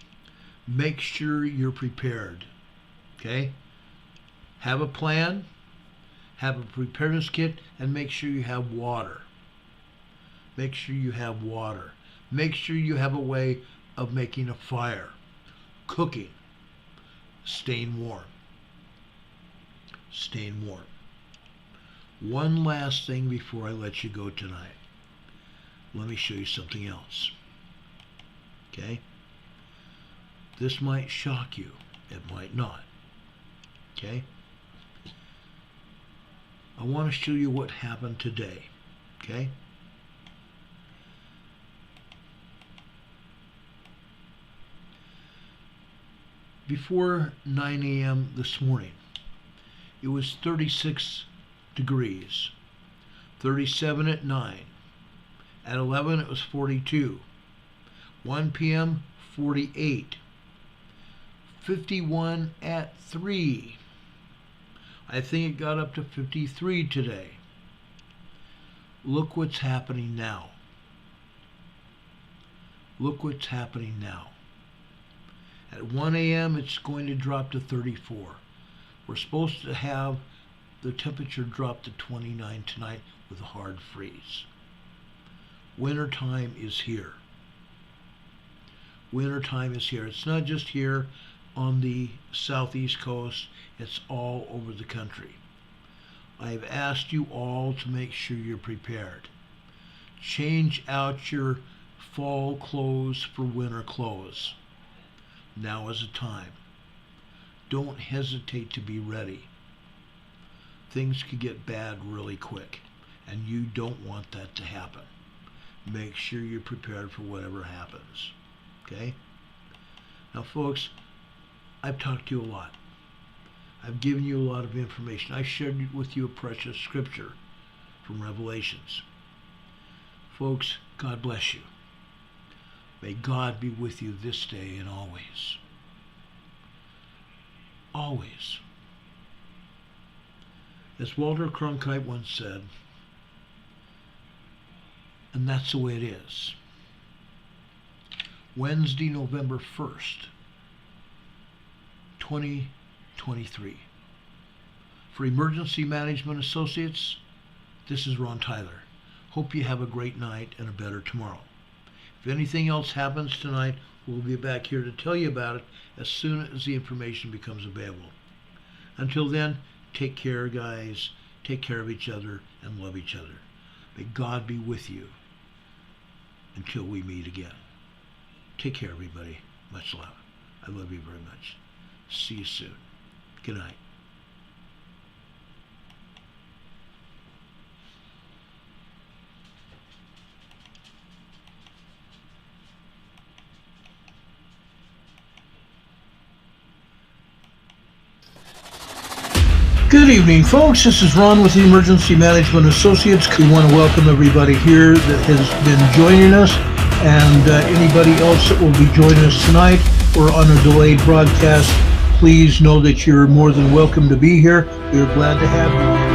Make sure you're prepared. Okay? Have a plan, have a preparedness kit, and make sure you have water. Make sure you have water. Make sure you have a way of making a fire, cooking, staying warm. Staying warm. One last thing before I let you go tonight. Let me show you something else. Okay? This might shock you. It might not. Okay? I want to show you what happened today. Okay? before 9 a.m. this morning, it was 36 degrees, 37 at 9. At 11, it was 42. 1 p.m., 48. 51 at 3. I think it got up to 53 today. Look what's happening now. Look what's happening now. At 1 a.m., it's going to drop to 34. We're supposed to have the temperature drop to 29 tonight with a hard freeze. Wintertime is here. Wintertime is here. It's not just here on the southeast coast, it's all over the country. I've asked you all to make sure you're prepared. Change out your fall clothes for winter clothes. Now is the time. Don't hesitate to be ready. Things could get bad really quick, and you don't want that to happen. Make sure you're prepared for whatever happens. Okay? Now, folks, I've talked to you a lot. I've given you a lot of information. I shared with you a precious scripture from Revelations. Folks, God bless you. May God be with you this day and always. Always. As Walter Cronkite once said, and that's the way it is. Wednesday, November 1st, 2023. For Emergency Management Associates, this is Ron Tyler. Hope you have a great night and a better tomorrow. If anything else happens tonight, we'll be back here to tell you about it as soon as the information becomes available. Until then, take care, guys. Take care of each other and love each other. May God be with you until we meet again. Take care, everybody. Much love. I love you very much. See you soon. Good night. Good evening, folks. This is Ron with the Emergency Management Associates. We want to welcome everybody here that has been joining us, and anybody else that will be joining us tonight or on a delayed broadcast. Please know that you're more than welcome to be here. We're glad to have you.